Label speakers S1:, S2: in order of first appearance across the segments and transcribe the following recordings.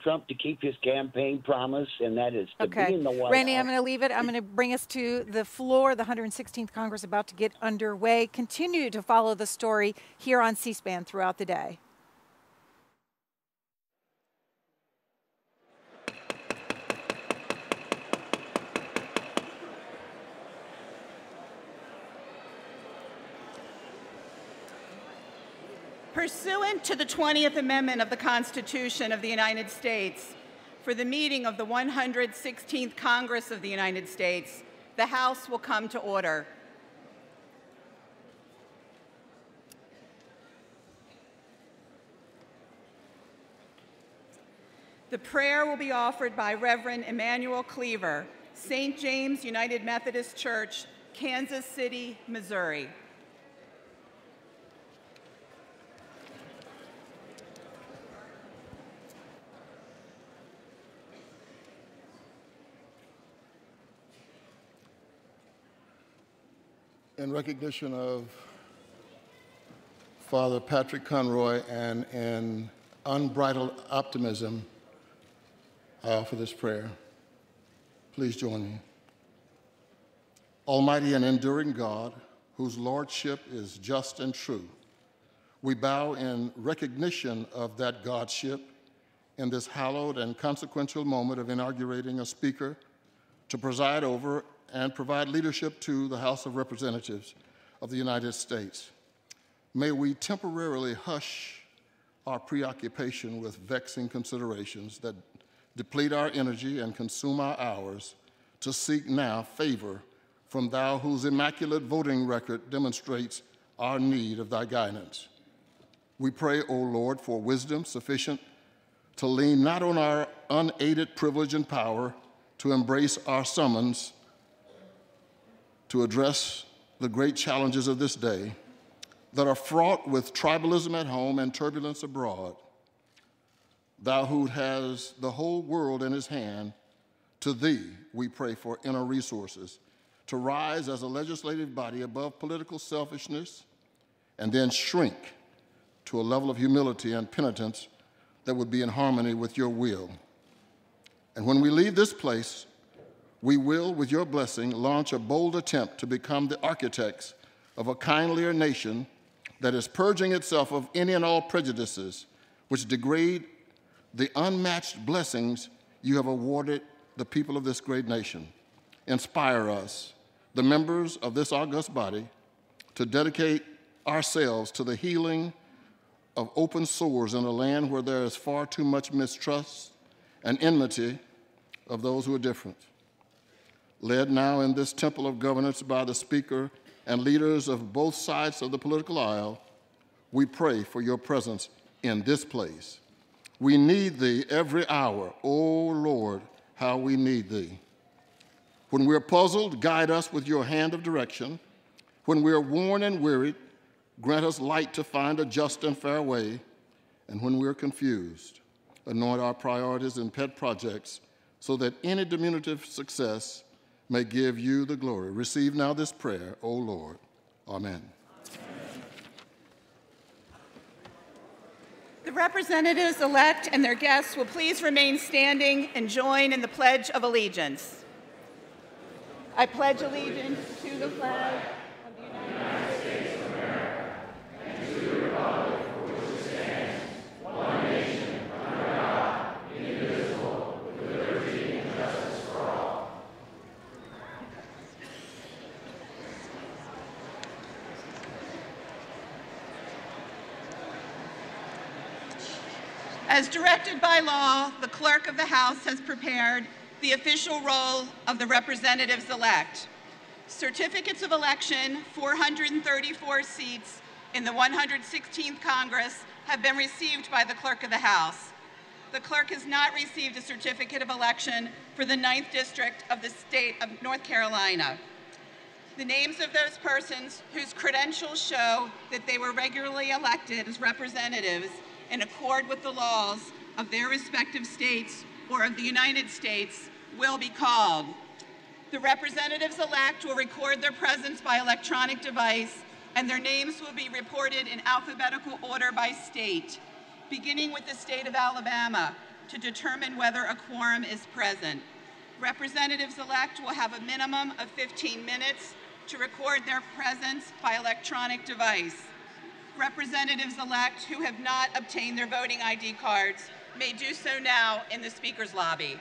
S1: Trump to keep his campaign promise, and that is to be in the White
S2: Randy,
S1: House.
S2: I'm going to leave it. I'm going to bring us to the floor. The 116th Congress about to get underway. Continue to follow the story here on C-SPAN throughout the day.
S3: Pursuant to the 20th Amendment of the Constitution of the United States, for the meeting of the 116th Congress of the United States, the House will come to order. The prayer will be offered by Reverend Emmanuel Cleaver, St. James United Methodist Church, Kansas City, Missouri.
S4: In recognition of Father Patrick Conroy and in unbridled optimism, I offer this prayer. Please join me. Almighty and enduring God, whose lordship is just and true, we bow in recognition of that Godship in this hallowed and consequential moment of inaugurating a speaker to preside over and provide leadership to the House of Representatives of the United States. May we temporarily hush our preoccupation with vexing considerations that deplete our energy and consume our hours to seek now favor from Thou whose immaculate voting record demonstrates our need of Thy guidance. We pray, O Lord, for wisdom sufficient to lean not on our unaided privilege and power to embrace our summons to address the great challenges of this day that are fraught with tribalism at home and turbulence abroad. Thou who has the whole world in his hand, to thee we pray for inner resources to rise as a legislative body above political selfishness and then shrink to a level of humility and penitence that would be in harmony with your will. And when we leave this place, we will, with your blessing, launch a bold attempt to become the architects of a kindlier nation that is purging itself of any and all prejudices which degrade the unmatched blessings you have awarded the people of this great nation. Inspire us, the members of this august body, to dedicate ourselves to the healing of open sores in a land where there is far too much mistrust and enmity of those who are different. Led now in this temple of governance by the Speaker and leaders of both sides of the political aisle, we pray for your presence in this place. We need thee every hour. O Lord, how we need thee. When we are puzzled, guide us with your hand of direction. When we are worn and wearied, grant us light to find a just and fair way. And when we are confused, anoint our priorities and pet projects so that any diminutive success may give you the glory. Receive now this prayer, O Lord. Amen.
S3: The representatives-elect and their guests will please remain standing and join in the Pledge of Allegiance. I pledge allegiance to the flag of the United States of America and to the republic for which it stands, one nation, under God, indivisible, with liberty and justice for all. As directed by law, the Clerk of the House has prepared the official roll of the representatives-elect. Certificates of election, 434 seats in the 116th Congress, have been received by the Clerk of the House. The Clerk has not received a certificate of election for the 9th District of the state of North Carolina. The names of those persons whose credentials show that they were regularly elected as representatives in accord with the laws of their respective states or of the United States will be called. The representatives-elect will record their presence by electronic device, and their names will be reported in alphabetical order by state, beginning with the state of Alabama, to determine whether a quorum is present. Representatives-elect will have a minimum of 15 minutes to record their presence by electronic device. Representatives-elect who have not obtained their voting ID cards may do so now in the Speaker's lobby.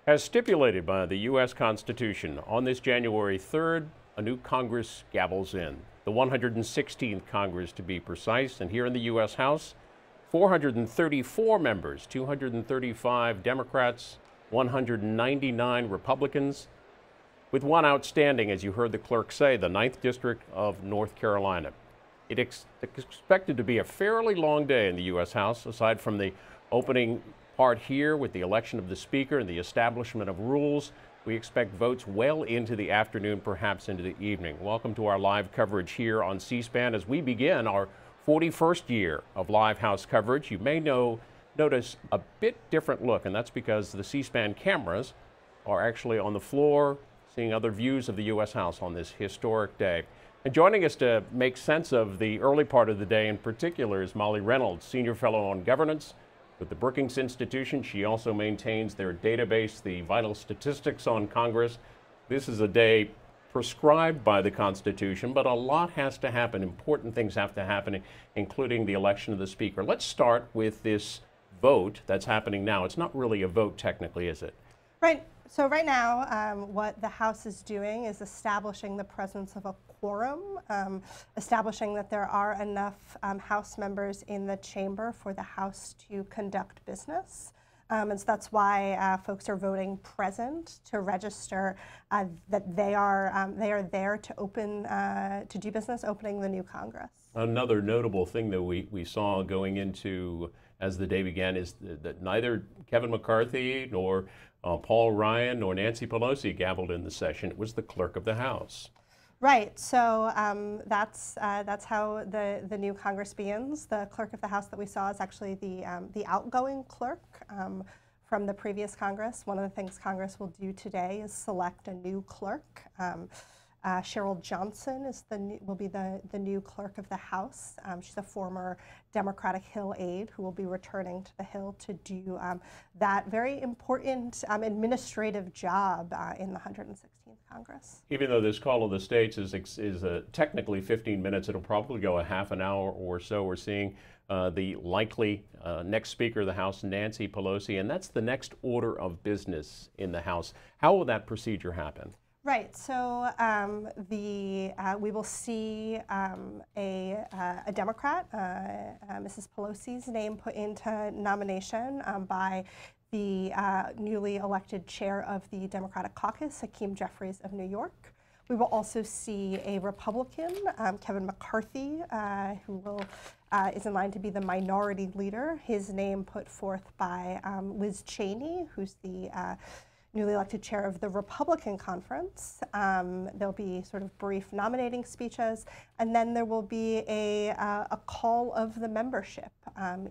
S5: As stipulated by the U.S. Constitution, on this January 3rd, a new Congress gavels in, the 116th Congress to be precise, and here in the U.S. House, 434 members, 235 Democrats, 199 Republicans, with one outstanding, as you heard the clerk say, the 9th District of North Carolina. It's expected to be a fairly long day in the U.S. House, aside from the opening part here with the election of the Speaker and the establishment of rules. We expect votes well into the afternoon, perhaps into the evening. Welcome to our live coverage here on C-SPAN as we begin our 41st year of live House coverage. You may notice a bit different look, and that's because the C-SPAN cameras are actually on the floor, seeing other views of the U.S. House on this historic day. And joining us to make sense of the early part of the day in particular is Molly Reynolds, Senior Fellow on Governance with the Brookings Institution. She also maintains their database, the Vital Statistics on Congress. This is a day prescribed by the Constitution, but a lot has to happen. Important things have to happen, including the election of the Speaker. Let's start with this vote that's happening now. It's not really a vote technically, is it?
S6: Right. So right now, what the House is doing is establishing the presence of a quorum, establishing that there are enough House members in the chamber for the House to conduct business. And so that's why folks are voting present to register that they are there to open to do business, opening the new Congress.
S5: Another notable thing that we saw going into as the day began is that neither Kevin McCarthy nor Paul Ryan nor Nancy Pelosi gavelled in the session. It was the Clerk of the House. Right.
S6: So that's how the new Congress begins. The Clerk of the House that we saw is actually the outgoing clerk from the previous Congress. One of the things Congress will do today is select a new clerk. Cheryl Johnson will be the new Clerk of the House. She's a former Democratic Hill aide who will be returning to the Hill to do that very important administrative job in the 116th Congress.
S5: Even though this call of the states is technically 15 minutes, it'll probably go a half an hour or so. We're seeing the likely next Speaker of the House, Nancy Pelosi, and that's the next order of business in the House. How will that procedure happen?
S6: Right. So we will see a Democrat, Mrs. Pelosi's name put into nomination by the newly elected chair of the Democratic Caucus, Hakeem Jeffries of New York. We will also see a Republican, Kevin McCarthy, who is in line to be the minority leader. His name put forth by Liz Cheney, who's the newly elected chair of the Republican Conference. There'll be sort of brief nominating speeches, and then there will be a call of the membership.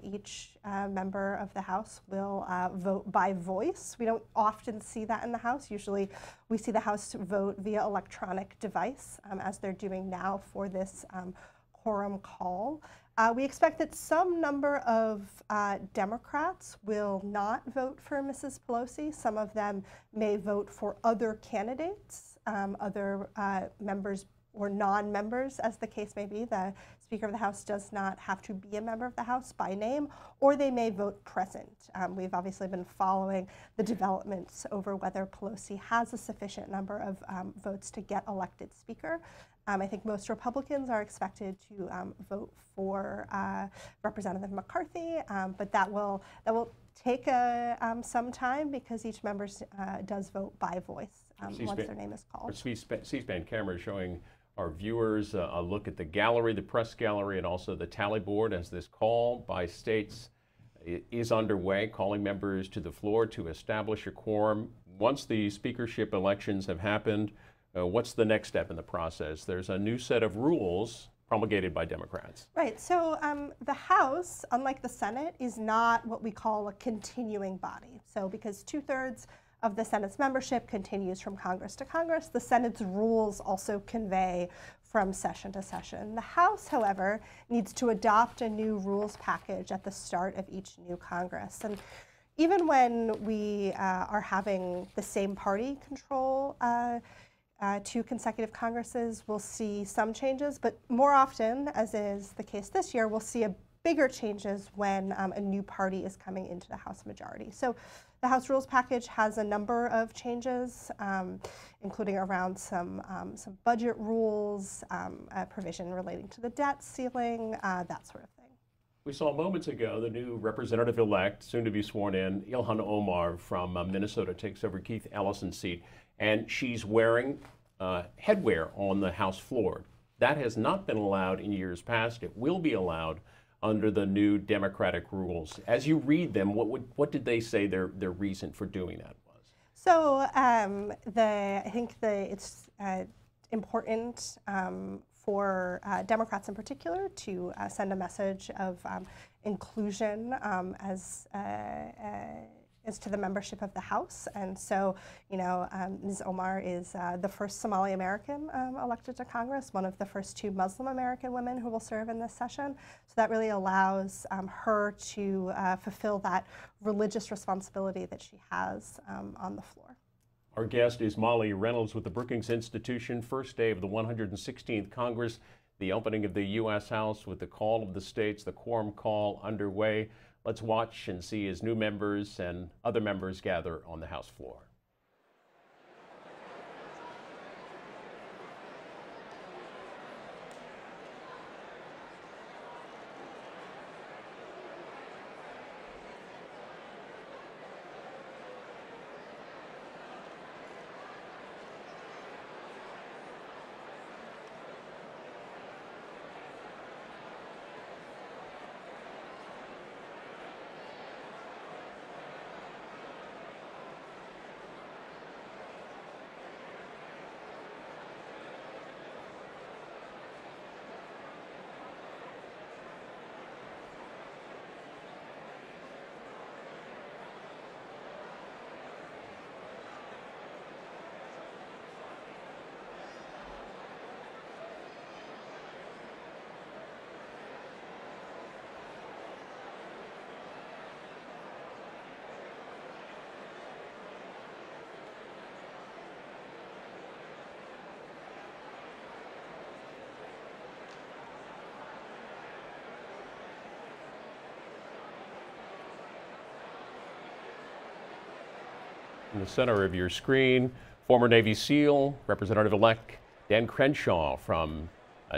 S6: Each member of the House will vote by voice. We don't often see that in the House. Usually we see the House vote via electronic device, as they're doing now for this quorum call. We expect that some number of Democrats will not vote for Mrs. Pelosi. Some of them may vote for other candidates, other members or non-members, as the case may be. The Speaker of the House does not have to be a member of the House by name, or they may vote present. We've obviously been following the developments over whether Pelosi has a sufficient number of votes to get elected Speaker. I think most Republicans are expected to vote for Representative McCarthy, but that will take some time because each member does vote by voice once their name is called.
S5: C-SPAN camera showing our viewers a look at the gallery, the press gallery, and also the tally board as this call by states is underway, calling members to the floor to establish a quorum. Once the speakership elections have happened, what's the next step in the process? There's a new set of rules promulgated by Democrats.
S6: Right, so the House, unlike the Senate, is not what we call a continuing body. So because 2/3 of the Senate's membership continues from Congress to Congress, the Senate's rules also convey from session to session. The House, however, needs to adopt a new rules package at the start of each new Congress. And even when we are having the same party control 2 consecutive Congresses, we'll see some changes, but more often, as is the case this year, we'll see bigger changes when a new party is coming into the House majority. So the House Rules package has a number of changes, including around some budget rules, a provision relating to the debt ceiling, that sort of thing.
S5: We saw moments ago the new representative-elect, soon to be sworn in, Ilhan Omar from Minnesota takes over Keith Ellison's seat, and she's wearing headwear on the House floor. That has not been allowed in years past. It will be allowed under the new Democratic rules. As you read them, what did they say their reason for doing that was?
S6: So I think it's important for Democrats in particular to send a message of inclusion as to the membership of the House. And so, Ms. Omar is the first Somali American elected to Congress, one of the first 2 Muslim American women who will serve in this session. So that really allows her to fulfill that religious responsibility that she has on the floor.
S5: Our guest is Molly Reynolds with the Brookings Institution. First day of the 116th Congress, the opening of the U.S. House with the call of the states, the quorum call underway. Let's watch and see as new members and other members gather on the House floor. In the center of your screen, former Navy SEAL, Representative-elect Dan Crenshaw from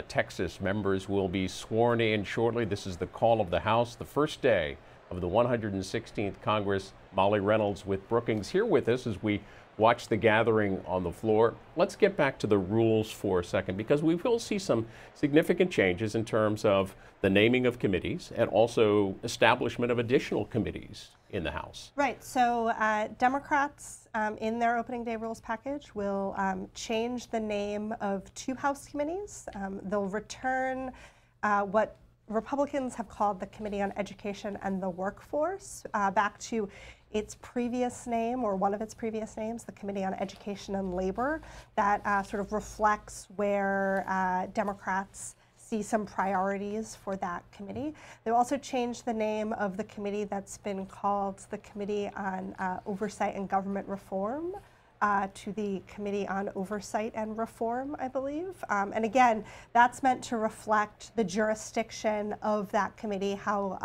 S5: Texas. Members will be sworn in shortly. This is the call of the House, the first day of the 116th Congress. Molly Reynolds with Brookings here with us as we watch the gathering on the floor. Let's get back to the rules for a second, because we will see some significant changes in terms of the naming of committees and also establishment of additional committees in the House.
S6: Right. So Democrats in their opening day rules package will change the name of 2 House committees. They'll return what Republicans have called the Committee on Education and the Workforce back to its previous name, or one of its previous names, the Committee on Education and Labor. That sort of reflects where Democrats see some priorities for that committee. They'll also change the name of the committee that's been called the Committee on Oversight and Government Reform to the Committee on Oversight and Reform, I believe. And again, that's meant to reflect the jurisdiction of that committee, how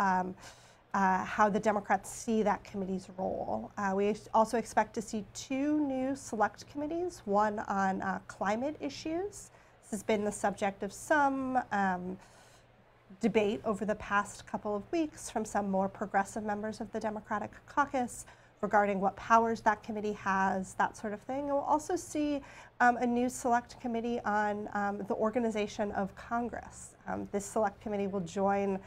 S6: the Democrats see that committee's role. We also expect to see 2 new select committees, one on climate issues. This has been the subject of some debate over the past couple of weeks from some more progressive members of the Democratic caucus regarding what powers that committee has, that sort of thing. And we'll also see a new select committee on the organization of Congress. This select committee will join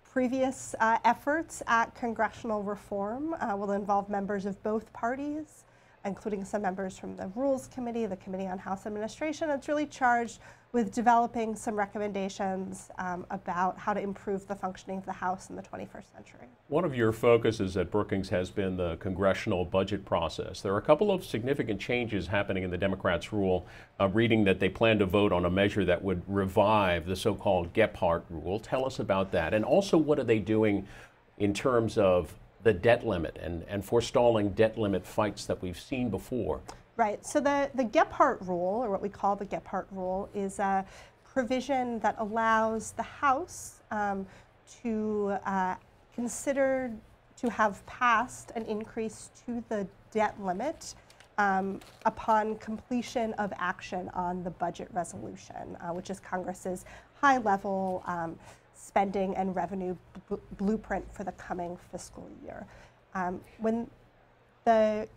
S6: previous efforts at congressional reform, will involve members of both parties, including some members from the Rules Committee, the Committee on House Administration. It's really charged with developing some recommendations about how to improve the functioning of the House in the 21st century.
S5: One of your focuses at Brookings has been the congressional budget process. There are a couple of significant changes happening in the Democrats' rule, reading that they plan to vote on a measure that would revive the so-called Gephardt Rule. Tell us about that. And also, what are they doing in terms of the debt limit and forestalling debt limit fights that we've seen before?
S6: Right. So the Gephardt Rule, or what we call the Gephardt Rule, is a provision that allows the House to consider to have passed an increase to the debt limit upon completion of action on the budget resolution, which is Congress's high-level spending and revenue blueprint for the coming fiscal year.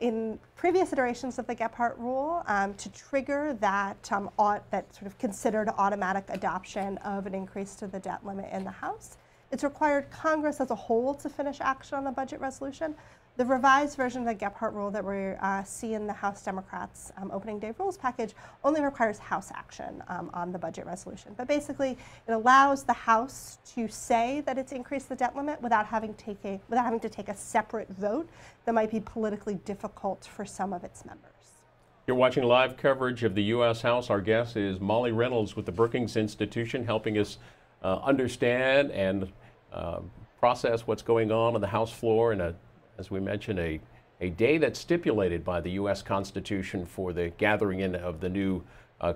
S6: In previous iterations of the Gephardt Rule, to trigger that that sort of considered automatic adoption of an increase to the debt limit in the House, it's required Congress as a whole to finish action on the budget resolution. The revised version of the Gephardt Rule that we see in the House Democrats' opening day rules package only requires House action on the budget resolution. But basically, it allows the House to say that it's increased the debt limit without having to take a separate vote that might be politically difficult for some of its members.
S5: You're watching live coverage of the U.S. House. Our guest is Molly Reynolds with the Brookings Institution, helping us understand and process what's going on the House floor in as we mentioned, a day that's stipulated by the U.S. Constitution for the gathering in of the new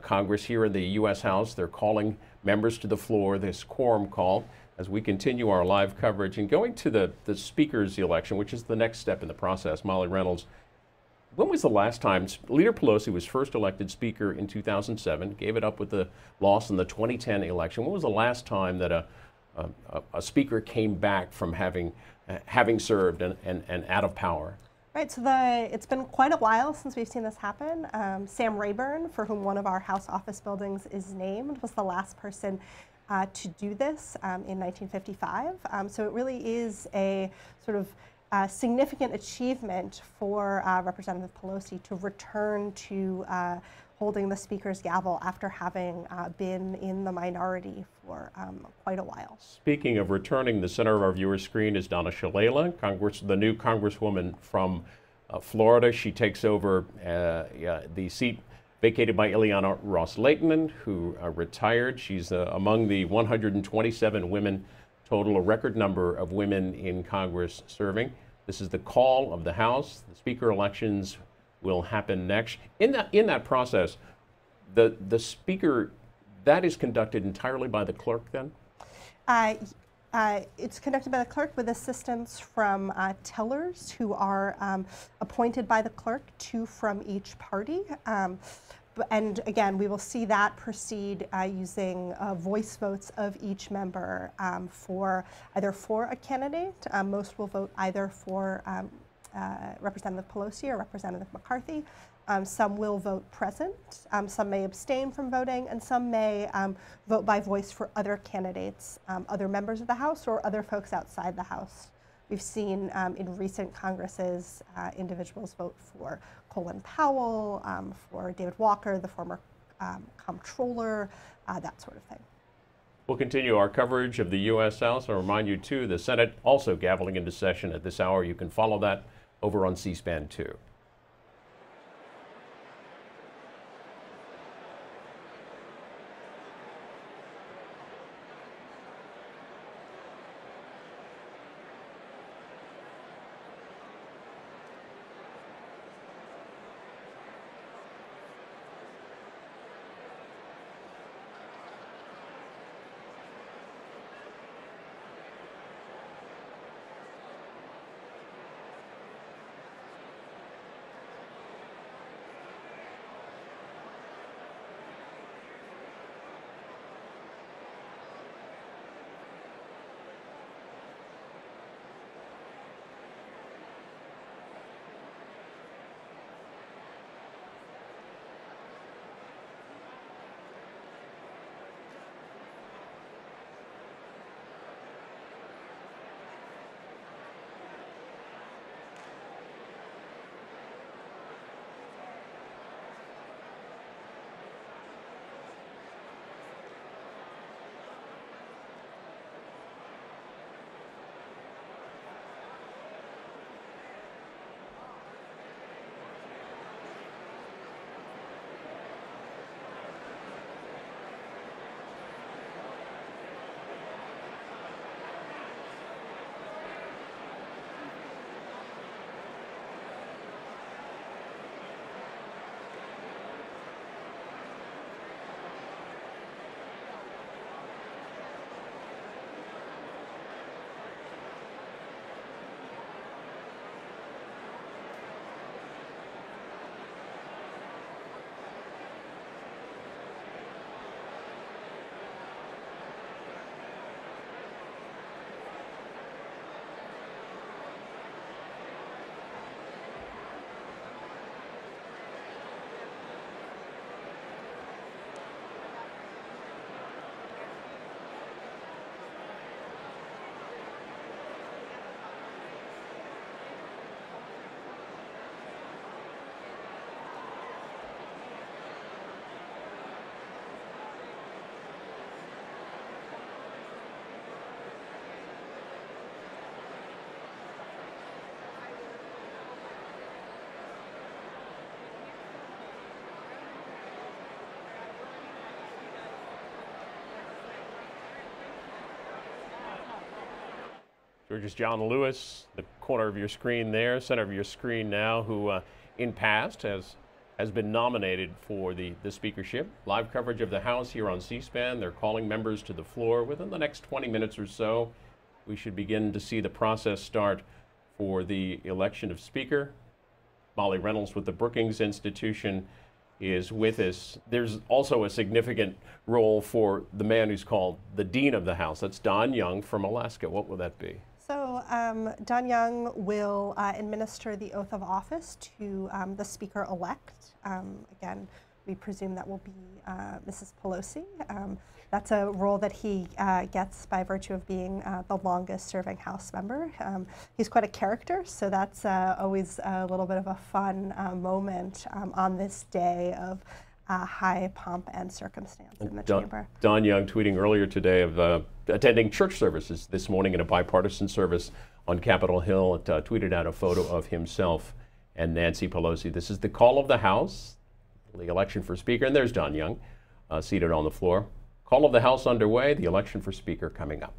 S5: Congress here in the U.S. House. They're calling members to the floor, this quorum call, as we continue our live coverage. And going to the Speaker's election, which is the next step in the process, Molly Reynolds, when was the last time Leader Pelosi was first elected Speaker in 2007, gave it up with the loss in the 2010 election? When was the last time that a Speaker came back from having served and out of power?
S6: Right, so it's been quite a while since we've seen this happen. Sam Rayburn, for whom one of our House office buildings is named, was the last person to do this in 1955. So it really is a sort of significant achievement for Representative Pelosi to return to holding the Speaker's gavel after having been in the minority for quite a while. Speaking
S5: of returning, the center of our viewer screen is Donna Shalala, the new Congresswoman from Florida. She takes over the seat vacated by Ileana Ros-Lehtinen, who retired. She's among the 127 women total, a record number of women in Congress serving. This is the call of the House. The Speaker elections will happen next. In that process, the Speaker, that is conducted entirely by the Clerk then?
S6: It's conducted by the Clerk with assistance from tellers who are appointed by the Clerk, 2 from each party. And again, we will see that proceed using voice votes of each member either for a candidate. Most will vote either for Representative Pelosi or Representative McCarthy. Some will vote present, some may abstain from voting, and some may vote by voice for other candidates, other members of the House or other folks outside the House. We've seen in recent Congresses individuals vote for Colin Powell, for David Walker, the former comptroller, that sort of thing.
S5: We'll continue our coverage of the U.S. House. I'll remind you, too, the Senate also gaveling into session at this hour. You can follow that over on C-SPAN 2. Georgia's John Lewis, the corner of your screen there, center of your screen now, who in past has been nominated for the speakership. Live coverage of the House here on C-SPAN. They're calling members to the floor. Within the next 20 minutes or so, we should begin to see the process start for the election of Speaker. Molly Reynolds with the Brookings Institution is with us. There's also a significant role for the man who's called the Dean of the House. That's Don Young from Alaska. What will that be?
S6: So Don Young will administer the oath of office to the Speaker-elect. Again, we presume that will be Mrs. Pelosi. That's a role that he gets by virtue of being the longest-serving House member. He's quite a character, so that's always a little bit of a fun moment on this day of high pomp and circumstance in the chamber.
S5: Don Young tweeting earlier today of attending church services this morning in a bipartisan service on Capitol Hill. Tweeted out a photo of himself and Nancy Pelosi. This is the call of the House, the election for Speaker, and there's Don Young seated on the floor. Call of the House underway, the election for Speaker coming up.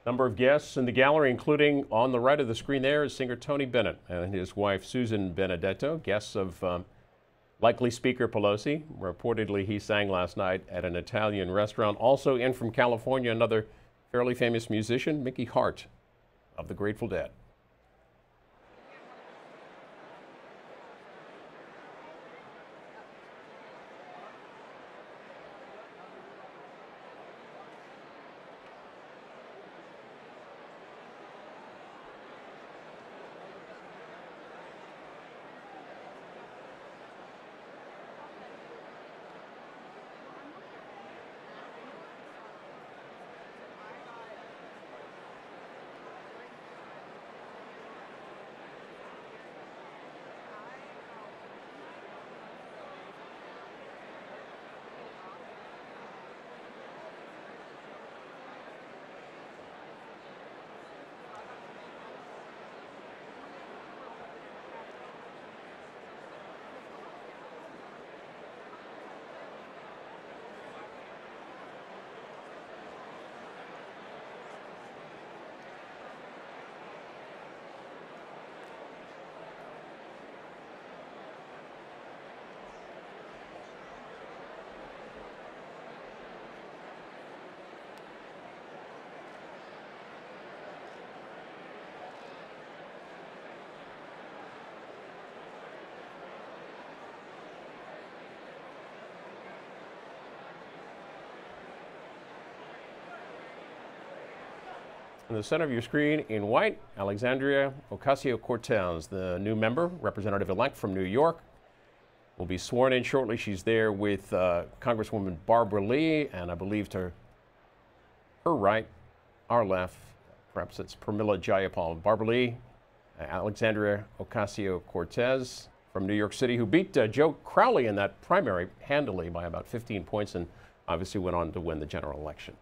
S5: Number of guests in the gallery, including on the right of the screen there is singer Tony Bennett and his wife Susan Benedetto, guests of likely Speaker Pelosi. Reportedly, he sang last night at an Italian restaurant. Also in from California, another fairly famous musician, Mickey Hart of the Grateful Dead. In the center of your screen, in white, Alexandria Ocasio-Cortez, the new member, representative-elect from New York, will be sworn in shortly. She's there with Congresswoman Barbara Lee, and I believe to her right, our left, perhaps it's Pramila Jayapal. Barbara Lee, Alexandria Ocasio-Cortez from New York City, who beat Joe Crowley in that primary handily by about 15 points and obviously went on to win the general election.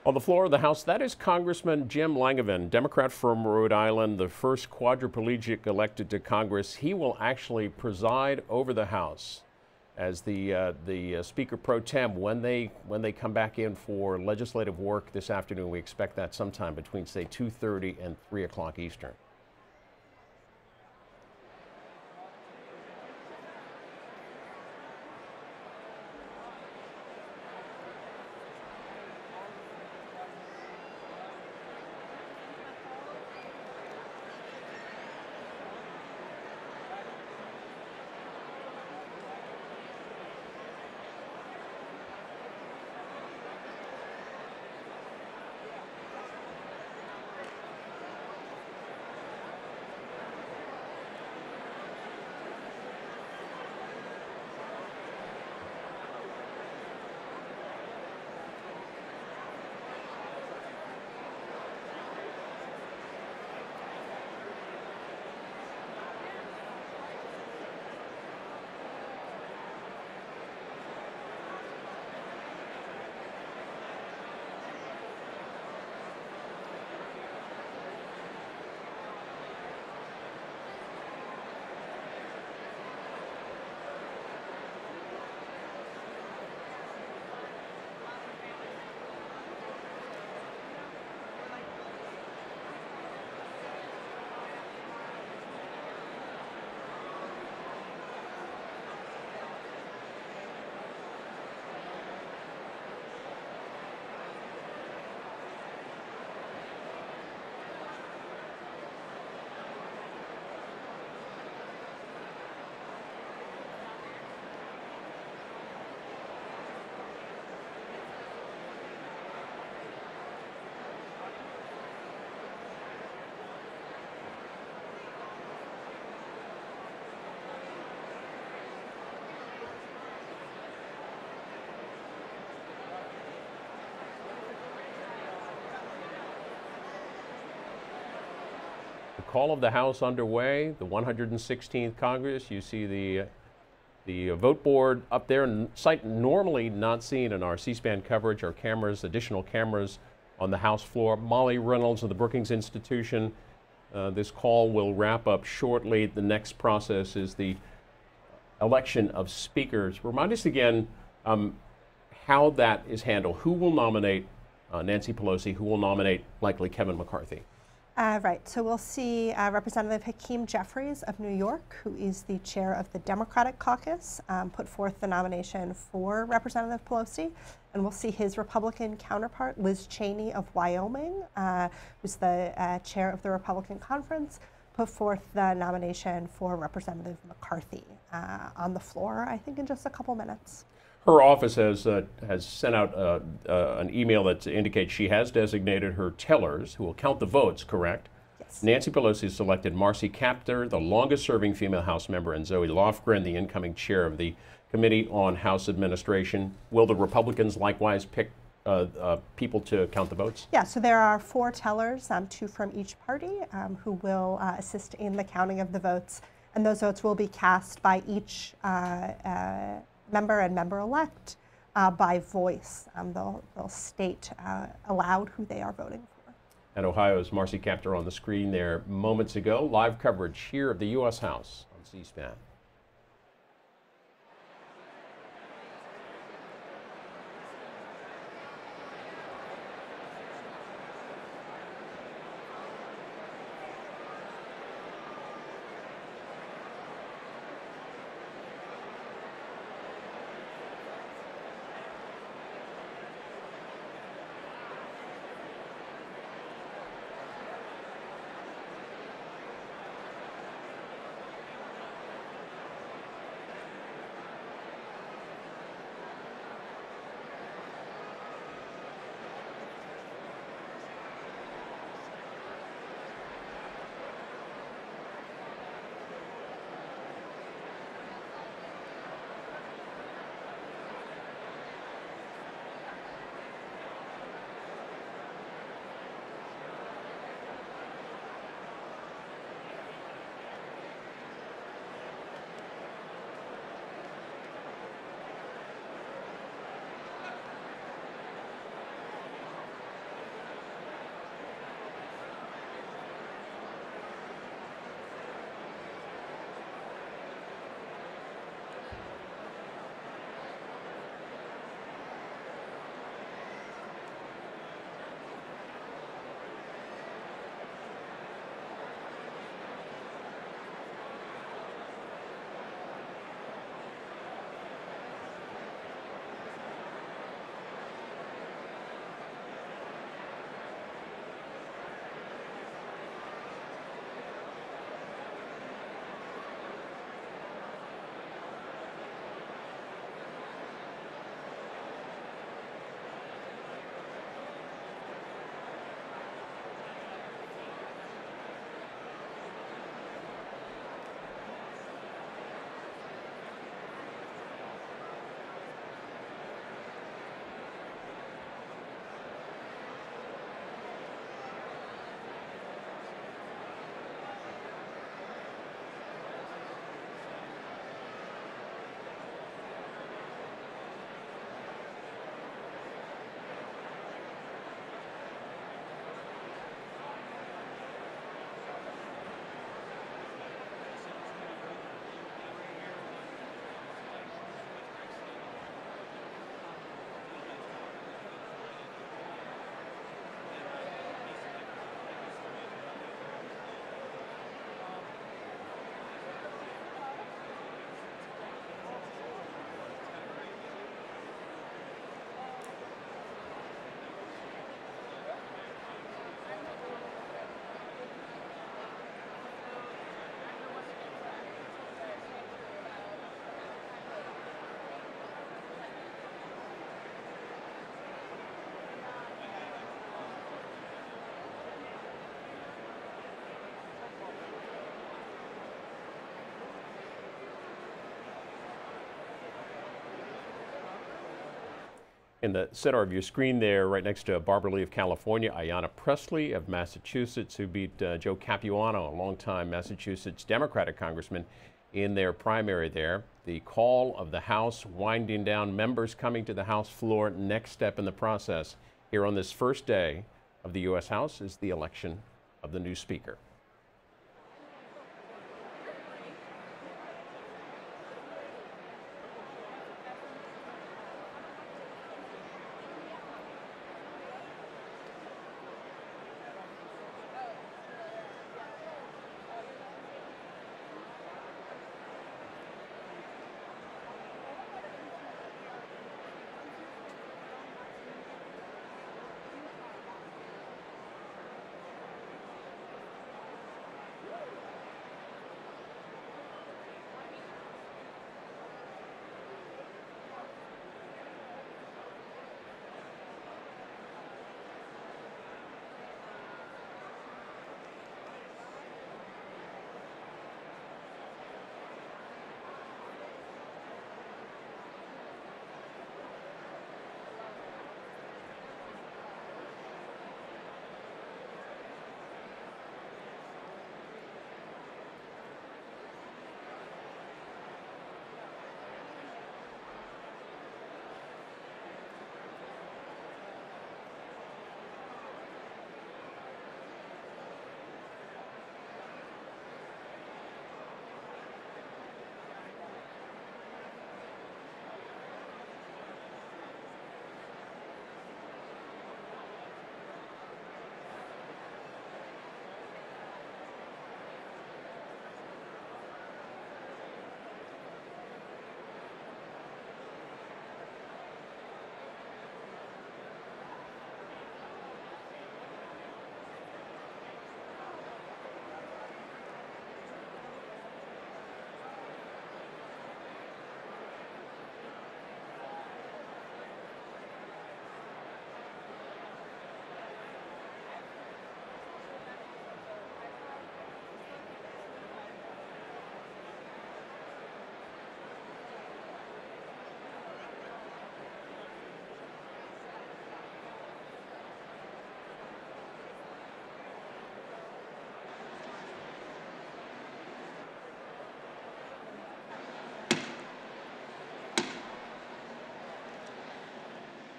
S5: On the floor of the House, that is Congressman Jim Langevin, Democrat from Rhode Island, the first quadriplegic elected to Congress. He will actually preside over the House as the Speaker pro tem when they come back in for legislative work this afternoon. We expect that sometime between, say, 2:30 and 3 o'clock Eastern. call of the House underway, the 116th Congress. You see the vote board up there, sight normally not seen in our C-SPAN coverage. Our cameras, additional cameras on the House floor. Molly Reynolds of the Brookings Institution. This call will wrap up shortly. The next process is the election of speakers. Remind us again how that is handled. Who will nominate Nancy Pelosi? Who will nominate likely Kevin McCarthy?
S6: Right, so we'll see Representative Hakeem Jeffries of New York, who is the chair of the Democratic caucus, put forth the nomination for Representative Pelosi. And we'll see his Republican counterpart, Liz Cheney of Wyoming, who's the chair of the Republican conference, put forth the nomination for Representative McCarthy on the floor, I think in just a couple minutes.
S5: Her office has sent out an email that indicates she has designated her tellers who will count the votes, correct?
S6: Yes.
S5: Nancy Pelosi has selected Marcy Kaptur, the longest-serving female House member, and Zoe Lofgren, the incoming chair of the Committee on House Administration. Will the Republicans likewise pick people to count the votes?
S6: Yeah, so there are 4 tellers, 2 from each party, who will assist in the counting of the votes. And those votes will be cast by each member and member-elect by voice. They'll state aloud who they are voting for.
S5: And Ohio's Marcy Kaptur on the screen there moments ago. Live coverage here of the U.S. House on C-SPAN. In the center of your screen there, right next to Barbara Lee of California, Ayanna Pressley of Massachusetts, who beat Joe Capuano, a longtime Massachusetts Democratic congressman, in their primary there. The call of the House winding down, members coming to the House floor. Next step in the process here on this first day of the U.S. House is the election of the new Speaker.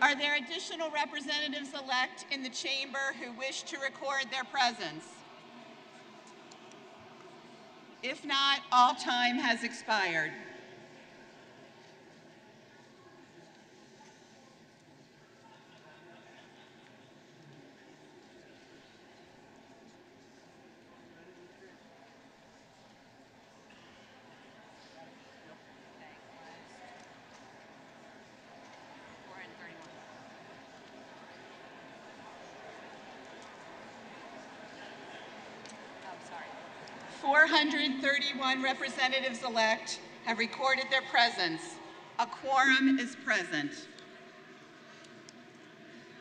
S3: Are there additional representatives-elect in the chamber who wish to record their presence? If not, all time has expired. Sorry. 431 representatives-elect have recorded their presence. A quorum is present.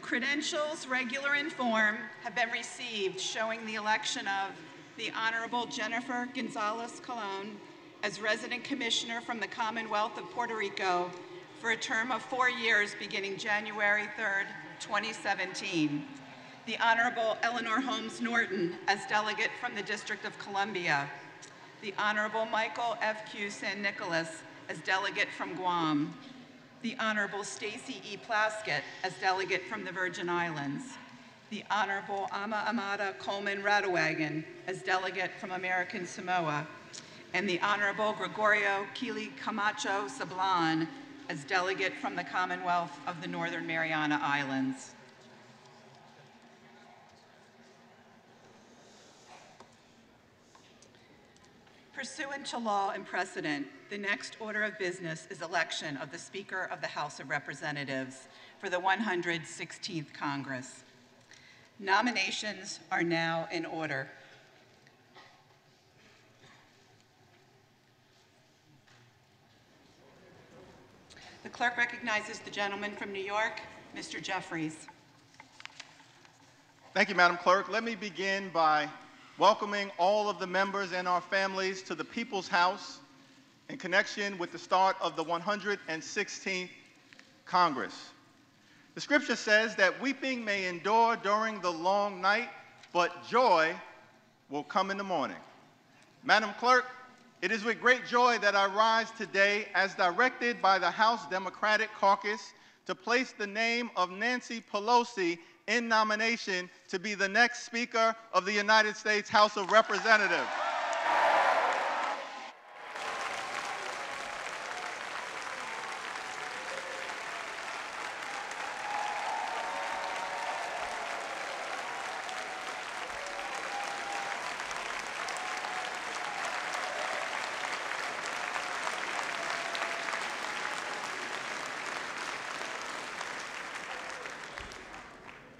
S3: Credentials, regular and form, have been received showing the election of the Honorable Jennifer Gonzalez Colon as resident commissioner from the Commonwealth of Puerto Rico for a term of 4 years beginning January 3rd, 2017. The Honorable Eleanor Holmes Norton as delegate from the District of Columbia. The Honorable Michael F.Q. San Nicolas as delegate from Guam. The Honorable Stacy E. Plaskett as delegate from the Virgin Islands. The Honorable Ama Amada Coleman Radowagon as delegate from American Samoa. And the Honorable Gregorio Kili Camacho Sablan as delegate from the Commonwealth of the Northern Mariana Islands. Pursuant to law and precedent, the next order of business is election of the Speaker of the House of Representatives for the 116th Congress. Nominations are now in order. The clerk recognizes the gentleman from New York, Mr. Jeffries.
S7: Thank you, Madam Clerk. Let me begin by welcoming all of the members and our families to the People's House in connection with the start of the 116th Congress. The scripture says that weeping may endure during the long night, but joy will come in the morning. Madam Clerk, it is with great joy that I rise today as directed by the House Democratic Caucus to place the name of Nancy Pelosi in nomination to be the next Speaker of the United States House of Representatives.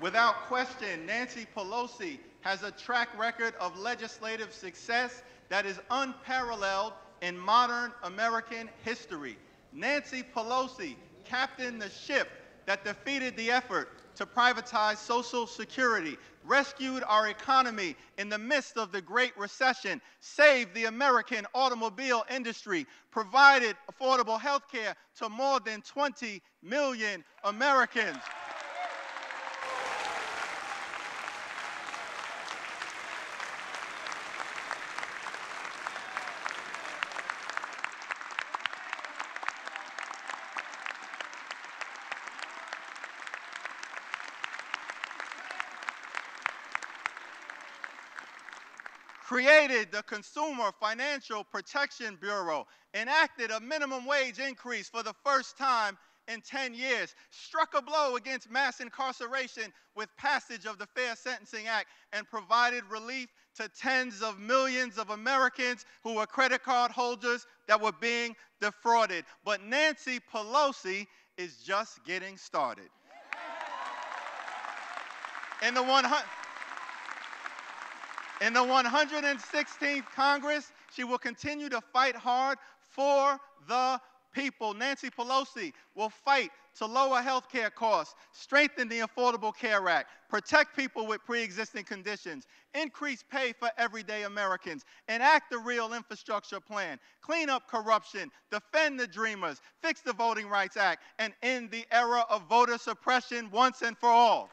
S7: Without question, Nancy Pelosi has a track record of legislative success that is unparalleled in modern American history. Nancy Pelosi captained the ship that defeated the effort to privatize Social Security, rescued our economy in the midst of the Great Recession, saved the American automobile industry, provided affordable health care to more than 20 million Americans. Created the Consumer Financial Protection Bureau, enacted a minimum wage increase for the first time in 10 years, struck a blow against mass incarceration with passage of the Fair Sentencing Act, and provided relief to tens of millions of Americans who were credit card holders that were being defrauded. But Nancy Pelosi is just getting started. In the 116th Congress, she will continue to fight hard for the people. Nancy Pelosi will fight to lower health care costs, strengthen the Affordable Care Act, protect people with pre-existing conditions, increase pay for everyday Americans, enact the real infrastructure plan, clean up corruption, defend the dreamers, fix the Voting Rights Act, and end the era of voter suppression once and for all.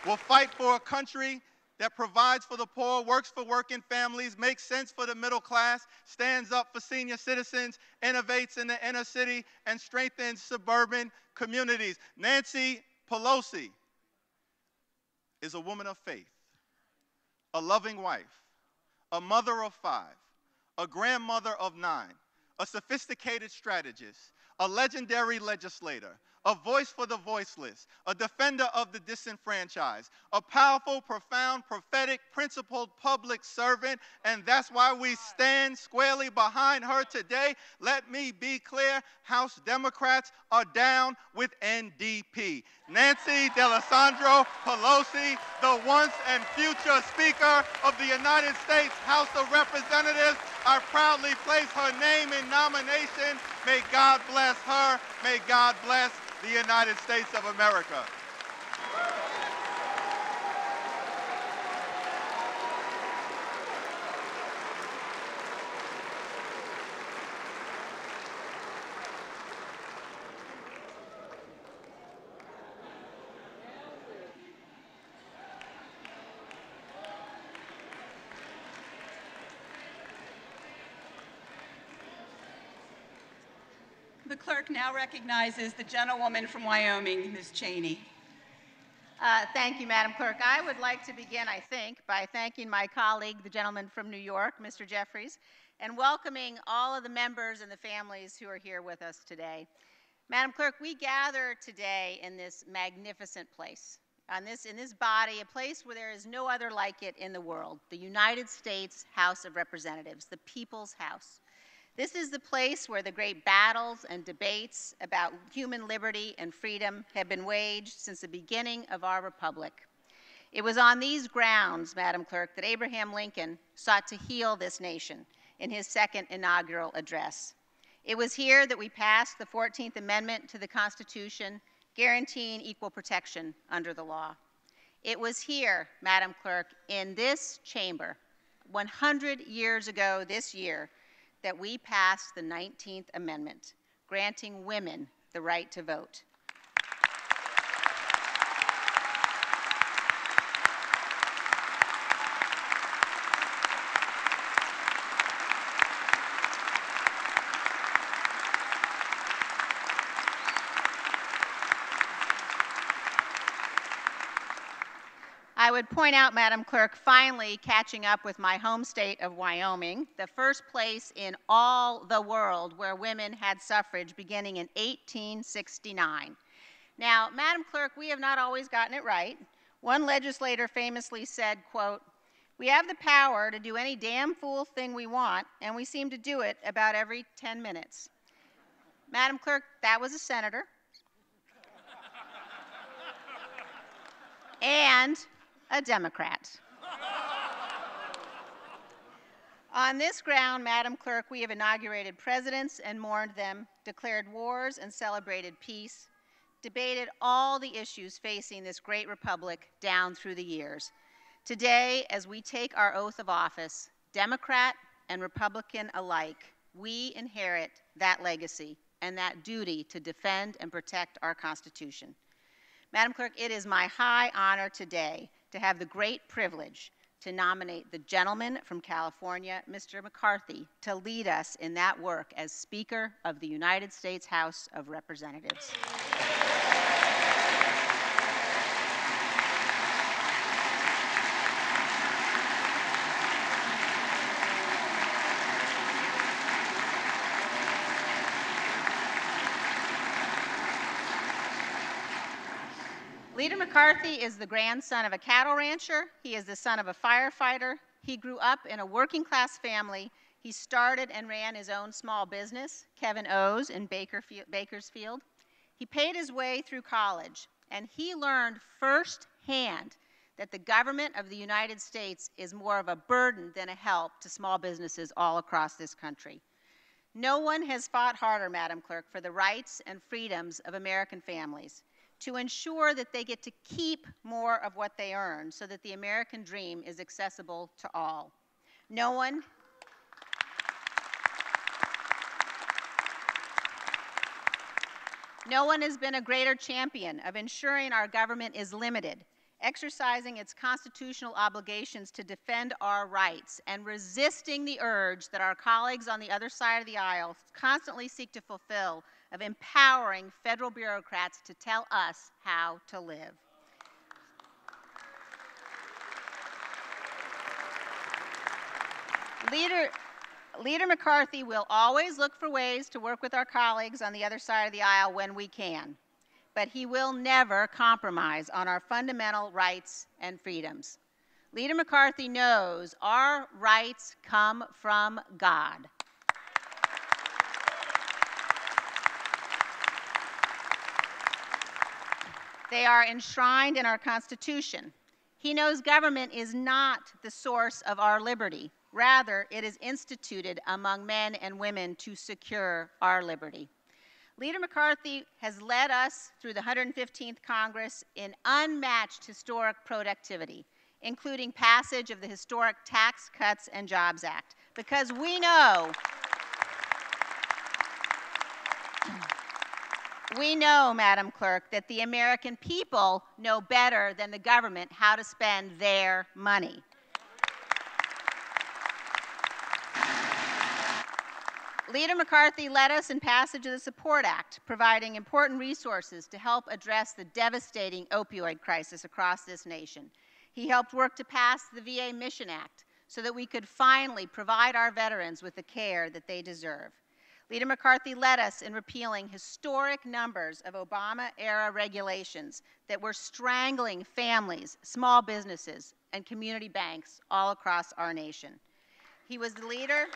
S7: We'll fight for a country that provides for the poor, works for working families, makes sense for the middle class, stands up for senior citizens, innovates in the inner city, and strengthens suburban communities. Nancy Pelosi is a woman of faith, a loving wife, a mother of 5, a grandmother of 9, a sophisticated strategist, a legendary legislator, a voice for the voiceless, a defender of the disenfranchised, a powerful, profound, prophetic, principled public servant, and that's why we stand squarely behind her today. Let me be clear, House Democrats are down with NDP. Nancy D'Alessandro Pelosi, the once and future Speaker of the United States House of Representatives, I proudly place her name in nomination. May God bless her. May God bless the United States of America.
S3: The clerk now recognizes the gentlewoman from Wyoming, Ms. Cheney.
S8: Thank you, Madam Clerk. I would like to begin, I think, by thanking my colleague, the gentleman from New York, Mr. Jeffries, and welcoming all of the members and the families who are here with us today. Madam Clerk, we gather today in this magnificent place, in this body, a place where there is no other like it in the world, the United States House of Representatives, the People's House. This is the place where the great battles and debates about human liberty and freedom have been waged since the beginning of our republic. It was on these grounds, Madam Clerk, that Abraham Lincoln sought to heal this nation in his second inaugural address. It was here that we passed the 14th Amendment to the Constitution, guaranteeing equal protection under the law. It was here, Madam Clerk, in this chamber, 100 years ago this year, that we passed the 19th Amendment, granting women the right to vote. I would point out, Madam Clerk, finally catching up with my home state of Wyoming, the first place in all the world where women had suffrage beginning in 1869. Now, Madam Clerk, we have not always gotten it right. One legislator famously said, quote, "We have the power to do any damn fool thing we want, and we seem to do it about every 10 minutes. Madam Clerk, that was a senator. And a Democrat. On this ground, Madam Clerk, we have inaugurated presidents and mourned them, declared wars and celebrated peace, debated all the issues facing this great republic down through the years. Today, as we take our oath of office, Democrat and Republican alike, we inherit that legacy and that duty to defend and protect our Constitution. Madam Clerk, it is my high honor today to have the great privilege to nominate the gentleman from California, Mr. McCarthy, to lead us in that work as Speaker of the United States House of Representatives. Leader McCarthy is the grandson of a cattle rancher. He is the son of a firefighter. He grew up in a working-class family. He started and ran his own small business, Kevin O's, in Bakersfield. He paid his way through college, and he learned firsthand that the government of the United States is more of a burden than a help to small businesses all across this country. No one has fought harder, Madam Clerk, for the rights and freedoms of American families, to ensure that they get to keep more of what they earn so that the American dream is accessible to all. No one has been a greater champion of ensuring our government is limited, exercising its constitutional obligations to defend our rights, and resisting the urge that our colleagues on the other side of the aisle constantly seek to fulfill of empowering federal bureaucrats to tell us how to live. Leader McCarthy will always look for ways to work with our colleagues on the other side of the aisle when we can, but he will never compromise on our fundamental rights and freedoms. Leader McCarthy knows our rights come from God. They are enshrined in our Constitution. He knows government is not the source of our liberty. Rather, it is instituted among men and women to secure our liberty. Leader McCarthy has led us through the 115th Congress in unmatched historic productivity, including passage of the historic Tax Cuts and Jobs Act, because we know Madam Clerk, that the American people know better than the government how to spend their money. Leader McCarthy led us in passage of the Support Act, providing important resources to help address the devastating opioid crisis across this nation. He helped work to pass the VA Mission Act so that we could finally provide our veterans with the care that they deserve. Leader McCarthy led us in repealing historic numbers of Obama-era regulations that were strangling families, small businesses, and community banks all across our nation. He was the leader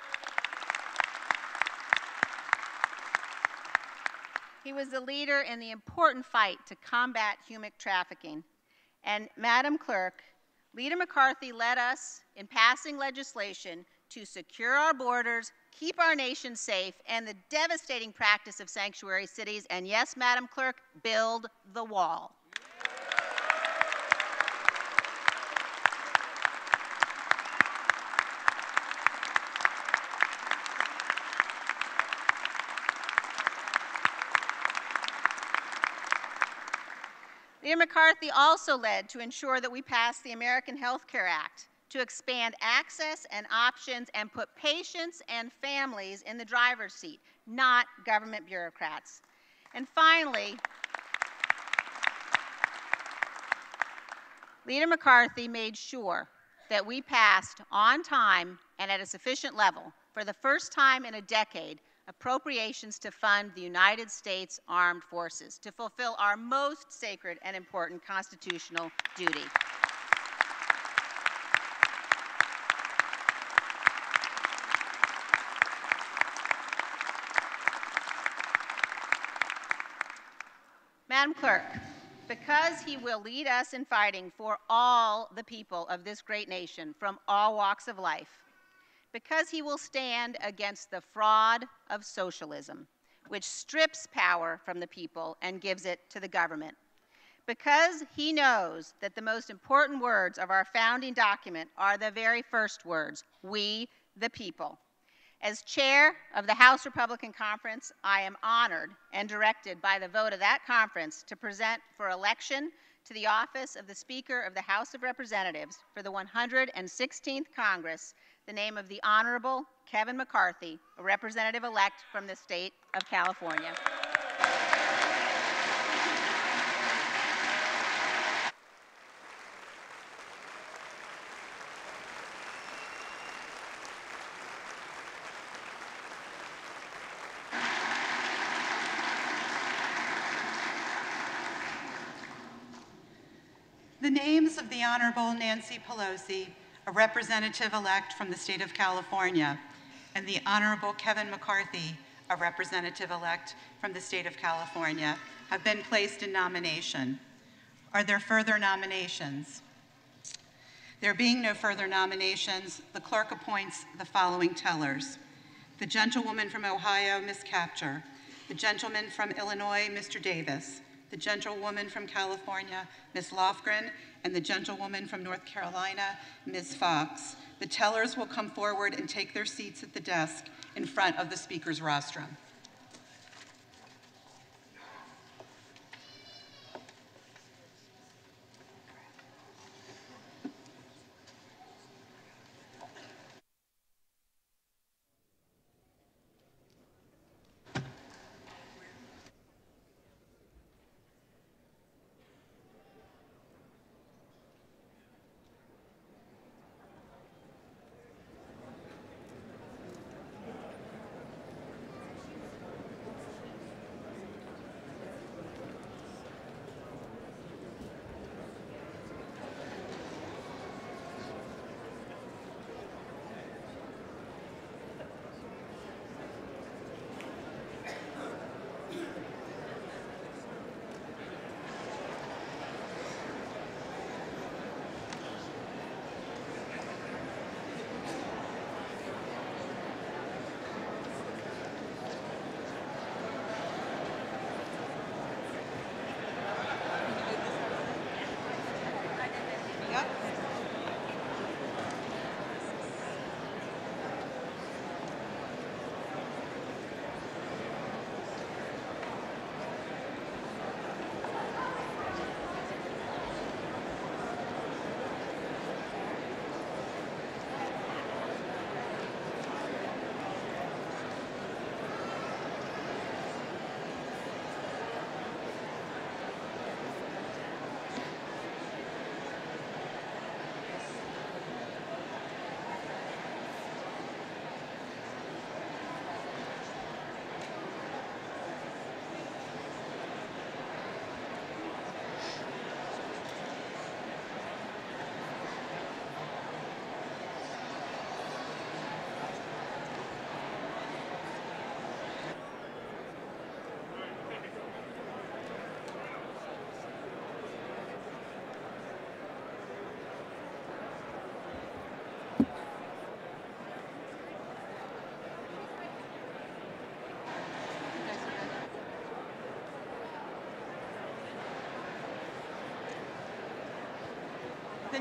S8: in the important fight to combat human trafficking. And Madam Clerk, Leader McCarthy led us in passing legislation to secure our borders, keep our nation safe, and the devastating practice of sanctuary cities, and yes, Madam Clerk, build the wall. Leader McCarthy also led to ensure that we passed the American Health Care Act to expand access and options and put patients and families in the driver's seat, not government bureaucrats. And finally, Leader McCarthy made sure that we passed on time and at a sufficient level, for the first time in a decade, appropriations to fund the United States Armed Forces to fulfill our most sacred and important constitutional duty. Madam Clerk, because he will lead us in fighting for all the people of this great nation from all walks of life, because he will stand against the fraud of socialism, which strips power from the people and gives it to the government, because he knows that the most important words of our founding document are the very first words, we the people. As chair of the House Republican Conference, I am honored and directed by the vote of that conference to present for election to the office of the Speaker of the House of Representatives for the 116th Congress the name of the Honorable Kevin McCarthy, a representative-elect from the state of California.
S9: The names of the Honorable Nancy Pelosi, a representative-elect from the state of California, and the Honorable Kevin McCarthy, a representative-elect from the state of California, have been placed in nomination. Are there further nominations? There being no further nominations, the clerk appoints the following tellers: the gentlewoman from Ohio, Ms. Kaptur; the gentleman from Illinois, Mr. Davis; the gentlewoman from California, Ms. Lofgren; and the gentlewoman from North Carolina, Ms. Fox. The tellers will come forward and take their seats at the desk in front of the Speaker's rostrum.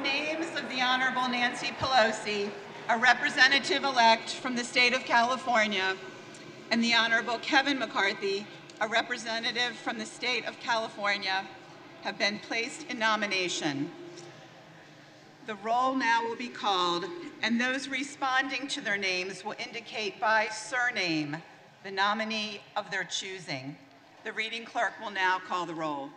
S3: names of the Honorable Nancy Pelosi, a representative-elect from the state of California, and the Honorable Kevin McCarthy, a representative from the state of California, have been placed in nomination. The roll now will be called, and those responding to their names will indicate by surname the nominee of their choosing. The reading clerk will now call the roll.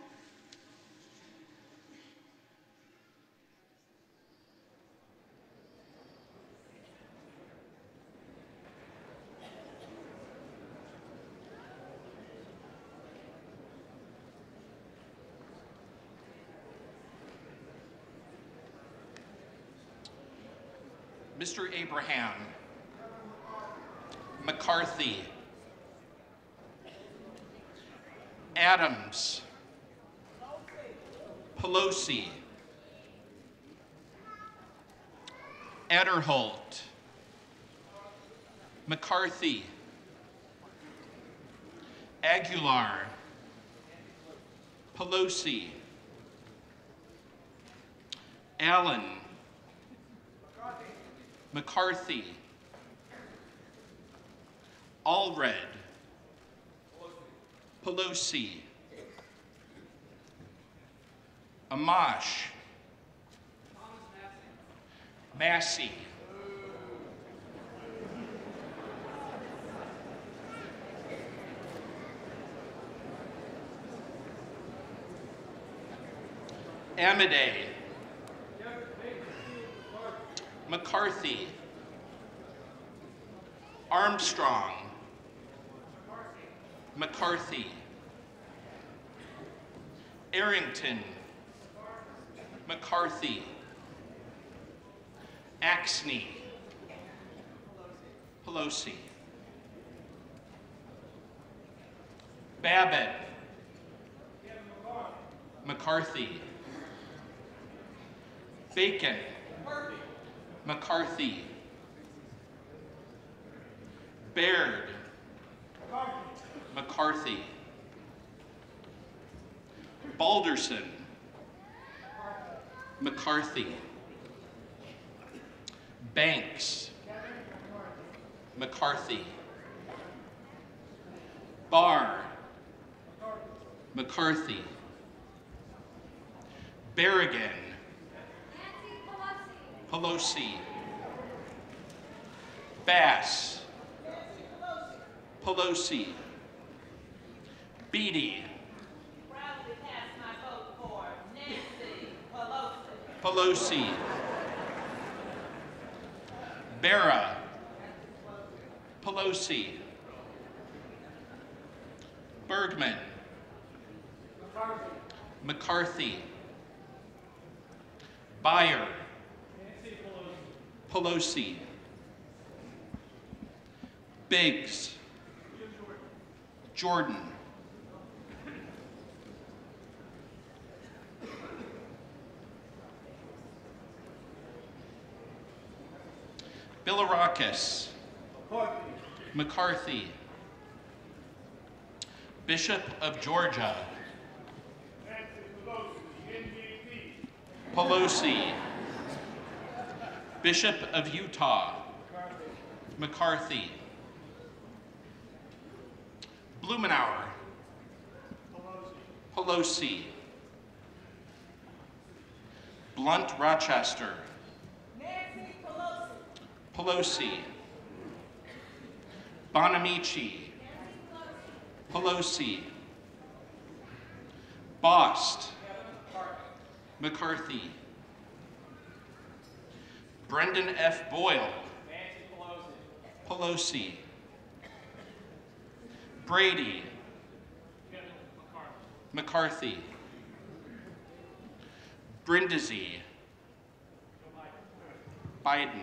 S10: Mr. Abraham, McCarthy, Adams, Pelosi, Ederholt, McCarthy, Aguilar, Pelosi, Allen, McCarthy, Allred, Pelosi, Amash, Massey, Amedee, McCarthy, Armstrong, McCarthy, Arrington, McCarthy, Axney, Pelosi, Babbitt, McCarthy, Bacon, McCarthy, Baird, McCarthy, Balderson, McCarthy, Banks, McCarthy, Barr, McCarthy, Berrigan, Pelosi, Bass, Pelosi, Beatty, Pelosi, Barra, Pelosi, Bergman, McCarthy, Beyer, Pelosi, Biggs, Jordan, Bilirakis, McCarthy, Bishop of Georgia, Pelosi, Bishop of Utah, McCarthy, Blumenauer, Pelosi, Blunt Rochester, Pelosi, Bonamici, Pelosi, Bost, McCarthy, Brendan F. Boyle, Pelosi, Brady, McCarthy, Brindisi, Biden,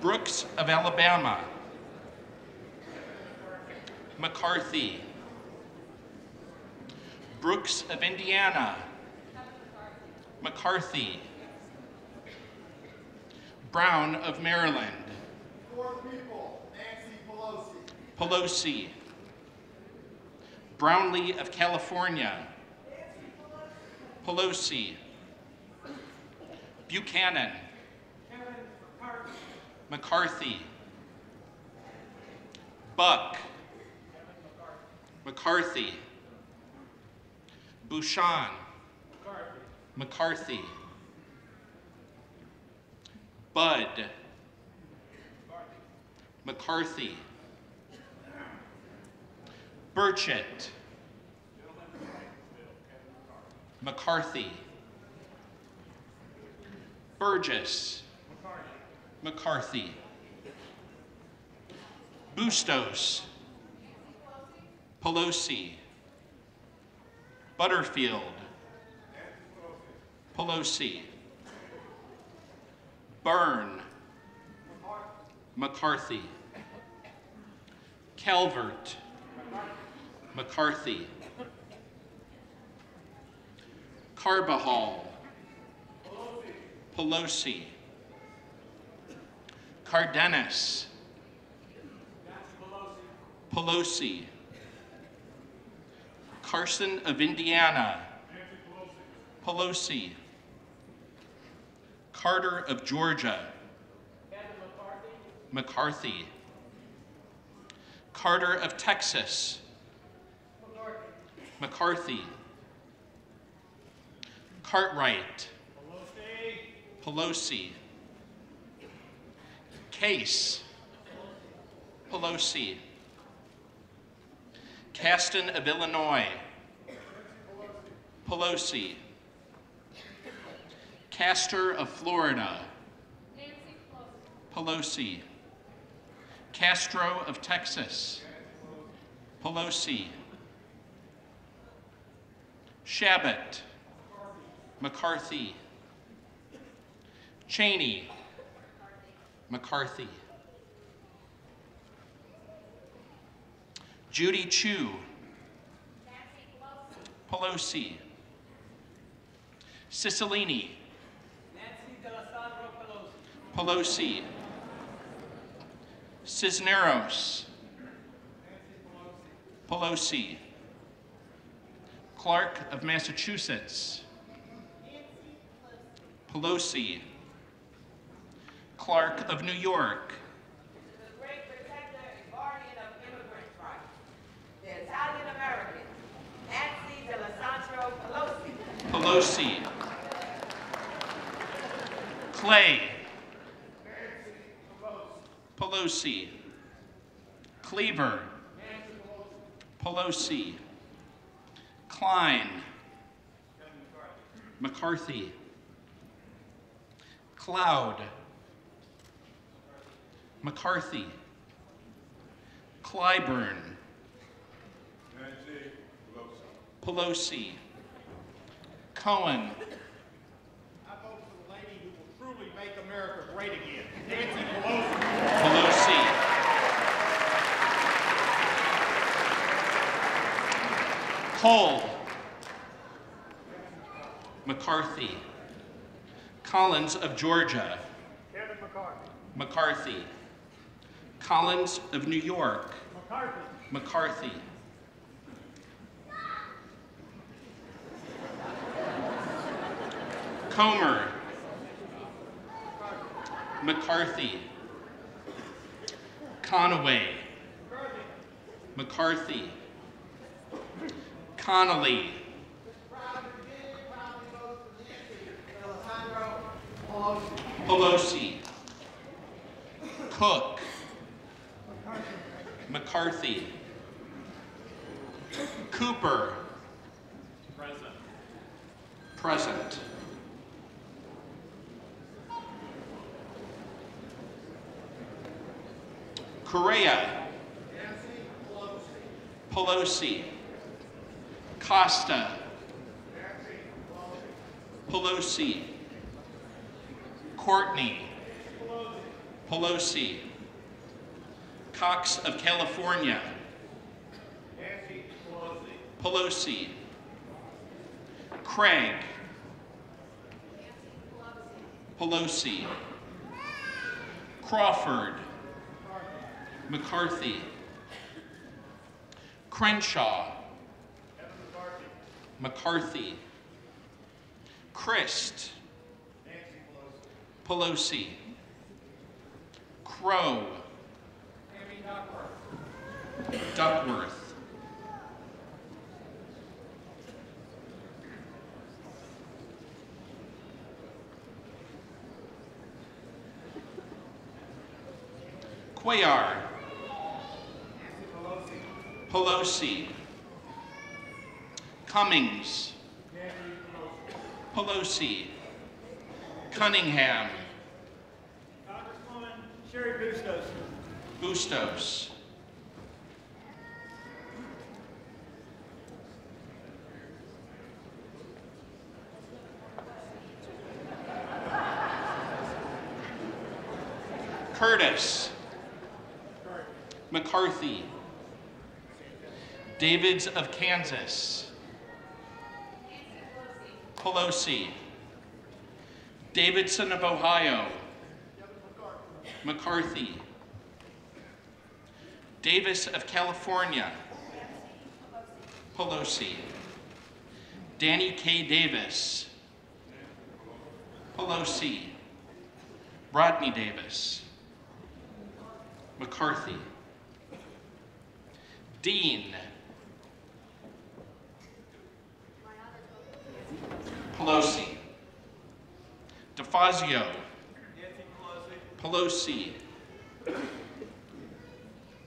S10: Brooks of Alabama, McCarthy, Brooks of Indiana, McCarthy, Brown of Maryland,
S11: Four people, Nancy Pelosi,
S10: Pelosi, Brownlee of California. Pelosi. Buchanan. McCarthy. Buck. McCarthy. Bouchon. McCarthy. Budd. McCarthy. Burchett. McCarthy. Burgess. McCarthy. Bustos. Pelosi. Butterfield. Pelosi. Byrne. McCarthy. Calvert. McCarthy. Carbajal. Pelosi. Cardenas. Pelosi. Carson of Indiana. Pelosi. Carter of Georgia. McCarthy. Carter of Texas. McCarthy. Cartwright. Pelosi. Case. Pelosi. Caston of Illinois. Pelosi. Castor of Florida. Pelosi. Castro of Texas. Pelosi. Shabbat. McCarthy. Cheney. McCarthy. Judy Chu. Pelosi. Cicilline. Pelosi. Cisneros. Pelosi. Clark of Massachusetts. Pelosi. Clark of New York.
S11: The great protector and guardian of immigrants' rights, the Italian American, Nancy D'Alessandro Pelosi.
S10: Pelosi. Clay. Pelosi. Cleaver. Pelosi. Klein. McCarthy. Cloud. McCarthy. Clyburn. Pelosi. Cohen.
S12: I vote for the lady who will truly make America great again, Nancy Pelosi.
S10: Pelosi. Cole. McCarthy. Collins of Georgia.
S12: Kevin McCarthy.
S10: McCarthy. Collins of New York.
S12: McCarthy.
S10: McCarthy. Comer. McCarthy. Conaway. McCarthy. Connolly. Pelosi. Cook. McCarthy. Cooper. Present. Correa. Pelosi. Costa. Pelosi. Courtney. Pelosi. Cox of California. Pelosi. Craig. Pelosi. Crawford. McCarthy. Crenshaw. McCarthy. Christ. Pelosi. Crow. Duckworth. Cuellar. Pelosi. Cummings. Pelosi. Cunningham.
S12: Congresswoman Sherry Bustos.
S10: Bustos. Curtis. McCarthy. Davids of Kansas. Pelosi. Davidson of Ohio. McCarthy. Davis of California. Pelosi. Danny K. Davis. Pelosi. Rodney Davis. McCarthy. Dean. Pelosi. DeFazio. Pelosi.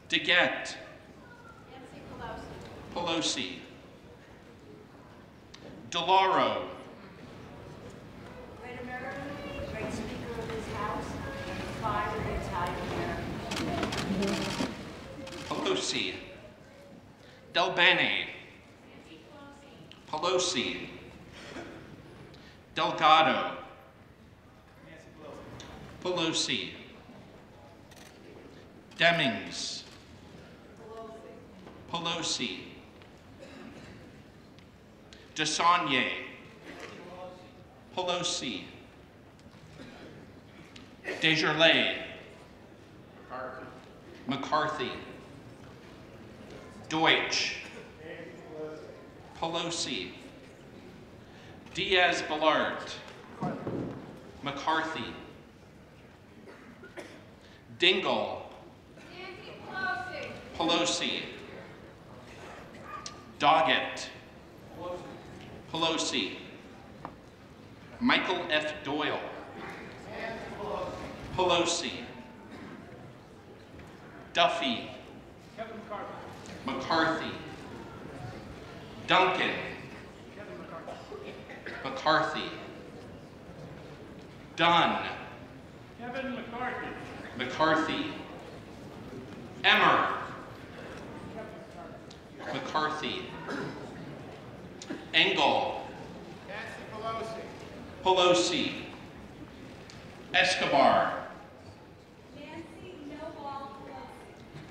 S10: DeGette. Pelosi. DeLauro.
S11: Great American, great Speaker of this House, and fire the Italian American.
S10: Pelosi. Del Bene. Pelosi. Delgado. Pelosi. Demings. Pelosi. DeSaulnier. Pelosi. Desjardins. McCarthy. Deutsch. Pelosi. Diaz-Balart. McCarthy. Dingell. Pelosi. Doggett. Pelosi. Michael F. Doyle. Pelosi. Duffy. McCarthy. Duncan. McCarthy. Dunn.
S12: Kevin McCarthy.
S10: McCarthy. Emmer. McCarthy. Engel.
S12: Nancy Pelosi.
S10: Pelosi. Escobar.
S11: Nancy Noble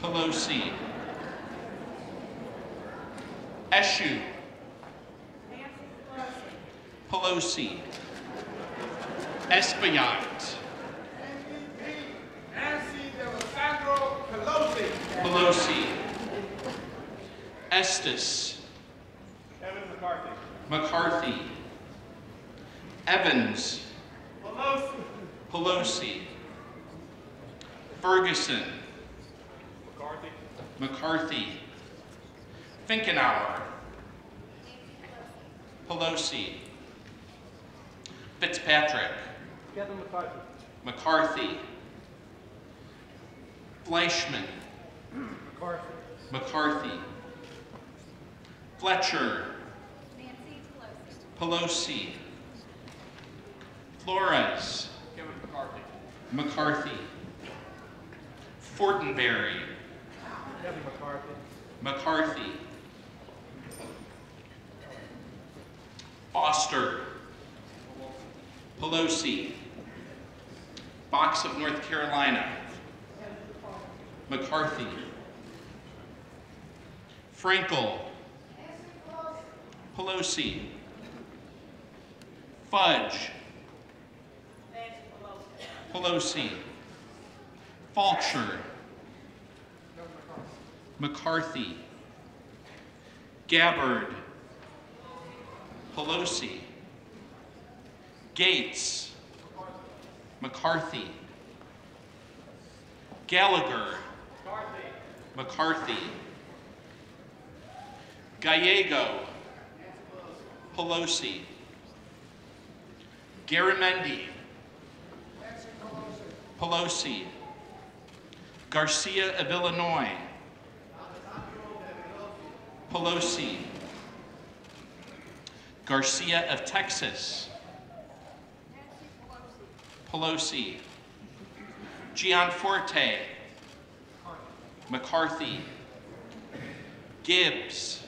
S10: Pelosi. Eshoo. Pelosi. Espaillat.
S12: Nancy D'Alessandro Pelosi.
S10: Pelosi. Estes.
S12: Kevin McCarthy.
S10: McCarthy. Evans.
S12: Pelosi.
S10: Pelosi. Ferguson.
S12: McCarthy.
S10: McCarthy. Finkenauer. Pelosi. Fitzpatrick.
S12: Kevin McCarthy.
S10: McCarthy. Fleischman.
S12: McCarthy.
S10: McCarthy. Fletcher.
S11: Nancy
S10: Pelosi. Flores.
S12: Kevin McCarthy.
S10: McCarthy. Fortenberry.
S12: Kevin McCarthy.
S10: McCarthy. Oster. Pelosi. Box of North Carolina. McCarthy. Frankel. Pelosi. Fudge. Pelosi. Fulcher. McCarthy. Gabbard. Pelosi. Gates. McCarthy. Gallagher. McCarthy. Gallego. Pelosi. Garamendi. Pelosi. Garcia of Illinois. Pelosi. Garcia of Texas. Pelosi. Gianforte. McCarthy. Gibbs.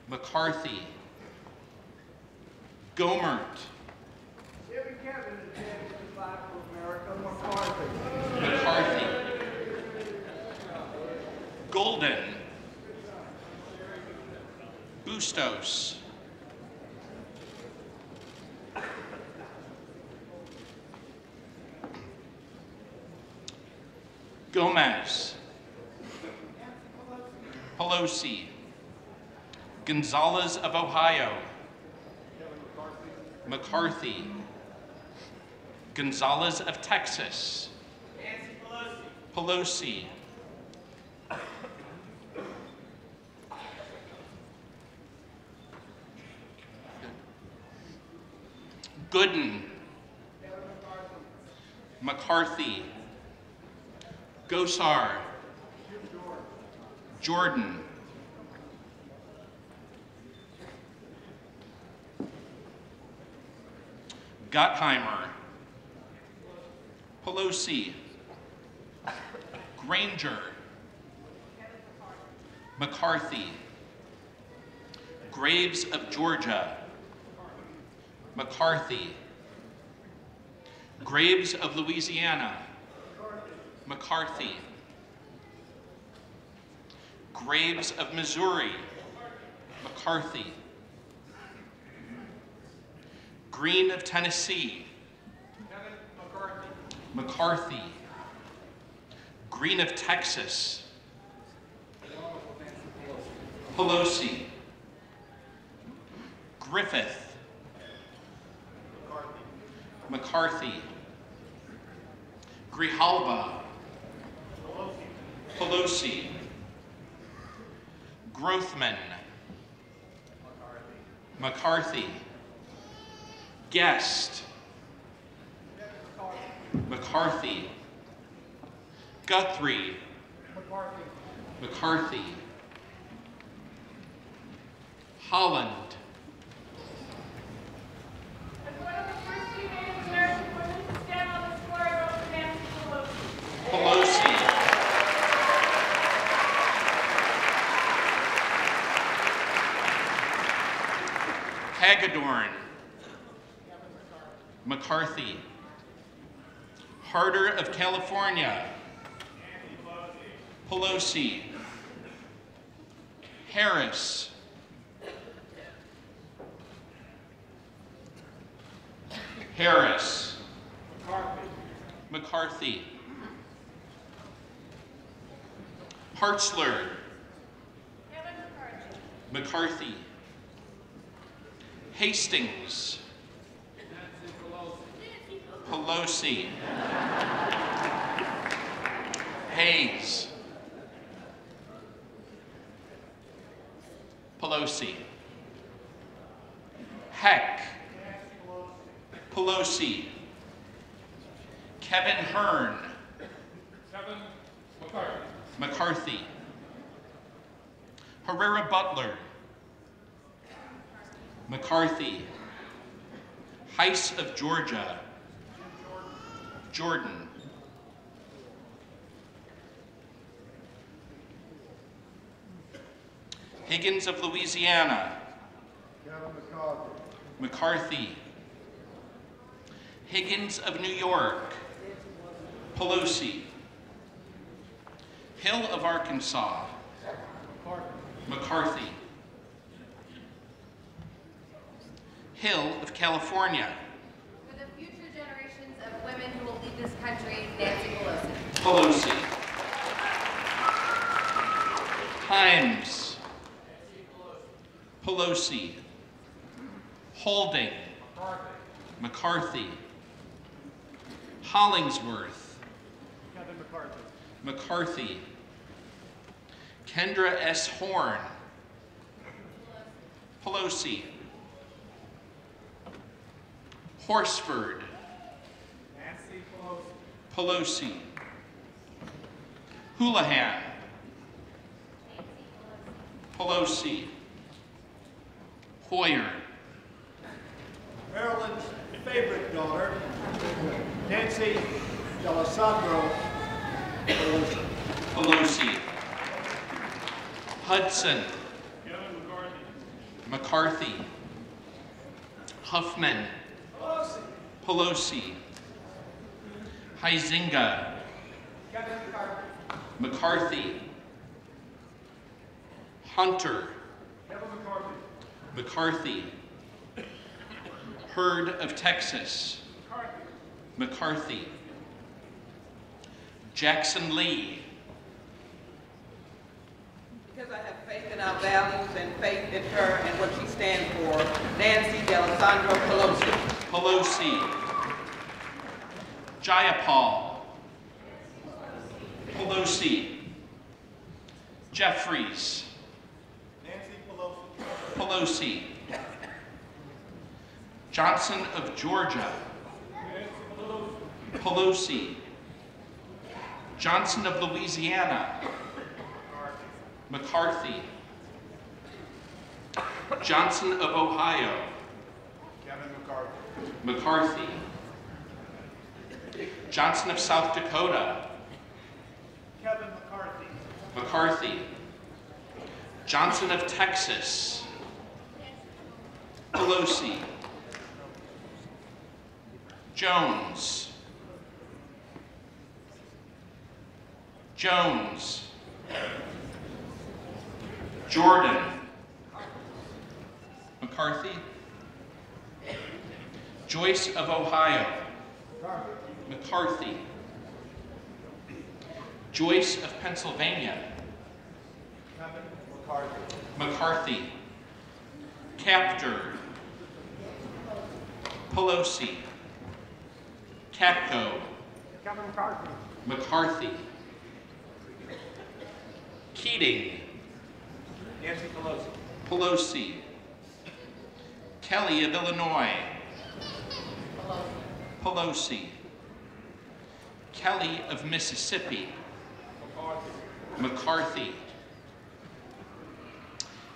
S10: McCarthy. Gomert. McCarthy. Golden. Bustos. Gomez. Pelosi. Gonzalez of Ohio. McCarthy. Gonzalez of Texas. Pelosi. Gooden. McCarthy. Gosar. Jordan. Gottheimer. Pelosi. Granger. McCarthy. Graves of Georgia. McCarthy. Graves of Louisiana. McCarthy. Graves of Missouri. McCarthy. Green of Tennessee. McCarthy. Green of Texas. Pelosi. Griffith. McCarthy. Grijalba. Pelosi. Grothman. McCarthy. Guest. McCarthy. Guthrie. McCarthy. Holland. Pelosi. Hagedorn. McCarthy. Harder of California. Pelosi. Harris. Harris. McCarthy. Hartzler. McCarthy. Hastings. Pelosi. Hayes. Pelosi. Heck. Pelosi. Kevin Hearn. McCarthy. Herrera Butler. McCarthy. Heiss of Georgia. Jordan. Higgins of Louisiana. McCarthy. Higgins of New York. Pelosi. Hill of Arkansas. McCarthy. Hill of California.
S13: For the future generations of women who will lead this country, Nancy Pelosi.
S10: Pelosi. Himes. Pelosi. Holding. McCarthy. Hollingsworth.
S12: Kevin McCarthy.
S10: McCarthy. Kendra S. Horn. Pelosi. Horsford.
S12: Nancy Pelosi.
S10: Pelosi. Houlihan. Pelosi. Hoyer.
S12: Maryland's favorite daughter, Nancy D'Alessandro Pelosi.
S10: Pelosi. Hudson.
S12: Kevin McCarthy.
S10: McCarthy. Huffman.
S12: Pelosi.
S10: Pelosi. Huizinga.
S12: Kevin McCarthy.
S10: McCarthy. Hunter.
S12: Kevin McCarthy.
S10: McCarthy. Hurd of Texas. McCarthy. Jackson Lee.
S11: Because I have faith in our values and faith in her and what she stands for, Nancy D'Alessandro Pelosi.
S10: Pelosi. Jayapal. Pelosi. Jeffries.
S12: Nancy Pelosi.
S10: Pelosi. Johnson of Georgia. Pelosi. Johnson of Louisiana. McCarthy. Johnson of Ohio.
S12: Kevin McCarthy.
S10: McCarthy. Johnson of South Dakota.
S12: Kevin McCarthy.
S10: McCarthy. Johnson of Texas. Pelosi. Jones. Jones. Jordan. McCarthy. Joyce of Ohio. McCarthy. Joyce of Pennsylvania.
S12: Kevin McCarthy.
S10: McCarthy. Captor. Pelosi. Capco.
S12: Kevin McCarthy.
S10: McCarthy. Keating.
S12: Nancy Pelosi.
S10: Pelosi. Kelly of Illinois. Pelosi. Kelly of Mississippi. McCarthy.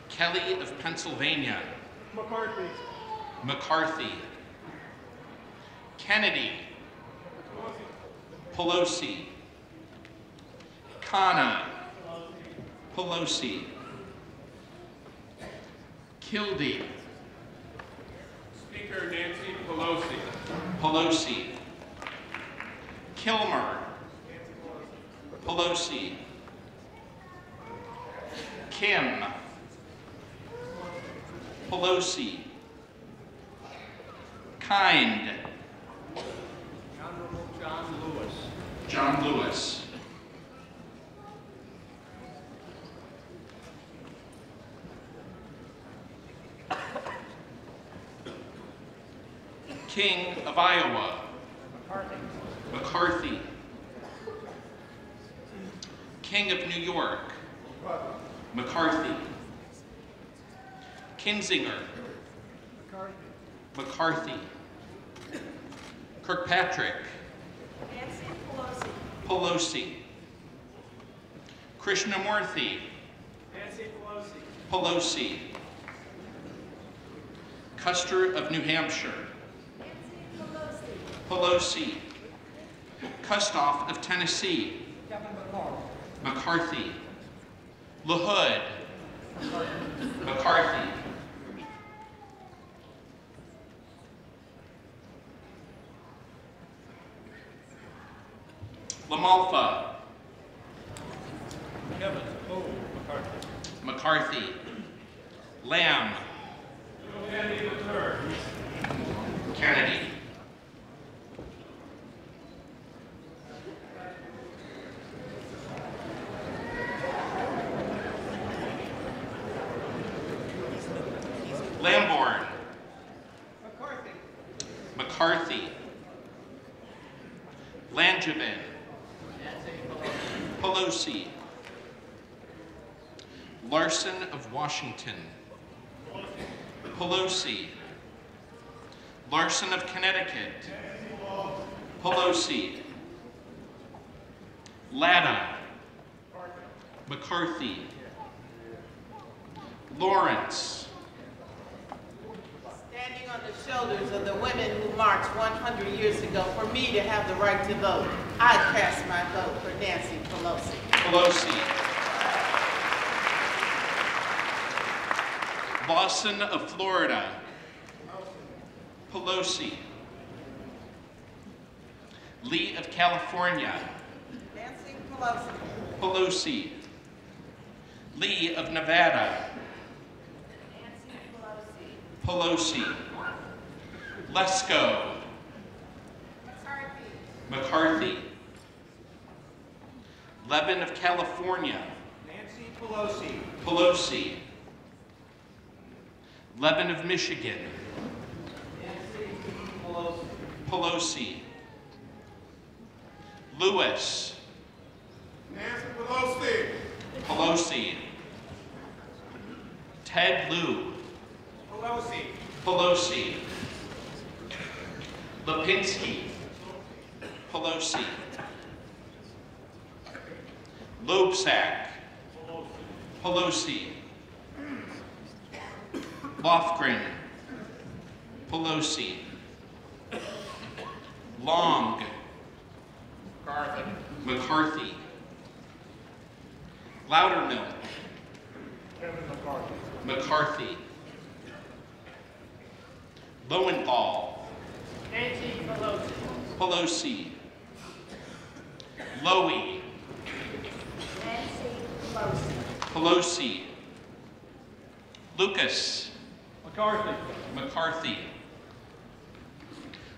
S10: Kelly of Pennsylvania.
S12: McCarthy.
S10: McCarthy. Kennedy. Pelosi. Khanna. Pelosi. Kildee.
S12: Speaker Nancy Pelosi.
S10: Pelosi. Kilmer. Pelosi. Kim. Pelosi. Kind.
S12: Honorable John Lewis.
S10: John Lewis. King of Iowa. McCarthy. King of New York. McCarthy. Kinzinger. McCarthy. Kirkpatrick.
S11: Nancy Pelosi.
S10: Pelosi. Krishnamurthy.
S12: Nancy Pelosi.
S10: Pelosi. Custer of New Hampshire. Pelosi. Kustoff of Tennessee.
S11: Kevin McCarthy.
S10: McCarthy. LaHood. McCarthy. LaMalfa.
S12: Kevin McCarthy.
S10: McCarthy. Lamb.
S12: Kennedy III.
S10: Kennedy. Lamborn. McCarthy, Langevin, Pelosi, Larson of Washington, Pelosi, Larson of Connecticut, Pelosi, Latta, McCarthy, Lawrence.
S11: Standing on the shoulders of the women who marched 100 years ago for me to have the right to vote, I cast my vote for Nancy Pelosi.
S10: Pelosi. Lawson of Florida, Pelosi. Lee of California,
S11: Nancy Pelosi.
S10: Pelosi. Lee of Nevada,
S11: Nancy
S10: Pelosi. Lesko, McCarthy. Levin of California,
S12: Nancy Pelosi.
S10: Pelosi. Levin of Michigan,
S12: Nancy Pelosi.
S10: Pelosi. Lewis,
S12: Nancy Pelosi.
S10: Pelosi. Ted Lieu,
S12: Pelosi.
S10: Pelosi. Lipinski, Pelosi. Loebsack, Pelosi. Lofgren, Pelosi. Long, McCarthy. Loudermilk, McCarthy. Lowenthal,
S11: Nancy Pelosi.
S10: Pelosi. Lowy,
S11: Nancy Pelosi.
S10: Pelosi. Lucas,
S12: McCarthy.
S10: McCarthy.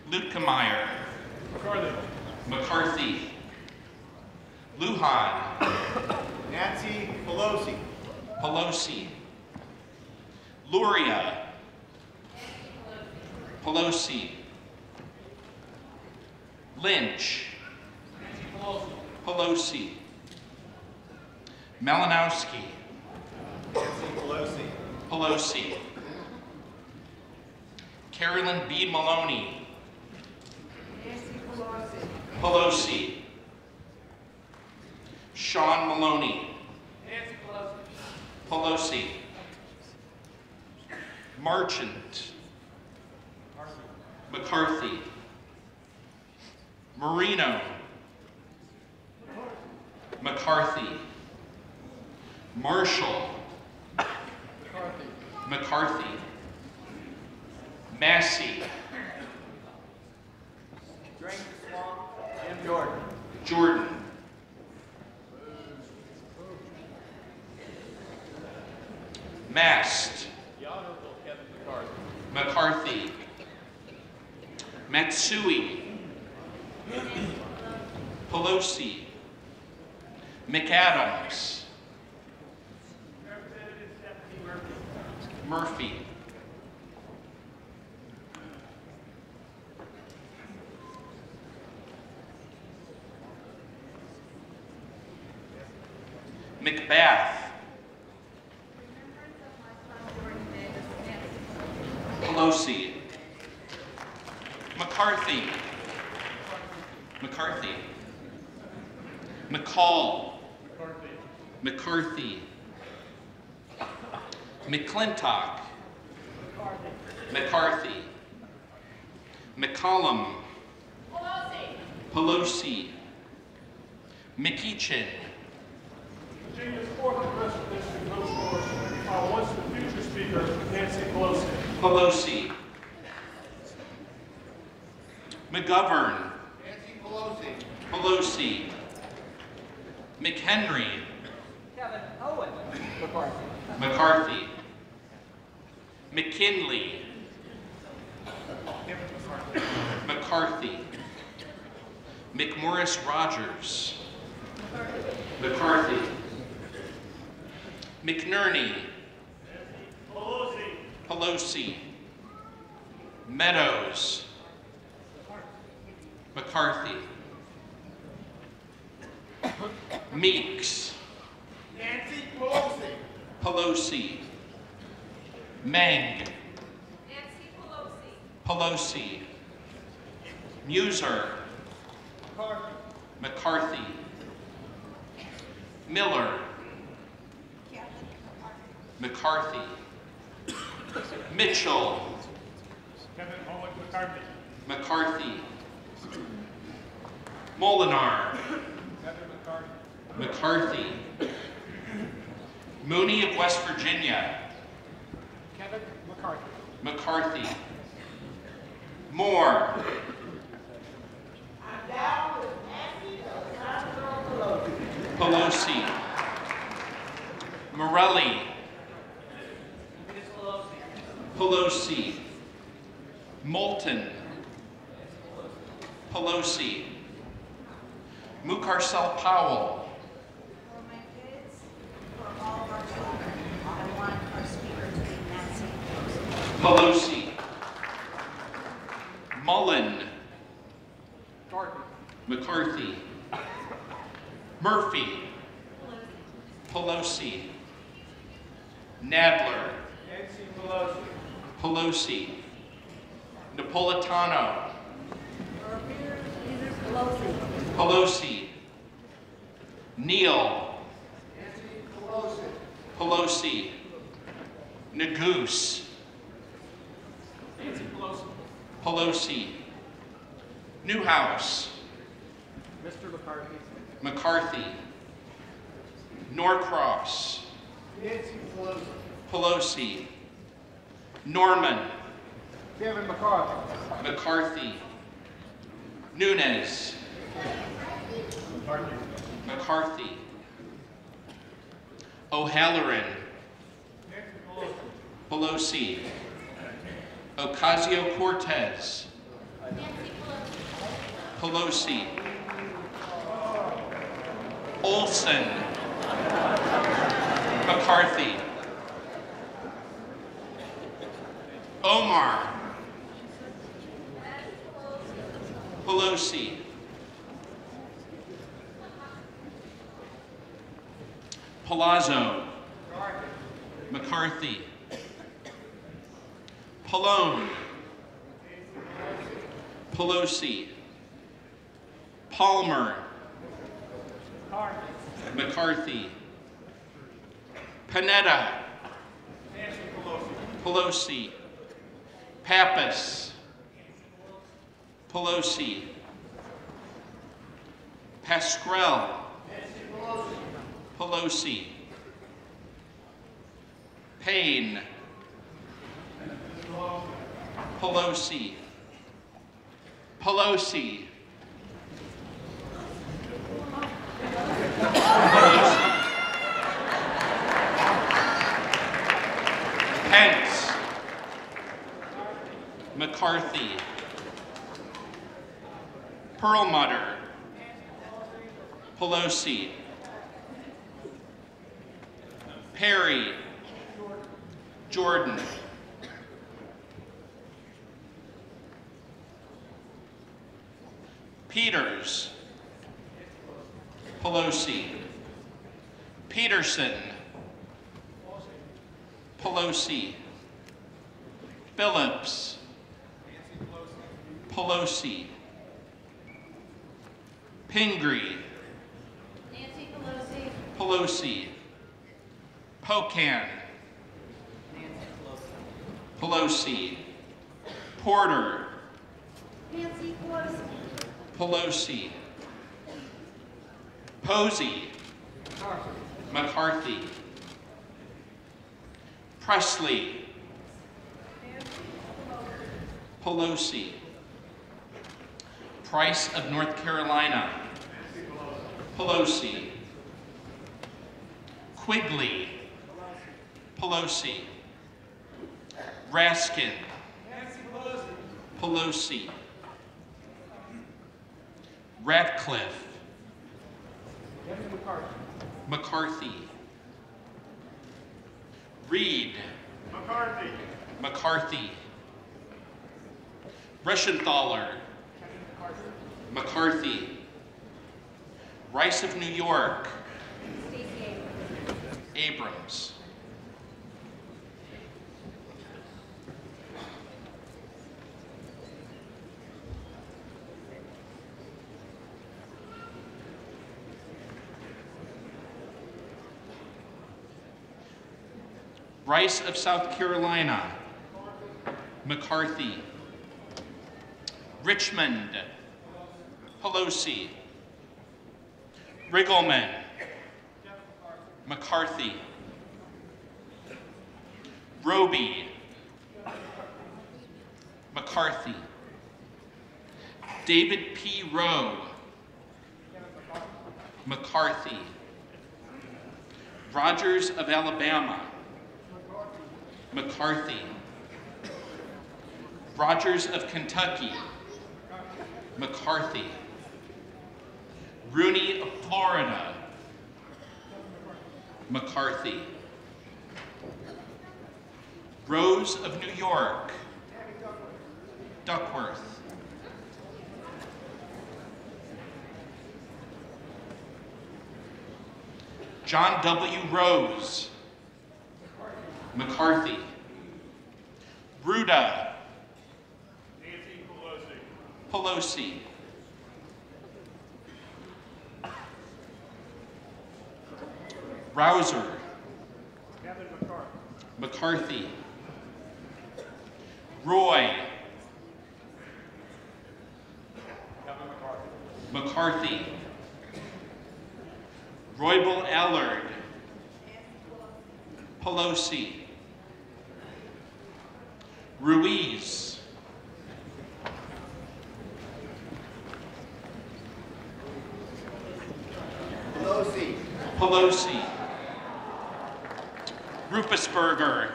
S10: Luetkemeyer,
S12: McCarthy.
S10: McCarthy. Lujan,
S12: Nancy Pelosi.
S10: Pelosi. Luria, Pelosi. Lynch, Pelosi. Malinowski,
S12: Nancy Pelosi.
S10: Pelosi. Carolyn B. Maloney,
S11: Nancy Pelosi.
S10: Pelosi. Sean Maloney,
S11: Nancy Pelosi.
S10: Pelosi. Marchant, McCarthy. Marino, McCarthy. Marshall, McCarthy. Massey,
S12: Jim Jordan.
S10: Jordan. Mast,
S12: The Honorable Kevin McCarthy.
S10: McCarthy. Matsui, Pelosi. McAdams, Murphy. McBath, Pelosi. McCarthy, McCarthy. McCall, McCarthy. McClintock, McCarthy. McCollum, Pelosi. McEachin,
S14: Virginia's 4th Congressional District votes for once the future Speaker, Nancy Pelosi.
S10: Pelosi. McGovern,
S12: Nancy Pelosi.
S10: Pelosi. McHenry,
S11: Kevin Owen.
S12: McCarthy.
S10: McCarthy. McKinley, McCarthy. McMorris Rogers, McCarthy. McNerney,
S14: Pelosi.
S10: Pelosi. Meadows, McCarthy. Meeks.
S12: Nancy Pelosi.
S10: Pelosi. Meng.
S13: Nancy Pelosi.
S10: Pelosi. Muser.
S12: McCarthy.
S10: McCarthy. Miller. McCarthy. Mitchell.
S12: Kevin Owen McCarthy.
S10: McCarthy. Molinar.
S12: Kevin McCarthy.
S10: McCarthy. Mooney of West Virginia.
S12: Kevin McCarthy.
S10: McCarthy. Moore.
S11: I'm down with Nancy Pelosi.
S10: Pelosi. Morelli. Pelosi. Moulton. Pelosi. Mucarsel Powell.
S15: For my kids, for all of our children, I want our speaker to be Nancy Pelosi.
S10: Pelosi. Mullen. McCarthy. Murphy. Pelosi. Nadler.
S12: Nancy Pelosi.
S10: Pelosi. Napolitano.
S15: Pelosi.
S10: Pelosi. Neal. Pelosi. Neguse.
S12: Nancy Pelosi.
S10: Pelosi. Newhouse.
S12: Mr. McCarthy.
S10: McCarthy. Norcross.
S12: Nancy Pelosi.
S10: Pelosi. Norman.
S12: Kevin McCarthy.
S10: McCarthy. Nunes.
S12: McCarthy.
S10: McCarthy. O'Halloran.
S12: Nancy Pelosi.
S10: Pelosi. Ocasio-Cortez. Pelosi. Olson. McCarthy. Omar. Pelosi. Palazzo. McCarthy. Pallone. Pelosi. Palmer. McCarthy. Panetta.
S12: Nancy Pelosi.
S10: Pelosi. Pappas. Pelosi. Pascrell. Pelosi. Payne. Pelosi. Pelosi. Pelosi. Pence. McCarthy. Perlmutter. Pelosi. Perry. Jordan. Peters. Pelosi. Peterson. Pelosi. Phillips. Pelosi. Pingree.
S15: Nancy Pelosi.
S10: Pelosi. Pocan. Pelosi. Porter.
S15: Nancy Pelosi.
S10: Pelosi. Posey. McCarthy. Presley. Pelosi. Price of North Carolina. Pelosi. Quigley. Pelosi. Raskin. Pelosi. Ratcliffe. McCarthy. Reed.
S12: McCarthy.
S10: McCarthy. Reschenthaler. McCarthy. Rice of New York. Abrams. Rice of South Carolina. McCarthy. Richmond. Pelosi. Riggleman. McCarthy. Roby. McCarthy. David P. Rowe. McCarthy. Rogers of Alabama. McCarthy. Rogers of Kentucky. McCarthy. Rooney of Florida. McCarthy. Rose of New York. Duckworth. John W. Rose. McCarthy. Ruda.
S14: Nancy Pelosi.
S10: Pelosi. Rouser.
S14: Kevin McCarthy.
S10: McCarthy. Roy.
S14: Kevin McCarthy.
S10: McCarthy. Roybal Allard. Pelosi. Ruiz.
S12: Pelosi.
S10: Pelosi. Rupesberger.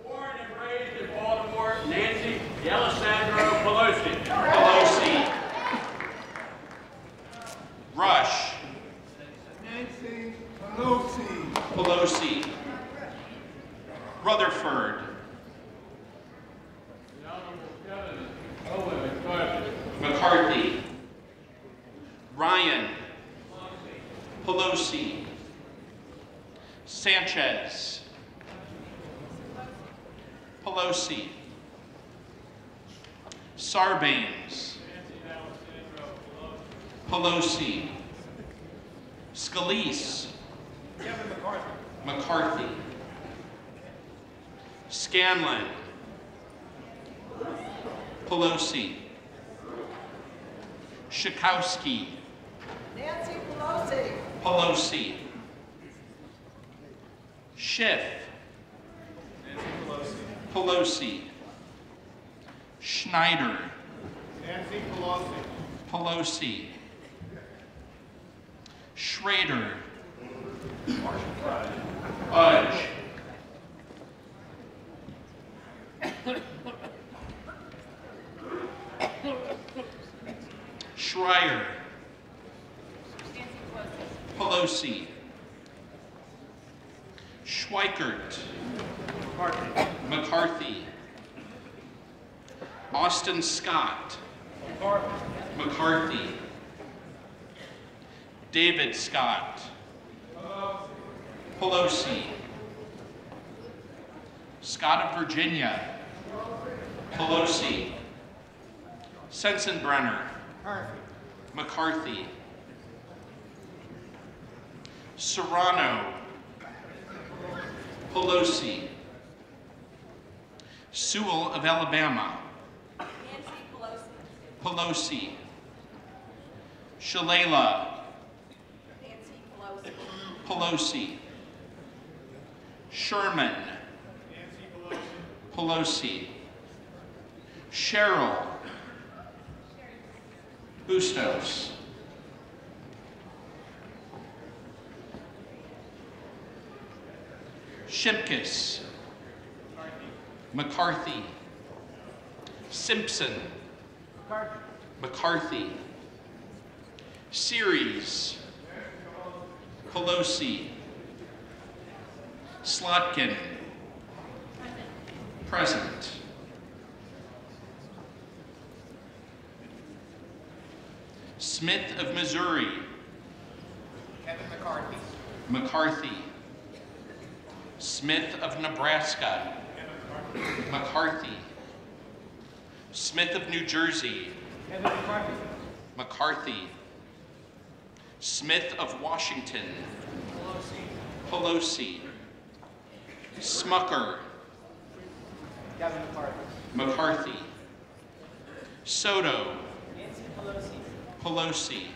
S14: Born and raised in Baltimore, Nancy Alessandro Pelosi.
S10: Pelosi. Rush.
S12: Nancy Pelosi.
S10: Pelosi. Rutherford.
S14: The Honorable Kevin McCarthy.
S10: McCarthy. Ryan. Pelosi. Sanchez. Pelosi. Sarbanes. Pelosi. Scalise.
S14: Kevin McCarthy.
S10: McCarthy. Scanlon. Pelosi. Schakowsky.
S11: Nancy Pelosi.
S10: Pelosi. Schiff.
S12: Nancy Pelosi.
S10: Pelosi. Schneider.
S12: Nancy Pelosi.
S10: Pelosi. Schrader. Udge. Schreier. Pelosi. Schweikert. McCarthy. Austin Scott. McCarthy. David Scott. Pelosi. Scott of Virginia. Pelosi. Sensenbrenner. McCarthy. Serrano. Pelosi. Sewell of Alabama.
S11: Nancy Pelosi.
S10: Pelosi. Shalala.
S11: Nancy Pelosi.
S10: Pelosi. Sherman.
S12: Nancy Pelosi.
S10: Pelosi. Cheryl. Bustos. Shimkus. McCarthy. Simpson. McCarthy. Series. Pelosi. Slotkin. Present. Smith of Missouri.
S12: Kevin McCarthy.
S10: McCarthy. Smith of Nebraska. McCarthy. Smith of New Jersey.
S12: Kevin McCarthy.
S10: McCarthy. Smith of Washington.
S12: Pelosi.
S10: Pelosi. Smucker.
S12: Kevin McCarthy.
S10: McCarthy. Soto.
S12: Nancy Pelosi.
S10: Pelosi.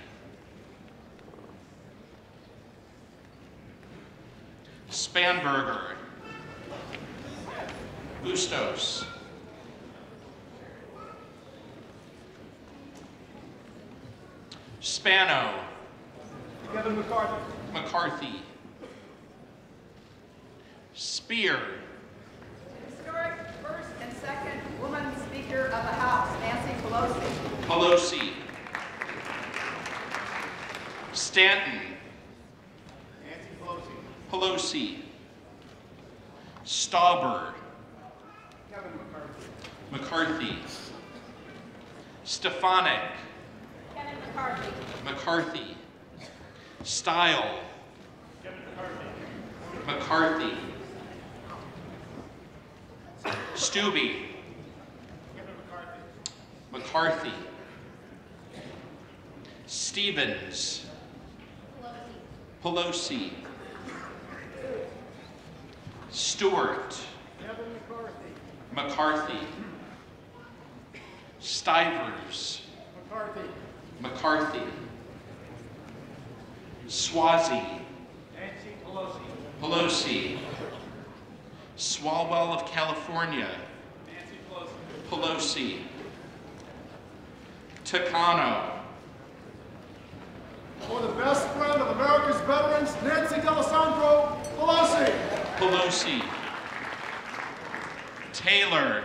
S10: Spanberger. Bustos. Spano.
S12: Kevin McCarthy.
S10: McCarthy. Spear.
S11: Historic first and second woman Speaker of the House, Nancy Pelosi.
S10: Pelosi. Stanton.
S12: Nancy Pelosi.
S10: Pelosi. Stauber.
S12: Kevin McCarthy.
S10: McCarthy. Stefanik.
S11: Kevin McCarthy.
S10: McCarthy. Style.
S12: Kevin McCarthy.
S10: McCarthy. Stubbe.
S12: Kevin McCarthy.
S10: McCarthy. Stevens. Pelosi. Stewart.
S12: Kevin McCarthy.
S10: McCarthy. Stivers.
S12: McCarthy.
S10: McCarthy. Swazi.
S12: Nancy Pelosi.
S10: Pelosi. Swalwell of California.
S12: Nancy Pelosi.
S10: Pelosi. Takano.
S14: For the best friend of America's veterans, Nancy D'Alessandro Pelosi.
S10: Pelosi. Taylor.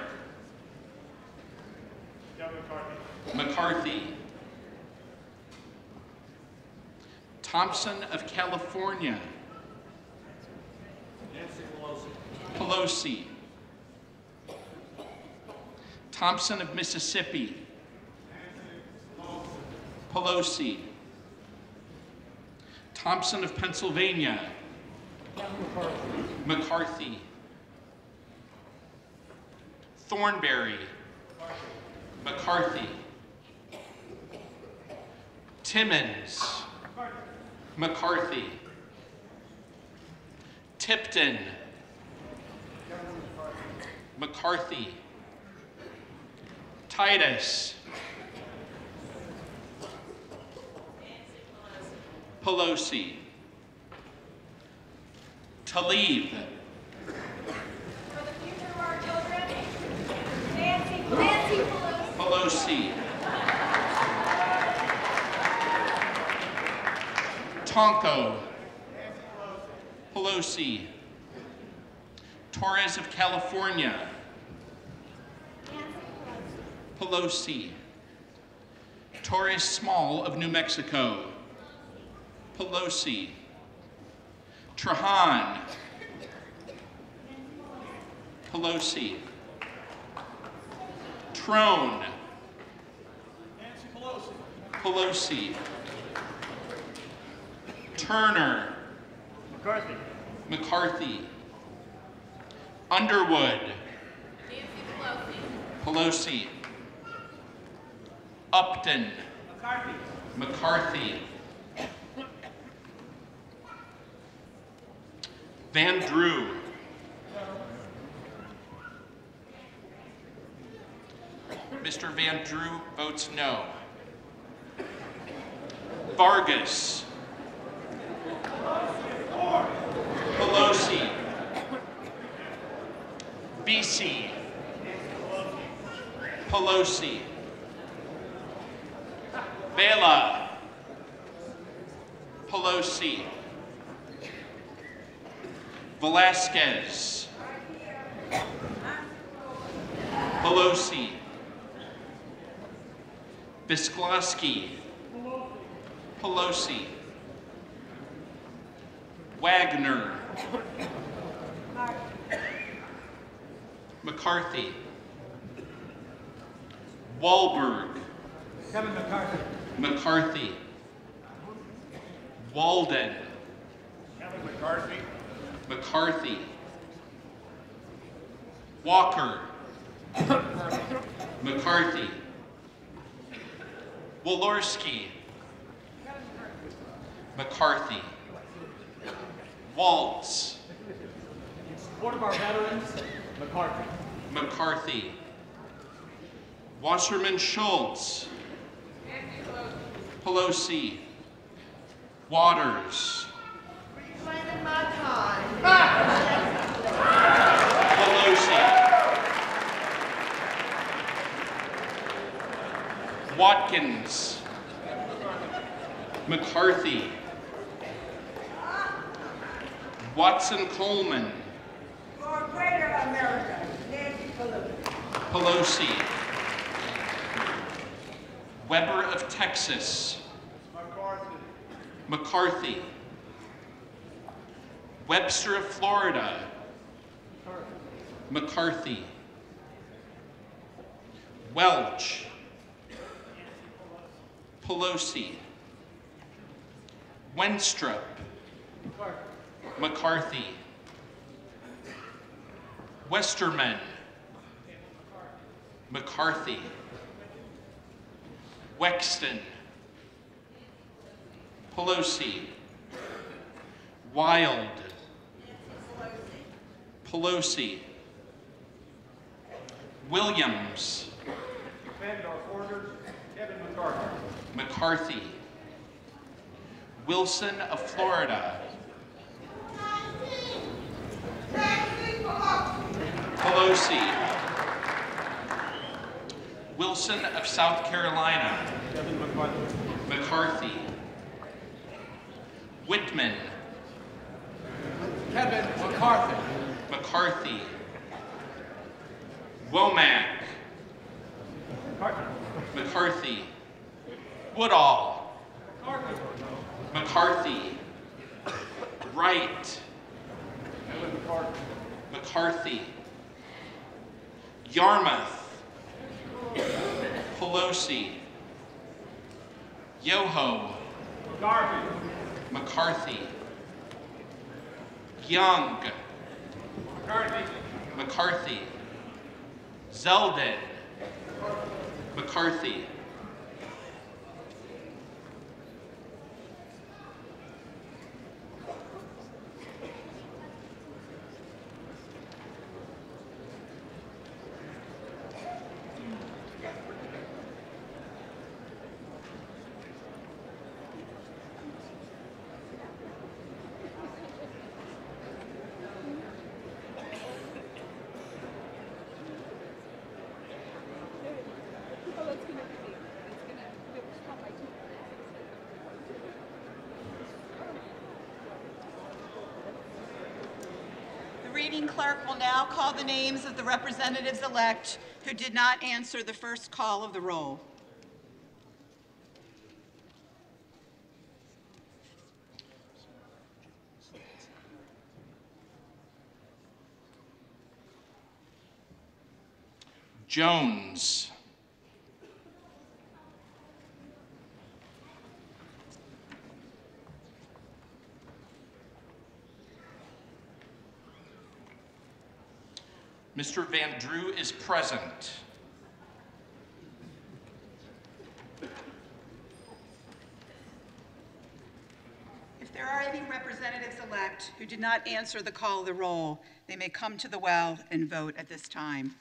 S12: Kevin McCarthy.
S10: McCarthy. Thompson of California.
S12: Nancy Pelosi.
S10: Pelosi. Thompson of Mississippi. Pelosi. Thompson of Pennsylvania. McCarthy. Thornberry. McCarthy. Timmons. McCarthy. Tipton. McCarthy. Titus. Pelosi. Tlaib.
S11: For the future of our children, Nancy Pelosi.
S10: Pelosi. Tonko. Pelosi. Torres of California. Pelosi. Torres Small of New Mexico. Pelosi. Trahan. Pelosi. Trone.
S12: Nancy Pelosi.
S10: Pelosi. Turner.
S12: McCarthy.
S10: McCarthy. Underwood.
S11: Nancy Pelosi.
S10: Pelosi. Upton.
S12: McCarthy.
S10: McCarthy. Van Drew. Mr. Van Drew votes no. Vargas. Pelosi. BC. Pelosi. Vela. Pelosi. Velasquez. Pelosi. Visklosky. Pelosi. Wagner. McCarthy. Wahlberg.
S12: Kevin McCarthy.
S10: McCarthy. Walden.
S12: McCarthy.
S10: McCarthy. Walker. McCarthy. Walorski. McCarthy. Waltz.
S12: In support of our veterans, McCarthy.
S10: McCarthy. Wasserman Schultz. Pelosi. Waters.
S11: Reclaiming my time.
S10: Pelosi. Watkins. McCarthy. Watson Coleman.
S11: For a greater America, Nancy Pelosi.
S10: Pelosi. Weber of Texas. McCarthy. Webster of Florida. McCarthy. Welch. Pelosi. Wenstrup. McCarthy. Westerman. McCarthy. Wexton. Pelosi. Wild. Pelosi. Williams.
S12: Defend our orders, Kevin McCarthy.
S10: McCarthy. Wilson of Florida. Pelosi. Wilson of South Carolina.
S12: Kevin McCarthy.
S10: McCarthy. Whitman.
S12: Kevin McCarthy.
S10: McCarthy. Womack. McCarthy. Woodall. McCarthy. Wright. McCarthy. Yarmouth. Pelosi. Yoho. McCarthy. Young. McCarthy. Zeldin. McCarthy.
S3: Reading clerk will now call the names of the representatives-elect who did not answer the first call of the roll.
S10: Jones. Mr. Van Drew is present.
S3: If there are any representatives-elect who did not answer the call of the roll, they may come to the well and vote at this time.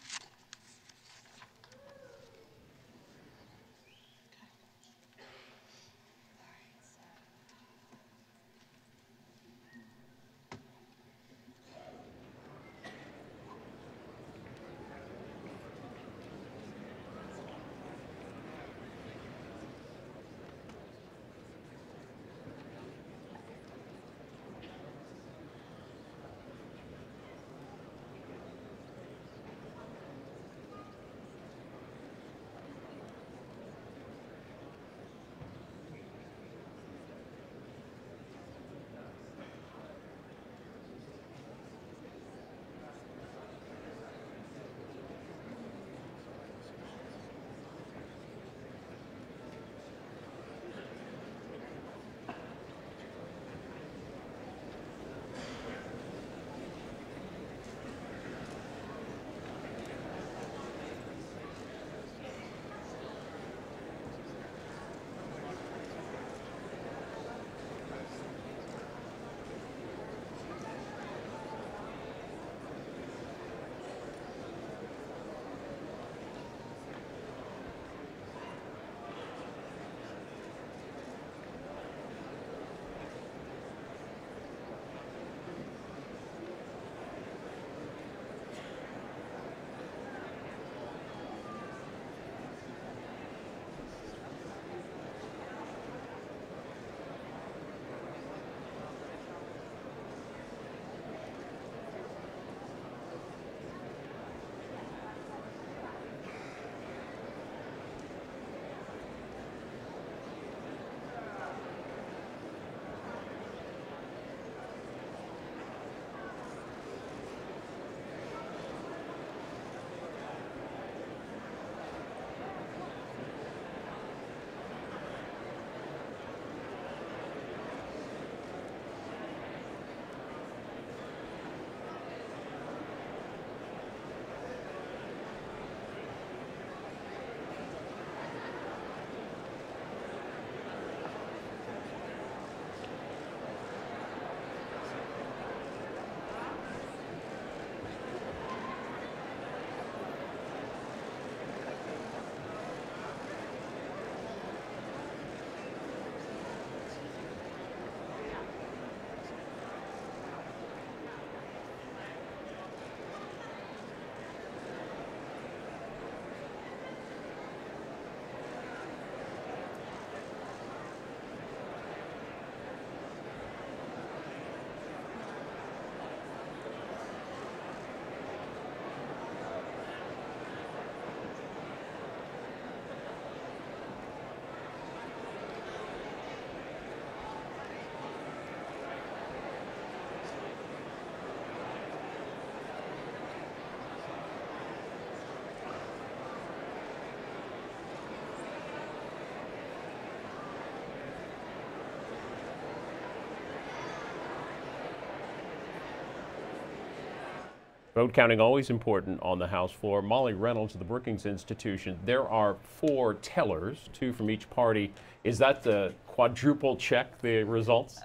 S5: Vote counting always important on the House floor. Molly Reynolds of the Brookings Institution. There are 4 tellers, 2 from each party. Is that the quadruple check the results?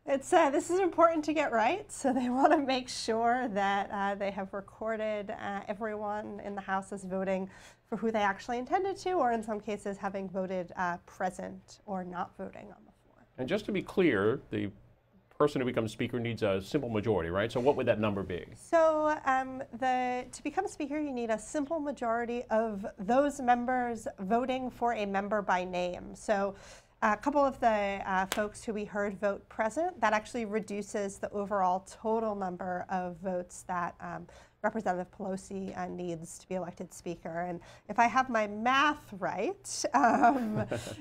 S6: This is important to get right, so they want to make sure that they have recorded everyone in the House as voting for who they actually intended to, or in some cases having voted present or not voting on the floor.
S5: And just to be clear, the person who becomes Speaker needs a simple majority, right? So what would that number be?
S6: So to become Speaker, you need a simple majority of those members voting for a member by name. So a couple of the folks who we heard vote present, that actually reduces the overall total number of votes that Representative Pelosi needs to be elected Speaker. And if I have my math right,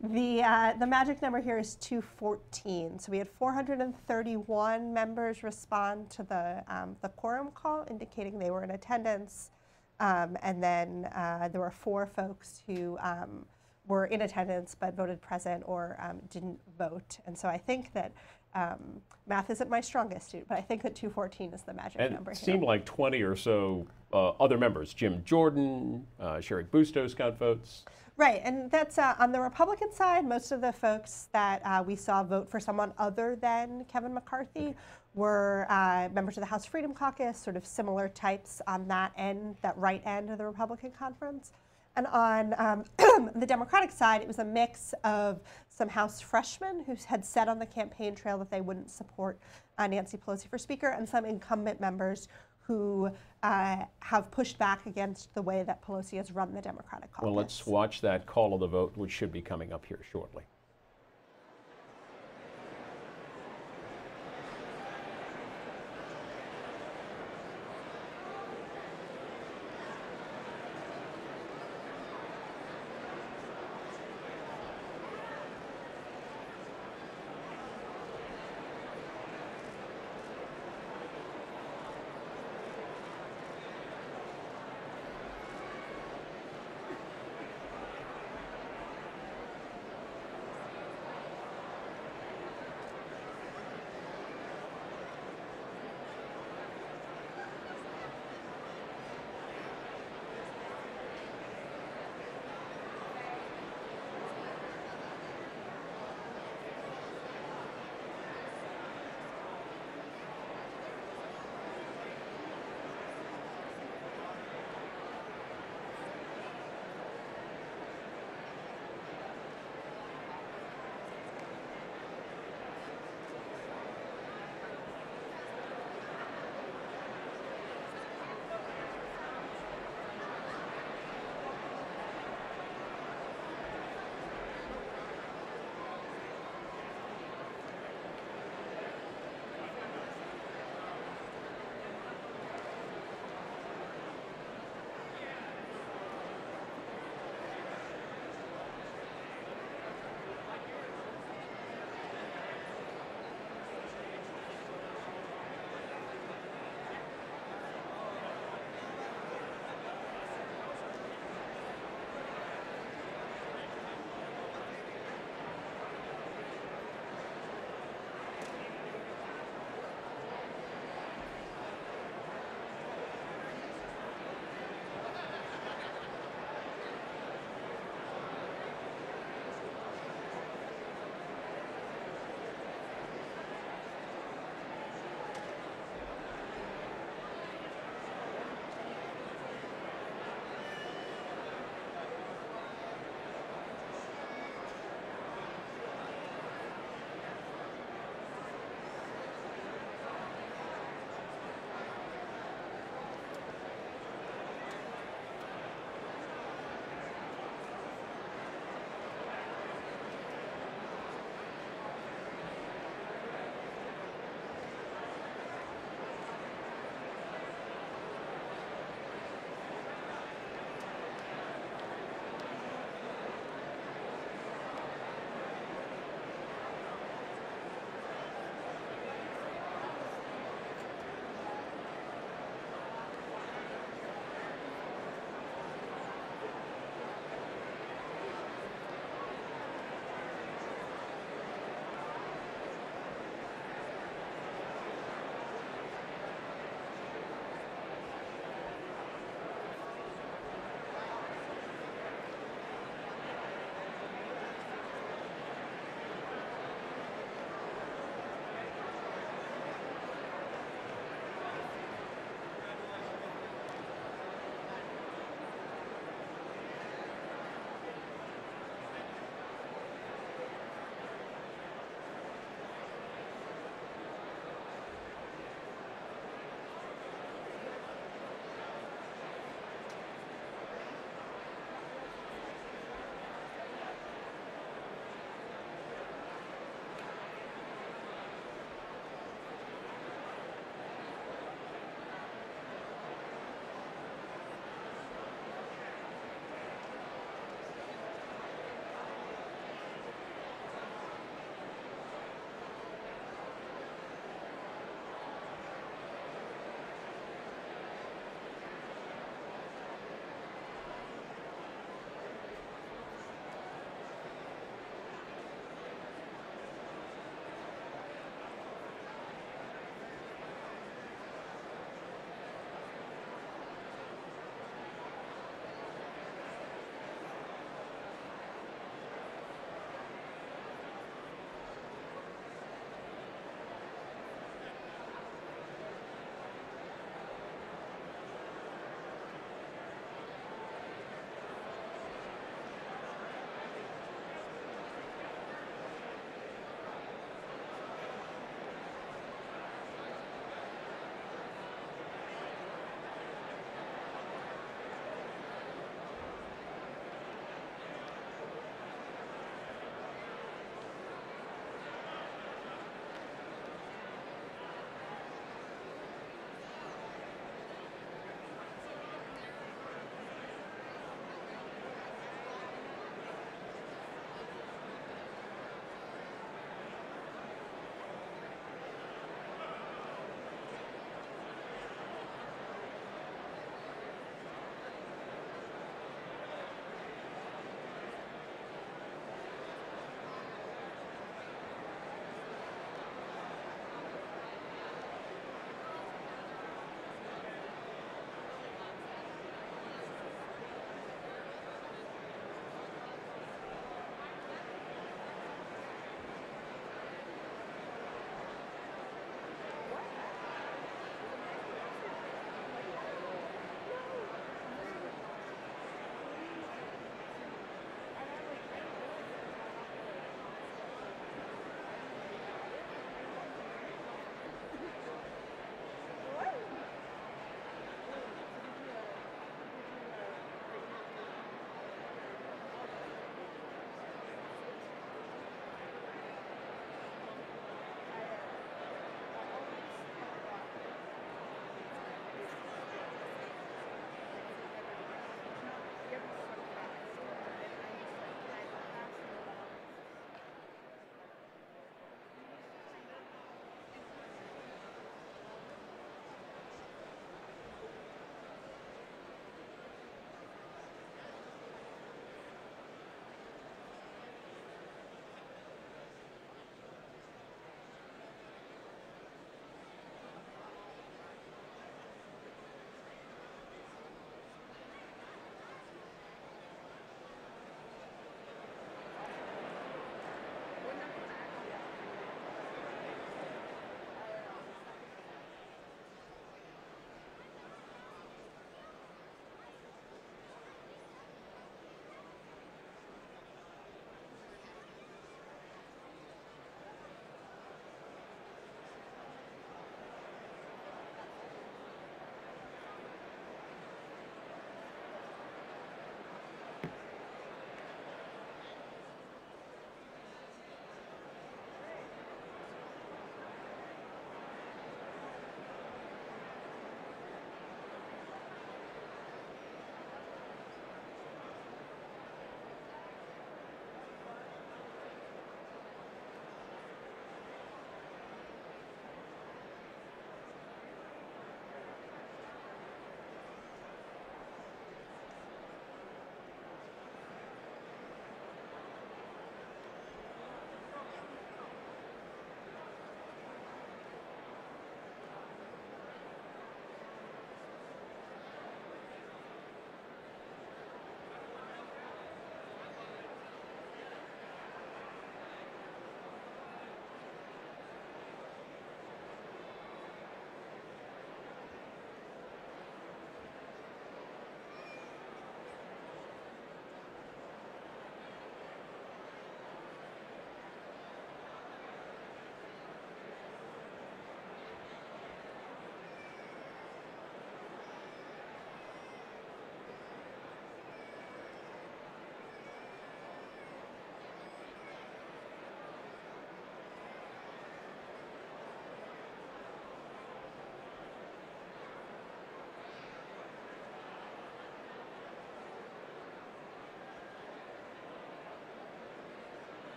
S6: the magic number here is 214. So we had 431 members respond to the quorum call, indicating they were in attendance. And then there were 4 folks who were in attendance but voted present or didn't vote. And so I think that math isn't my strongest suit, but I think that 214 is the magic number here.
S5: It seemed like 20 or so other members. Jim Jordan, Sherry Bustos got votes.
S6: Right, and that's on the Republican side, most of the folks that we saw vote for someone other than Kevin McCarthy were members of the House Freedom Caucus, sort of similar types on that end, that right end of the Republican conference. And on the Democratic side, it was a mix of some House freshmen who had said on the campaign trail that they wouldn't support Nancy Pelosi for Speaker, and some incumbent members who have pushed back against the way that Pelosi has run the Democratic caucus.
S5: Well, let's watch that call of the vote, which should be coming up here shortly.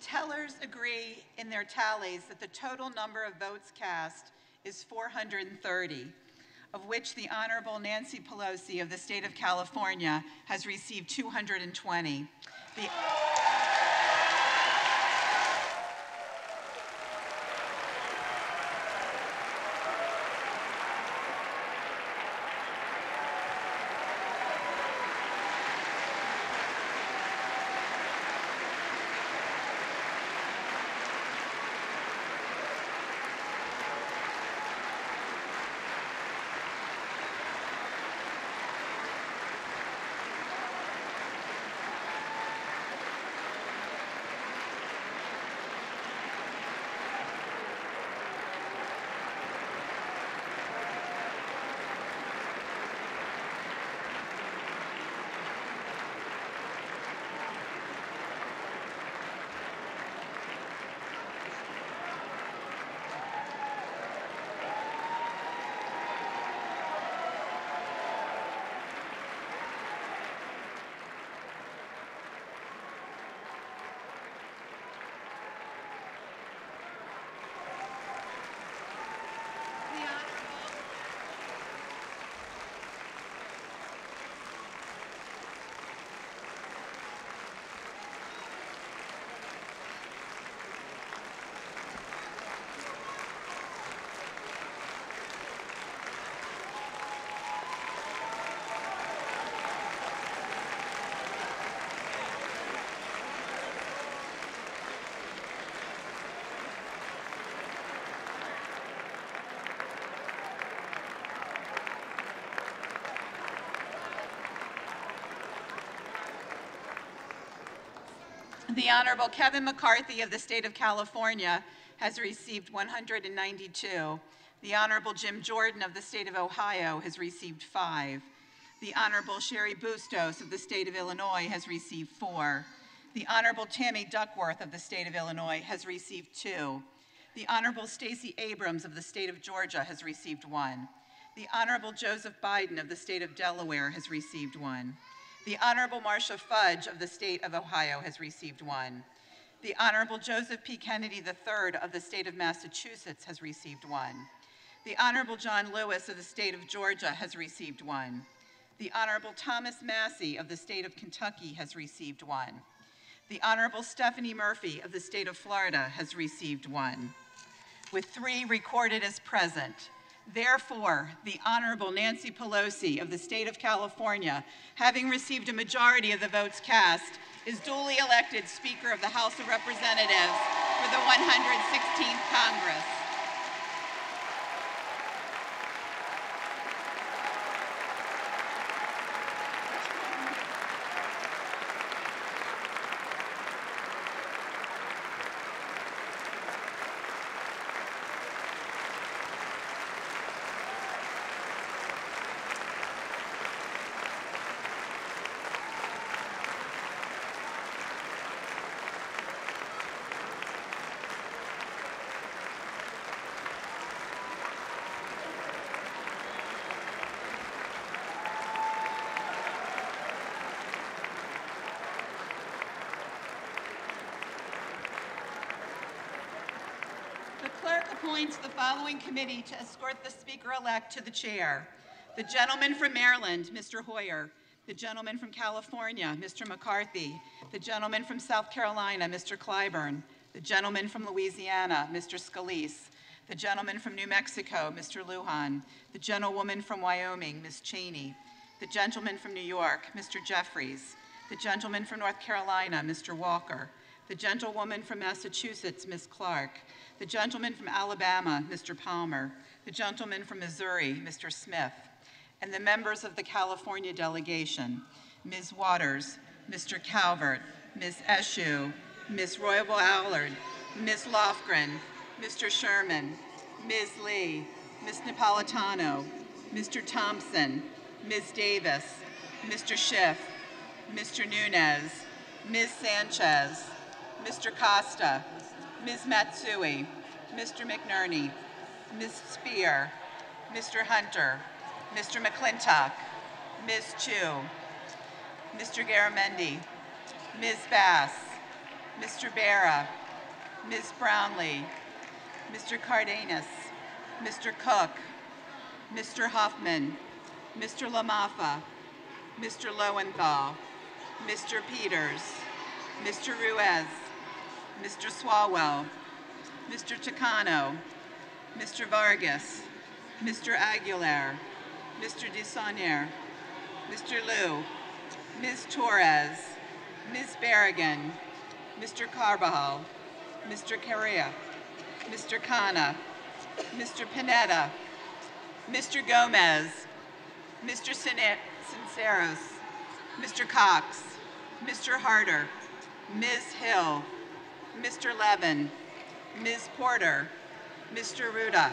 S9: tellers agree in their tallies that the total number of votes cast is 430, of which the Honorable Nancy Pelosi of the state of California has received 220. The Honorable Kevin McCarthy of the state of California has received 192. The Honorable Jim Jordan of the state of Ohio has received 5. The Honorable Sherry Bustos of the state of Illinois has received 4. The Honorable Tammy Duckworth of the state of Illinois has received 2. The Honorable Stacey Abrams of the state of Georgia has received 1. The Honorable Joseph Biden of the state of Delaware has received 1. The Honorable Marcia Fudge of the state of Ohio has received 1. The Honorable Joseph P. Kennedy III of the state of Massachusetts has received 1. The Honorable John Lewis of the state of Georgia has received 1. The Honorable Thomas Massey of the state of Kentucky has received 1. The Honorable Stephanie Murphy of the state of Florida has received 1, with 3 recorded as present. Therefore, the Honorable Nancy Pelosi of the state of California, having received a majority of the votes cast, is duly elected Speaker of the House of Representatives for the 116th Congress. Appoints the following committee to escort the Speaker-elect to the chair. The gentleman from Maryland, Mr. Hoyer. The gentleman from California, Mr. McCarthy. The gentleman from South Carolina, Mr. Clyburn. The gentleman from Louisiana, Mr. Scalise. The gentleman from New Mexico, Mr. Lujan. The gentlewoman from Wyoming, Ms. Cheney. The gentleman from New York, Mr. Jeffries. The gentleman from North Carolina, Mr. Walker. The gentlewoman from Massachusetts, Ms. Clark. The gentleman from Alabama, Mr. Palmer. The gentleman from Missouri, Mr. Smith. And the members of the California delegation, Ms. Waters, Mr. Calvert, Ms. Eshoo, Ms. Royal-Allard, Ms. Lofgren, Mr. Sherman, Ms. Lee, Ms. Napolitano, Mr. Thompson, Ms. Davis, Mr. Schiff, Mr. Nunez, Ms. Sanchez, Mr. Costa, Ms. Matsui, Mr. McNerney, Ms. Spear, Mr. Hunter, Mr. McClintock, Ms. Chu, Mr. Garamendi, Ms. Bass,
S3: Mr. Barra, Ms. Brownlee, Mr. Cardenas, Mr. Cook, Mr. Huffman, Mr. Lamaffa, Mr. Lowenthal, Mr. Peters, Mr. Ruiz, Mr. Swalwell, Mr. Chicano, Mr. Vargas, Mr. Aguilar, Mr. Desaunier, Mr. Liu, Ms. Torres, Ms. Berrigan, Mr. Carbajal, Mr. Correa, Mr. Khanna, Mr. Panetta, Mr. Gomez, Mr. Sinceros, Mr. Cox, Mr. Harder, Ms. Hill, Mr. Levin, Ms. Porter, Mr. Ruda.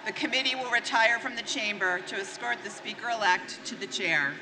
S3: The committee will retire from the chamber to escort the Speaker-elect to the chair.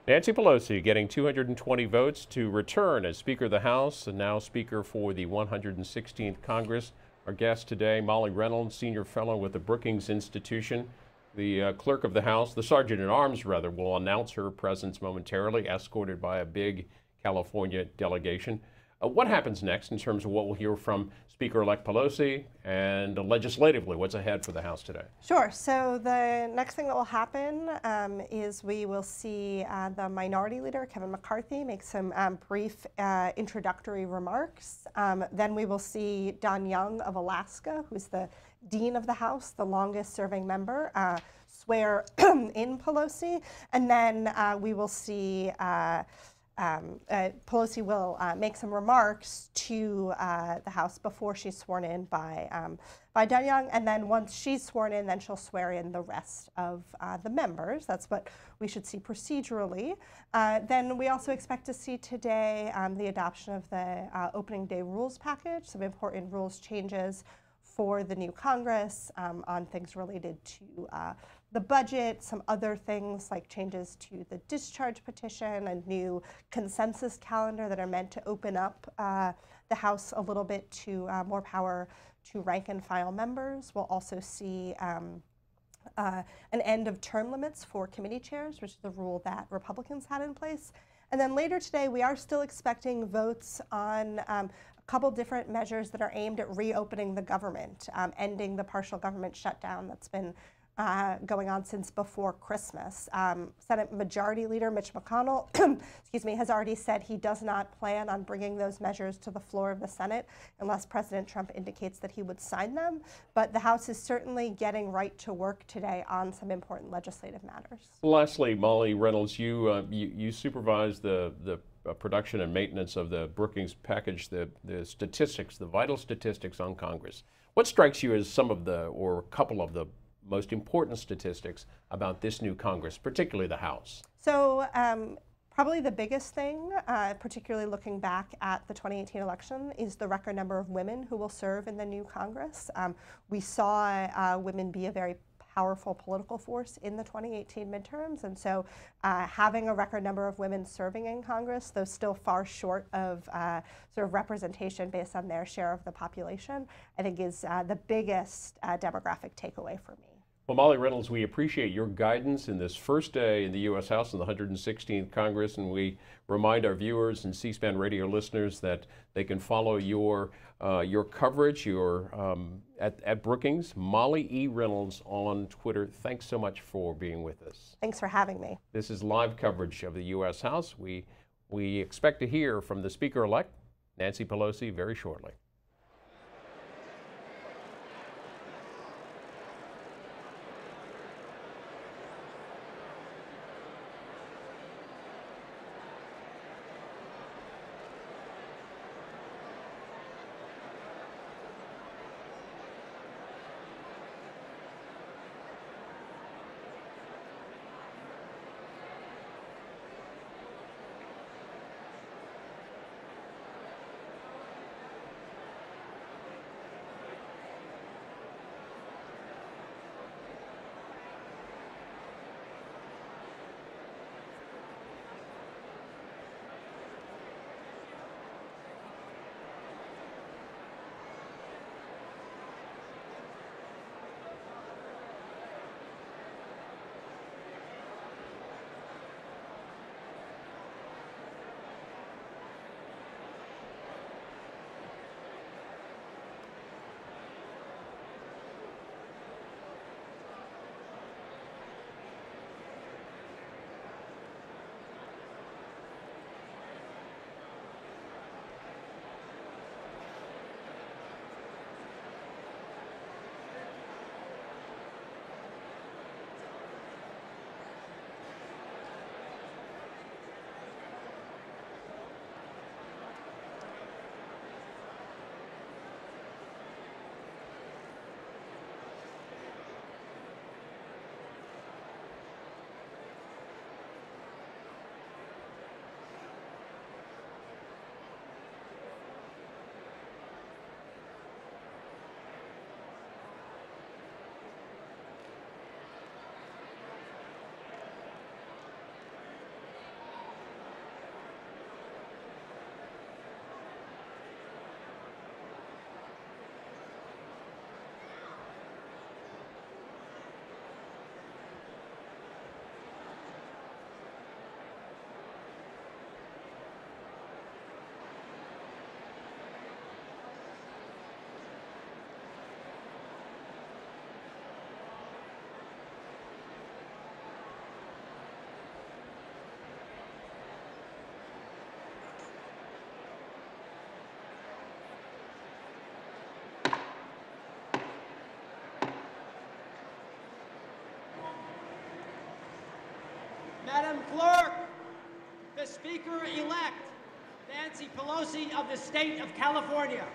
S5: Nancy Pelosi getting 220 votes to return as Speaker of the House and now Speaker for the 116th Congress. Our guest today, Molly Reynolds, Senior Fellow with the Brookings Institution. The Clerk of the House, the Sergeant-at-Arms, rather, will announce her presence momentarily, escorted by a big California delegation. What happens next in terms of what we'll hear from Speaker-elect Pelosi and legislatively? What's ahead for the House today?
S6: Sure. So the next thing that will happen is we will see the Minority Leader, Kevin McCarthy, make some brief introductory remarks. Then we will see Don Young of Alaska, who's the Dean of the House, the longest-serving member, swear in Pelosi. And then we will see Pelosi will make some remarks to the House before she's sworn in by Don Young, and then once she's sworn in, then she'll swear in the rest of the members. That's what we should see procedurally. Then we also expect to see today the adoption of the opening day rules package, some important rules changes for the new Congress on things related to the budget, some other things like changes to the discharge petition, a new consensus calendar that are meant to open up the House a little bit to more power to rank and file members. We'll also see an end of term limits for committee chairs, which is the rule that Republicans had in place. And then later today, we are still expecting votes on a couple different measures that are aimed at reopening the government, ending the partial government shutdown that's been going on since before Christmas. Senate Majority Leader Mitch McConnell excuse me, has already said he does not plan on bringing those measures to the floor of the Senate unless President Trump indicates that he would sign them. But the House is certainly getting right to work today on some important legislative matters.
S5: Lastly, Molly Reynolds, you supervise the production and maintenance of the Brookings package, the statistics, the vital statistics on Congress. What strikes you as some of the, or a couple of the most important statistics about this new Congress, particularly the House?
S6: So probably the biggest thing, particularly looking back at the 2018 election, is the record number of women who will serve in the new Congress. We saw women be a very powerful political force in the 2018 midterms, and so having a record number of women serving in Congress, though still far short of sort of representation based on their share of the population, I think is the biggest demographic takeaway for me.
S5: Well, Molly Reynolds, we appreciate your guidance in this first day in the U.S. House in the 116th Congress, and we remind our viewers and C-SPAN radio listeners that they can follow your coverage at Brookings. Molly E. Reynolds on Twitter. Thanks so much for being with us.
S6: Thanks for having me.
S5: This is live coverage of the U.S. House. We expect to hear from the Speaker-elect, Nancy Pelosi, very shortly.
S16: the Speaker-elect, Nancy Pelosi of the state of California.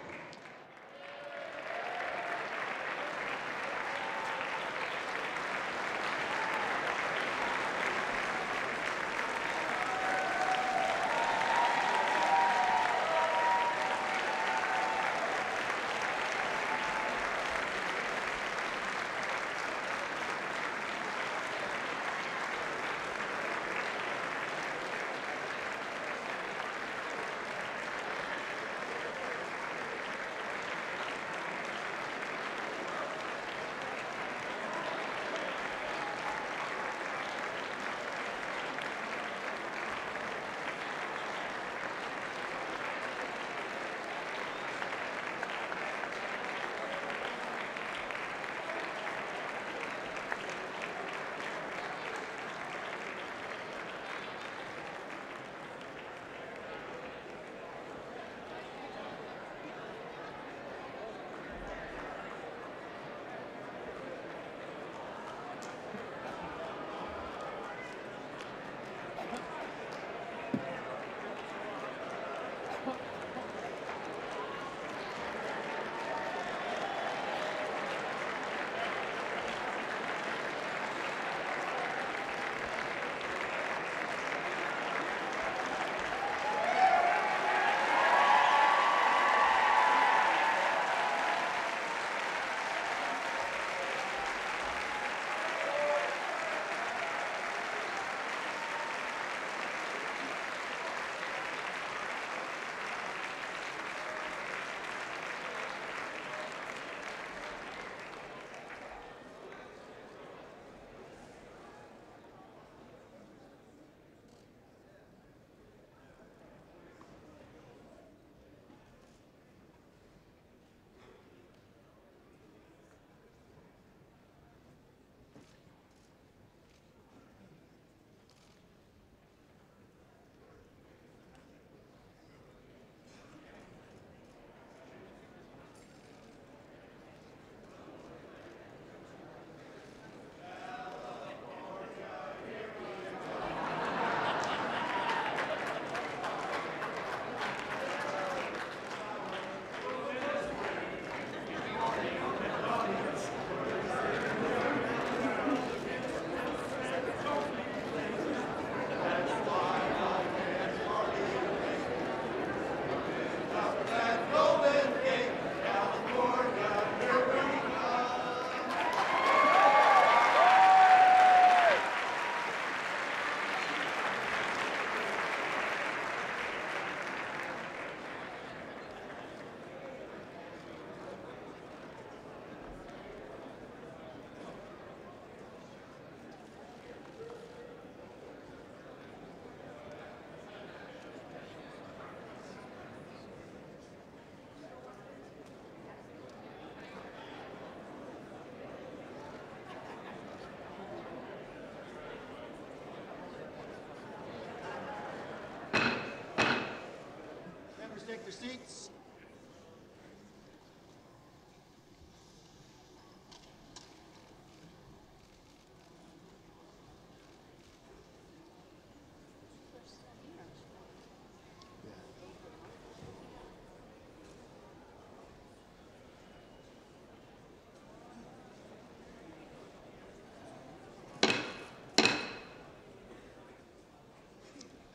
S17: Take their seats.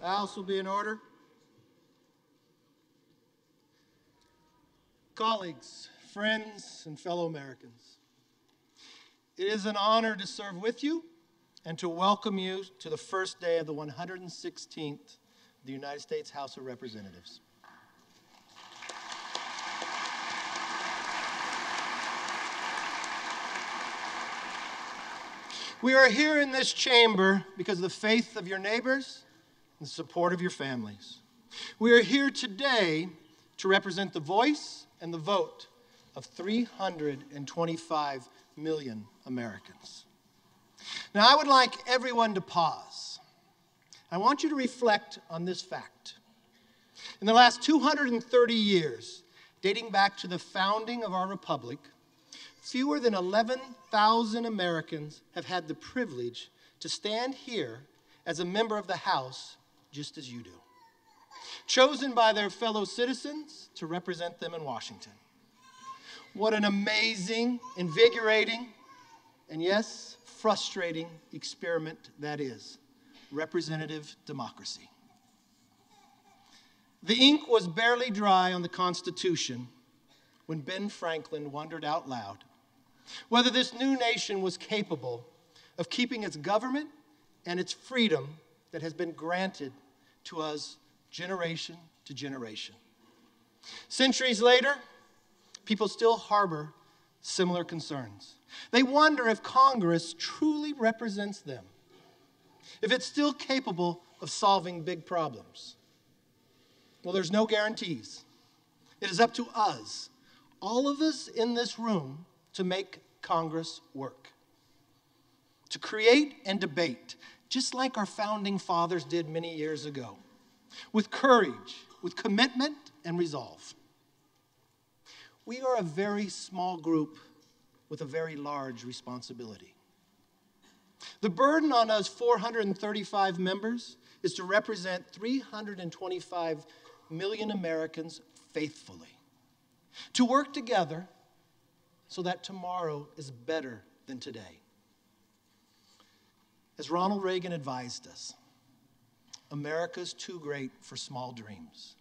S17: The House will be in order. Colleagues, friends, and fellow Americans, it is an honor to serve with you and to welcome you to the first day of the 116th of the United States House of Representatives. We are here in this chamber because of the faith of your neighbors and the support of your families. We are here today to represent the voice and the vote of 325 million Americans. Now, I would like everyone to pause. I want you to reflect on this fact. In the last 230 years, dating back to the founding of our republic, fewer than 11,000 Americans have had the privilege to stand here as a member of the House just as you do, chosen by their fellow citizens to represent them in Washington. What an amazing, invigorating, and yes, frustrating experiment that is, representative democracy. The ink was barely dry on the Constitution when Ben Franklin wondered out loud whether this new nation was capable of keeping its government and its freedom that has been granted to us generation to generation. Centuries later, people still harbor similar concerns. They wonder if Congress truly represents them, if it's still capable of solving big problems. Well, there's no guarantees. It is up to us, all of us in this room, to make Congress work, to create and debate, just like our founding fathers did many years ago, with courage, with commitment and resolve. We are a very small group with a very large responsibility. The burden on us 435 members is to represent 325 million Americans faithfully, to work together so that tomorrow is better than today. As Ronald Reagan advised us, America's too great for small dreams.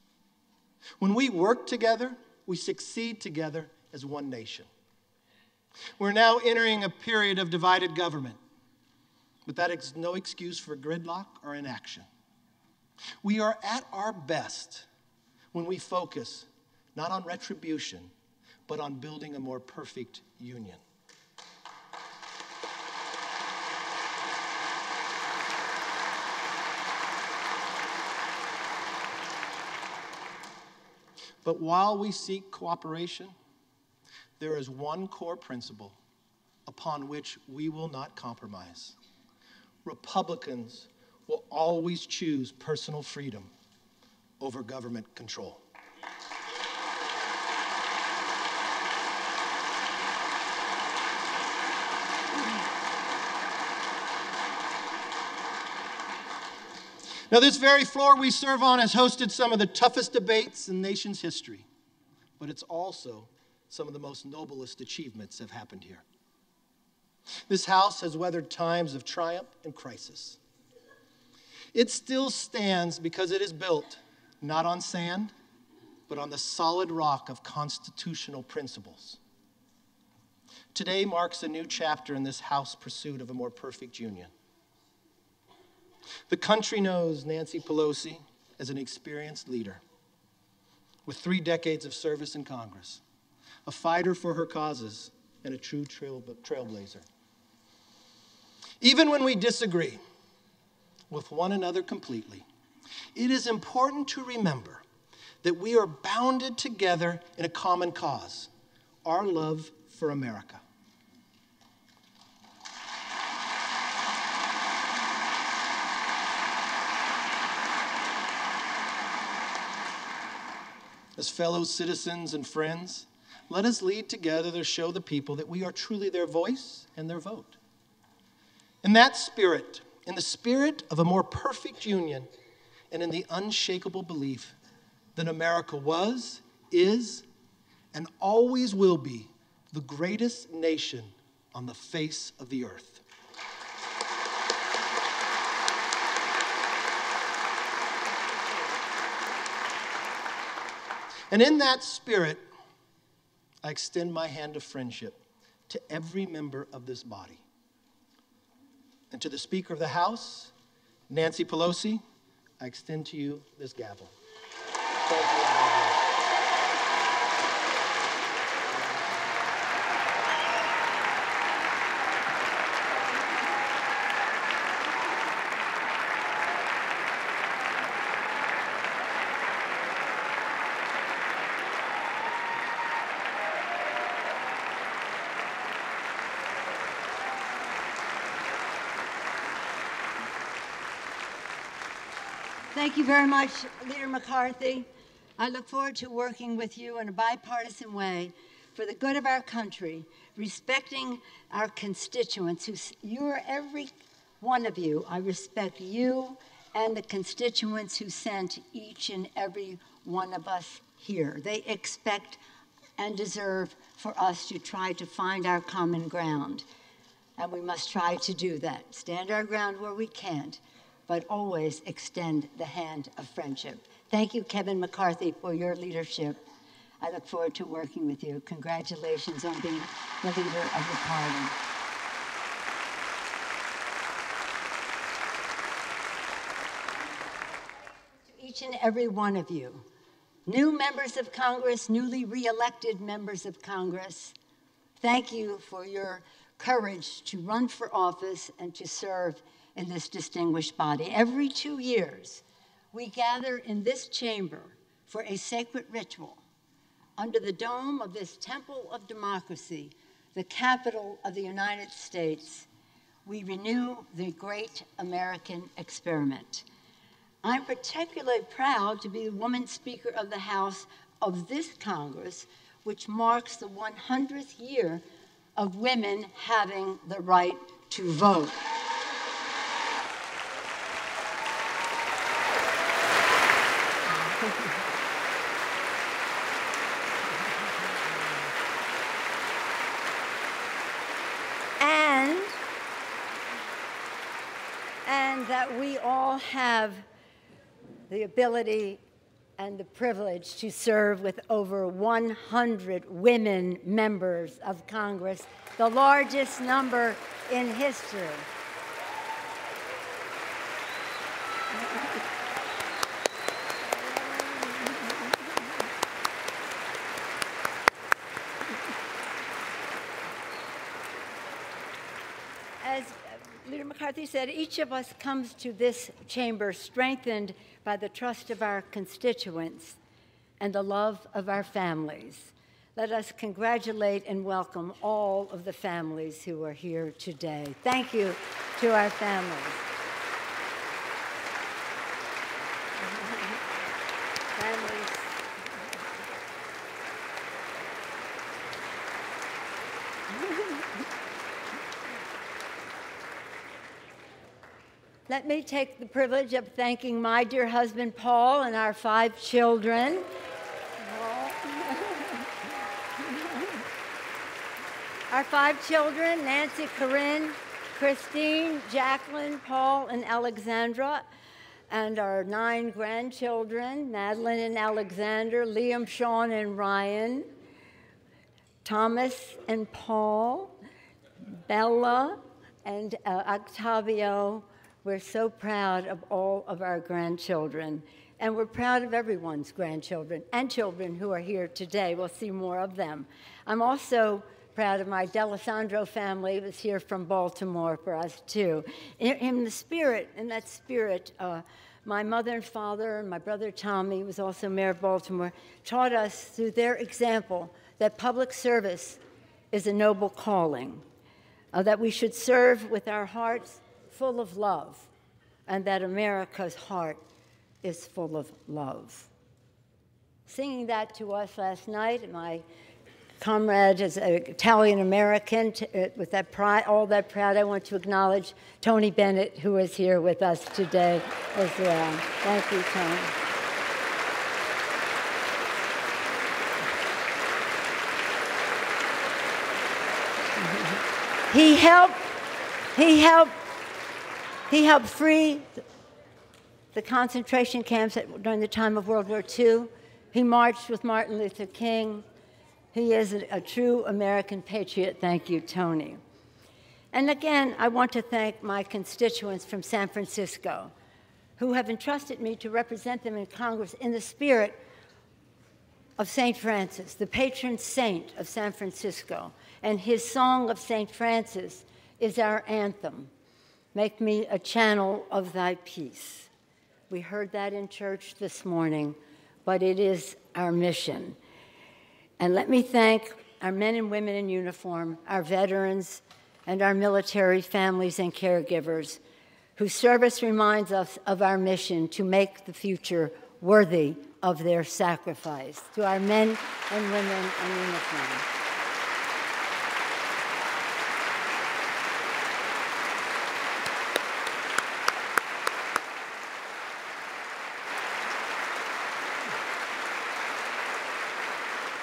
S17: When we work together, we succeed together as one nation. We're now entering a period of divided government, but that is no excuse for gridlock or inaction. We are at our best when we focus not on retribution, but on building a more perfect union. But while we seek cooperation, there is one core principle upon which we will not compromise. Republicans will always choose personal freedom over government control. Now, this very floor we serve on has hosted some of the toughest debates in the nation's history, but it's also some of the most noblest achievements have happened here. This house has weathered times of triumph and crisis. It still stands because it is built not on sand, but on the solid rock of constitutional principles. Today marks a new chapter in this House pursuit of a more perfect union. The country knows Nancy Pelosi as an experienced leader with 3 decades of service in Congress, a fighter for her causes, and a true trailblazer. Even when we disagree with one another completely, it is important to remember that we are bounded together in a common cause, our love for America. As fellow citizens and friends, let us lead together to show the people that we are truly their voice and their vote. In that spirit, in the spirit of a more perfect union, and in the unshakable belief that America was, is, and always will be the greatest nation on the face of the earth. And in that spirit, I extend my hand of friendship to every member of this body. And to the Speaker of the House, Nancy Pelosi, I extend to you this gavel. Thank you.
S18: Thank you very much, Leader McCarthy. I look forward to working with you in a bipartisan way for the good of our country, respecting our constituents. You're every one of you. I respect you and the constituents who sent each and every one of us here. They expect and deserve for us to try to find our common ground. And we must try to do that. Stand our ground where we can't, but always extend the hand of friendship. Thank you, Kevin McCarthy, for your leadership. I look forward to working with you. Congratulations on being the leader of the party. To each and every one of you, new members of Congress, newly re-elected members of Congress, thank you for your courage to run for office and to serve in this distinguished body. Every 2 years, we gather in this chamber for a sacred ritual under the dome of this temple of democracy, the capital of the United States. We renew the great American experiment. I'm particularly proud to be the woman Speaker of the House of this Congress, which marks the 100th year of women having the right to vote. And that we all have the ability and the privilege to serve with over 100 women members of Congress, the largest number in history. As Leader McCarthy said, each of us comes to this chamber strengthened by the trust of our constituents and the love of our families. Let us congratulate and welcome all of the families who are here today. Thank you to our families. Let me take the privilege of thanking my dear husband, Paul, and our 5 children. Our 5 children, Nancy, Corinne, Christine, Jacqueline, Paul, and Alexandra, and our 9 grandchildren, Madeline and Alexander, Liam, Sean, and Ryan, Thomas and Paul, Bella, and Octavio. We're so proud of all of our grandchildren, and we're proud of everyone's grandchildren and children who are here today. We'll see more of them. I'm also proud of my D'Alessandro family who was here from Baltimore for us, too. In that spirit, my mother and father and my brother Tommy, who was also mayor of Baltimore, taught us through their example that public service is a noble calling, that we should serve with our hearts full of love, and that America's heart is full of love. Singing that to us last night, my comrade is an Italian-American, with that pride, all that proud, I want to acknowledge Tony Bennett, who is here with us today as well. Thank you, Tony. He helped free the concentration camps during the time of World War II. He marched with Martin Luther King. He is a true American patriot. Thank you, Tony. And again, I want to thank my constituents from San Francisco who have entrusted me to represent them in Congress in the spirit of St. Francis, the patron saint of San Francisco. And his song of St. Francis is our anthem. Make me a channel of thy peace. We heard that in church this morning, but it is our mission. And let me thank our men and women in uniform, our veterans, and our military families and caregivers, whose service reminds us of our mission to make the future worthy of their sacrifice. To our men and women in uniform.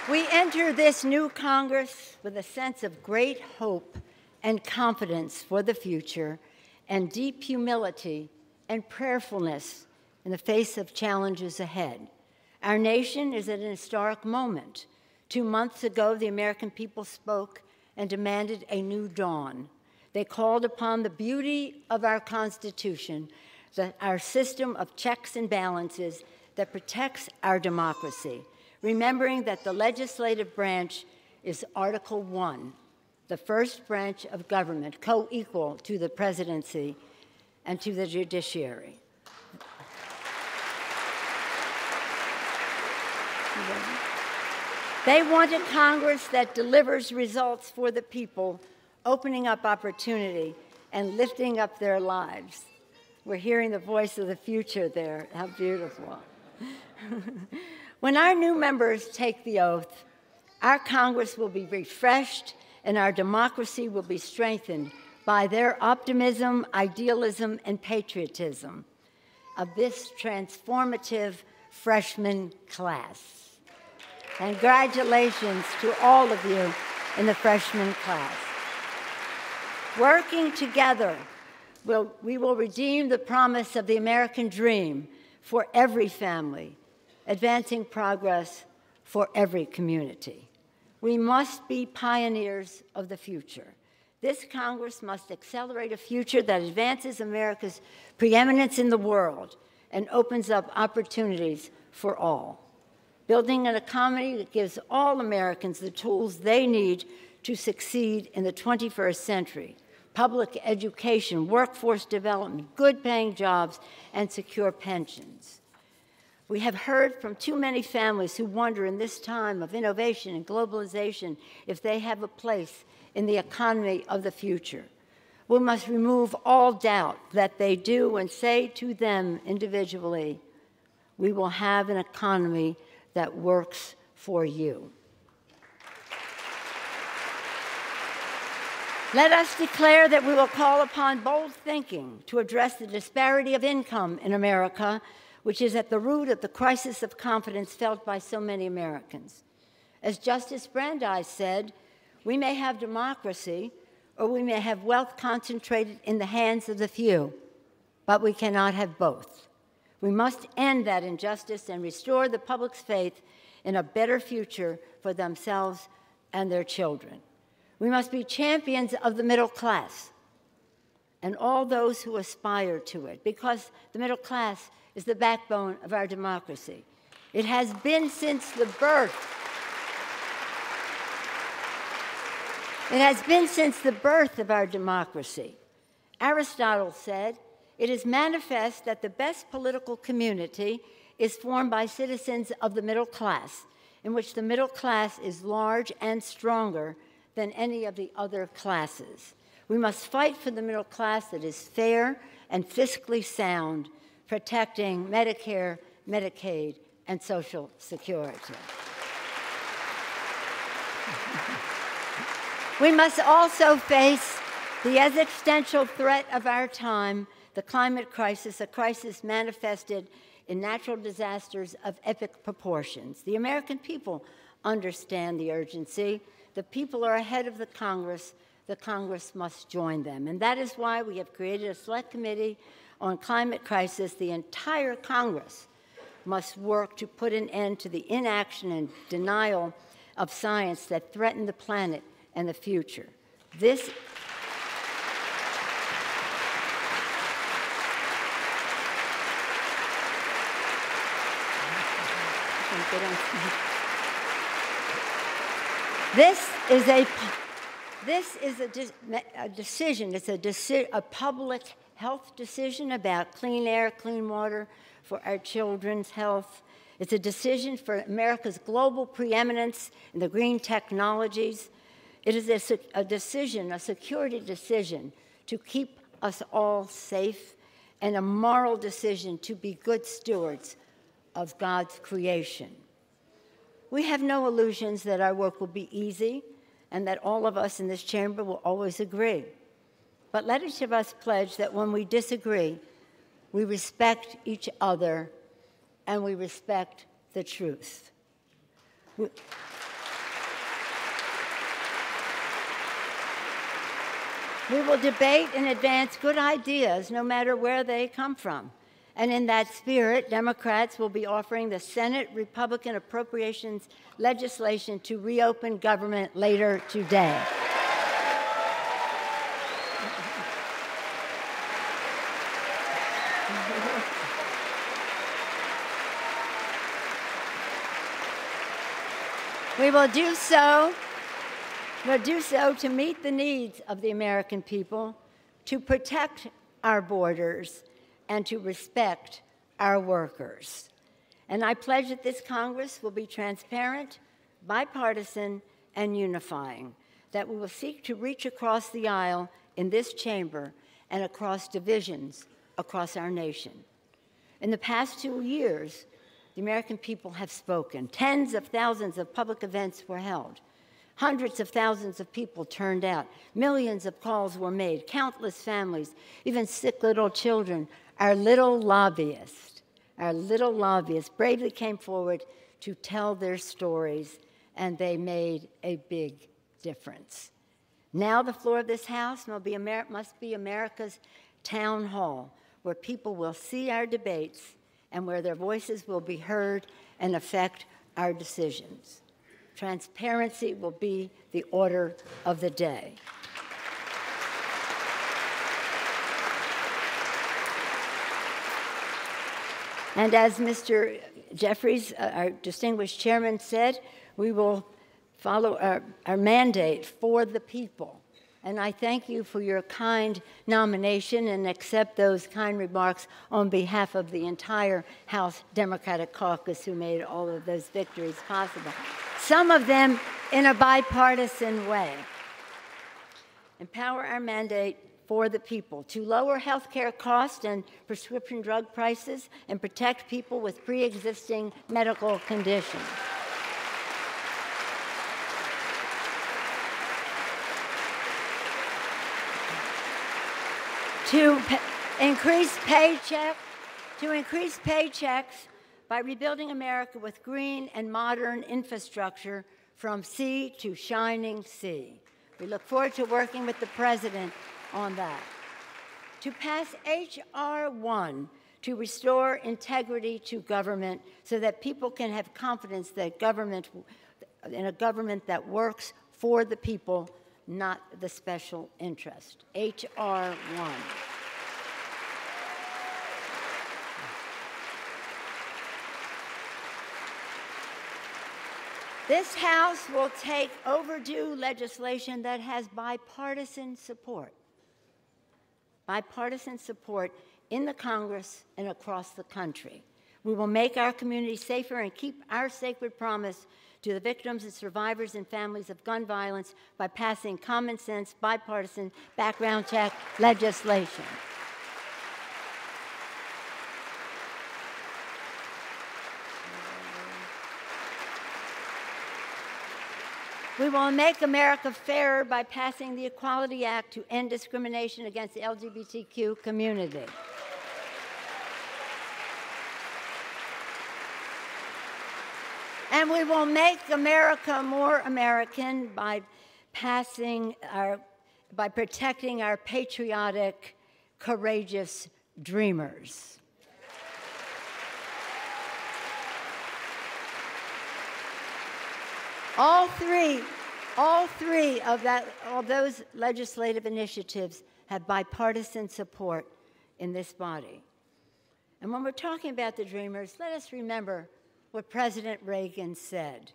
S18: We enter this new Congress with a sense of great hope and confidence for the future and deep humility and prayerfulness in the face of challenges ahead. Our nation is at an historic moment. 2 months ago, the American people spoke and demanded a new dawn. They called upon the beauty of our Constitution, our system of checks and balances that protects our democracy, remembering that the legislative branch is Article 1, the first branch of government, co-equal to the presidency and to the judiciary. They want a Congress that delivers results for the people, opening up opportunity and lifting up their lives. We're hearing the voice of the future there. How beautiful. When our new members take the oath, our Congress will be refreshed and our democracy will be strengthened by their optimism, idealism, and patriotism of this transformative freshman class. Congratulations to all of you in the freshman class. Working together, we will redeem the promise of the American dream for every family, advancing progress for every community. We must be pioneers of the future. This Congress must accelerate a future that advances America's preeminence in the world and opens up opportunities for all. Building an economy that gives all Americans the tools they need to succeed in the 21st century. Public education, workforce development, good-paying jobs, and secure pensions. We have heard from too many families who wonder in this time of innovation and globalization if they have a place in the economy of the future. We must remove all doubt that they do and say to them individually, we will have an economy that works for you. Let us declare that we will call upon bold thinking to address the disparity of income in America, which is at the root of the crisis of confidence felt by so many Americans. As Justice Brandeis said, we may have democracy or we may have wealth concentrated in the hands of the few, but we cannot have both. We must end that injustice and restore the public's faith in a better future for themselves and their children. We must be champions of the middle class and all those who aspire to it, because the middle class is the backbone of our democracy. It has been since the birth. It has been since the birth of our democracy. Aristotle said, "It is manifest that the best political community is formed by citizens of the middle class, in which the middle class is large and stronger than any of the other classes. We must fight for the middle class that is fair and fiscally sound, protecting Medicare, Medicaid, and Social Security." We must also face the existential threat of our time, the climate crisis, a crisis manifested in natural disasters of epic proportions. The American people understand the urgency. The people are ahead of the Congress. The Congress must join them. And that is why we have created a select committee on climate crisis. The entire Congress must work to put an end to the inaction and denial of science that threaten the planet and the future. This is a decision. It's a public health decision about clean air, clean water for our children's health. It's a decision for America's global preeminence in the green technologies. It is a decision, a security decision to keep us all safe, and a moral decision to be good stewards of God's creation. We have no illusions that our work will be easy and that all of us in this chamber will always agree. But let each of us pledge that when we disagree, we respect each other and we respect the truth. We will debate and advance good ideas no matter where they come from. And in that spirit, Democrats will be offering the Senate Republican appropriations legislation to reopen government later today. We will do so to meet the needs of the American people, to protect our borders, and to respect our workers. And I pledge that this Congress will be transparent, bipartisan, and unifying, that we will seek to reach across the aisle in this chamber and across divisions across our nation. In the past 2 years, the American people have spoken. Tens of thousands of public events were held. Hundreds of thousands of people turned out. Millions of calls were made. Countless families, even sick little children. Our little lobbyists bravely came forward to tell their stories, and they made a big difference. Now the floor of this House must be America's town hall, where people will see our debates and where their voices will be heard and affect our decisions. Transparency will be the order of the day. And as Mr. Jeffries, our distinguished chairman, said, we will follow our mandate for the people. And I thank you for your kind nomination and accept those kind remarks on behalf of the entire House Democratic Caucus who made all of those victories possible, some of them in a bipartisan way. Empower our mandate for the people to lower health care costs and prescription drug prices and protect people with pre-existing medical conditions. To increase paychecks by rebuilding America with green and modern infrastructure from sea to shining sea. We look forward to working with the President on that. To pass H.R. 1 to restore integrity to government so that people can have confidence that in a government that works for the people, not the special interest. H.R. 1. This House will take overdue legislation that has bipartisan support in the Congress and across the country. We will make our community safer and keep our sacred promise to the victims and survivors and families of gun violence by passing common sense, bipartisan background check legislation. We will make America fairer by passing the Equality Act to end discrimination against the LGBTQ community. And we will make America more American by protecting our patriotic, courageous dreamers. All three of those legislative initiatives have bipartisan support in this body. And when we're talking about the dreamers, let us remember what President Reagan said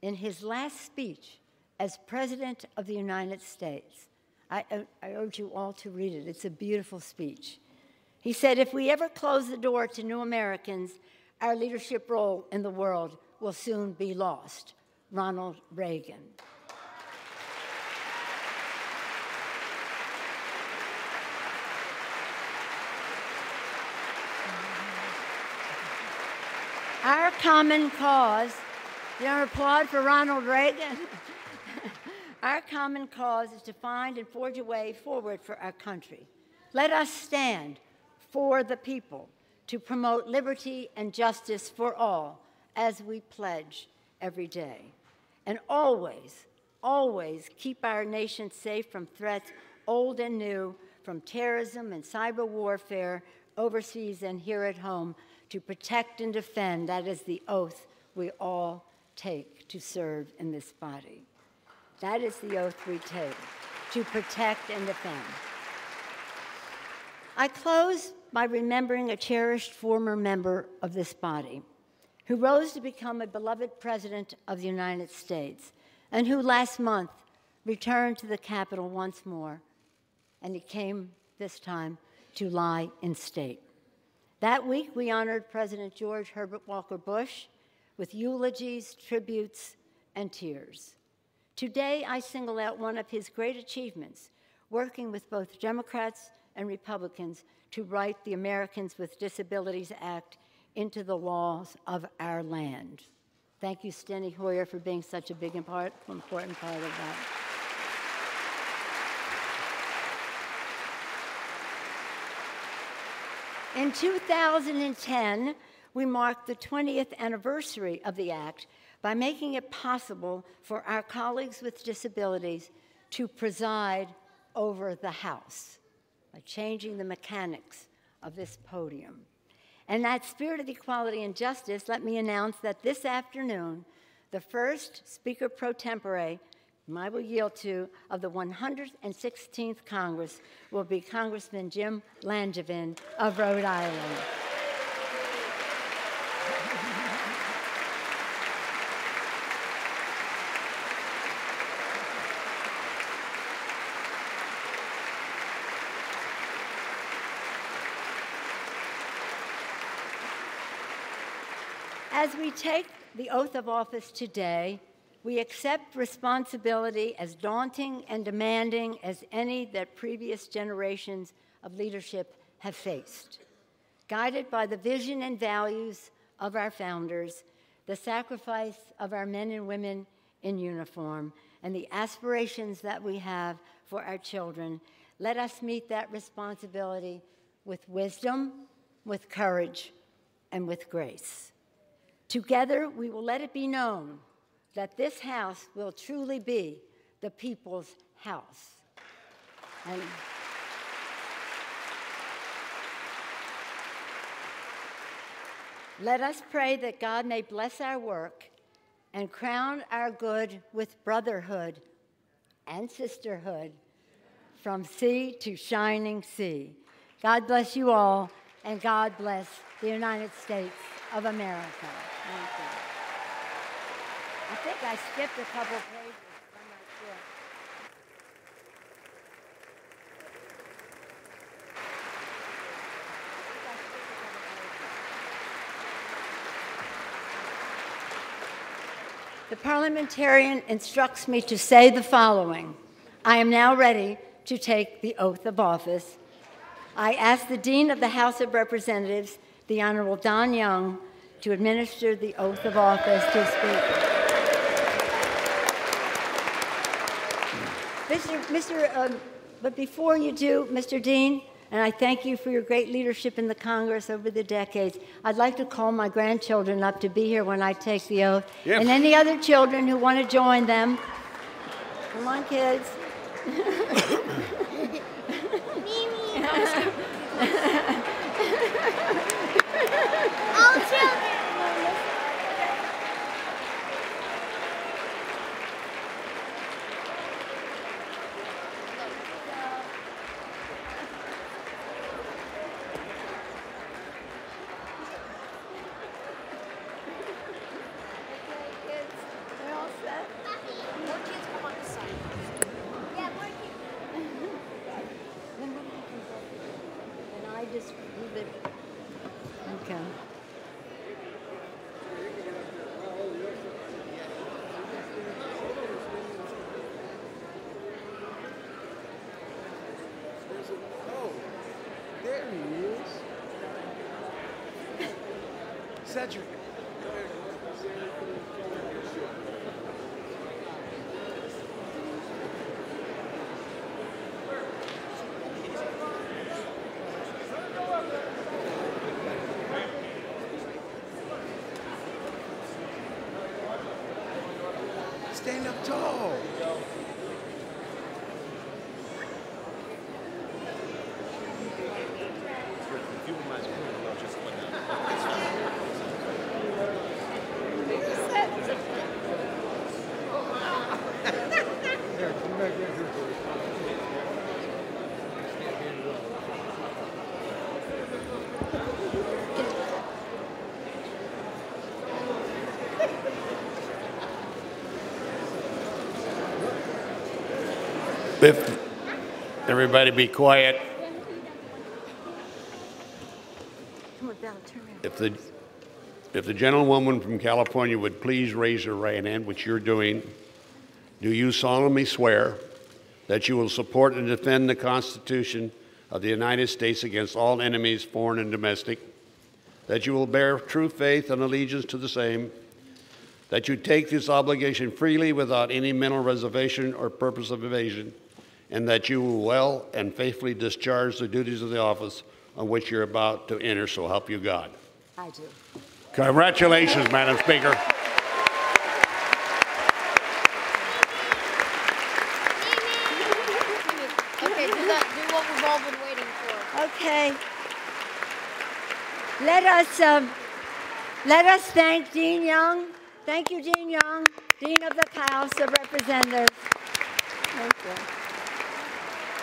S18: in his last speech as President of the United States. I urge you all to read it. It's a beautiful speech. He said, "If we ever close the door to new Americans, our leadership role in the world will soon be lost." Ronald Reagan. Our common cause, you know, applaud for Ronald Reagan. Our common cause is to find and forge a way forward for our country. Let us stand for the people to promote liberty and justice for all as we pledge every day. And always, always keep our nation safe from threats old and new, from terrorism and cyber warfare, overseas and here at home, to protect and defend. That is the oath we all take to serve in this body. That is the oath we take, to protect and defend. I close by remembering a cherished former member of this body who rose to become a beloved president of the United States and who last month returned to the Capitol once more, and he came this time to lie in state. That week, we honored President George Herbert Walker Bush with eulogies, tributes, and tears. Today, I single out one of his great achievements, working with both Democrats and Republicans to write the Americans with Disabilities Act into the laws of our land. Thank you, Steny Hoyer, for being such a big and important part of that. In 2010, we marked the 20th anniversary of the Act by making it possible for our colleagues with disabilities to preside over the House, by changing the mechanics of this podium. In that spirit of equality and justice, let me announce that this afternoon, the first Speaker pro tempore, whom I will yield to, of the 116th Congress will be Congressman Jim Langevin of Rhode Island. As we take the oath of office today, we accept responsibility as daunting and demanding as any that previous generations of leadership have faced. Guided by the vision and values of our founders, the sacrifice of our men and women in uniform, and the aspirations that we have for our children, let us meet that responsibility with wisdom, with courage, and with grace. Together, we will let it be known that this House will truly be the people's house. And let us pray that God may bless our work and crown our good with brotherhood and sisterhood from sea to shining sea. God bless you all, and God bless the United States of America. Thank you. I think I skipped a couple pages. I'm not sure. The parliamentarian instructs me to say the following. I am now ready to take the oath of office. I ask the Dean of the House of Representatives, the Honorable Don Young, to administer the oath of office to Speaker. But before you do, Mr. Dean, and I thank you for your great leadership in the Congress over the decades, I'd like to call my grandchildren up to be here when I take the oath, and any other children who want to join them. Come on, kids.
S11: All children.
S18: Okay.
S19: Oh, there he is. Cedric. Stand up tall.
S20: If everybody be quiet. If the gentlewoman from California would please raise her right hand, which you're doing, do you solemnly swear that you will support and defend the Constitution of the United States against all enemies, foreign and domestic, that you will bear true faith and allegiance to the same, that you take this obligation freely without any mental reservation or purpose of evasion, and that you will well and faithfully discharge the duties of the office on which you're about to enter, so help you God?
S18: I do.
S20: Congratulations, Madam Speaker.
S18: Okay, do what we've all been waiting for. Okay. Let us thank Dean Young. Thank you, Dean Young, Dean of the House of Representatives. Thank you.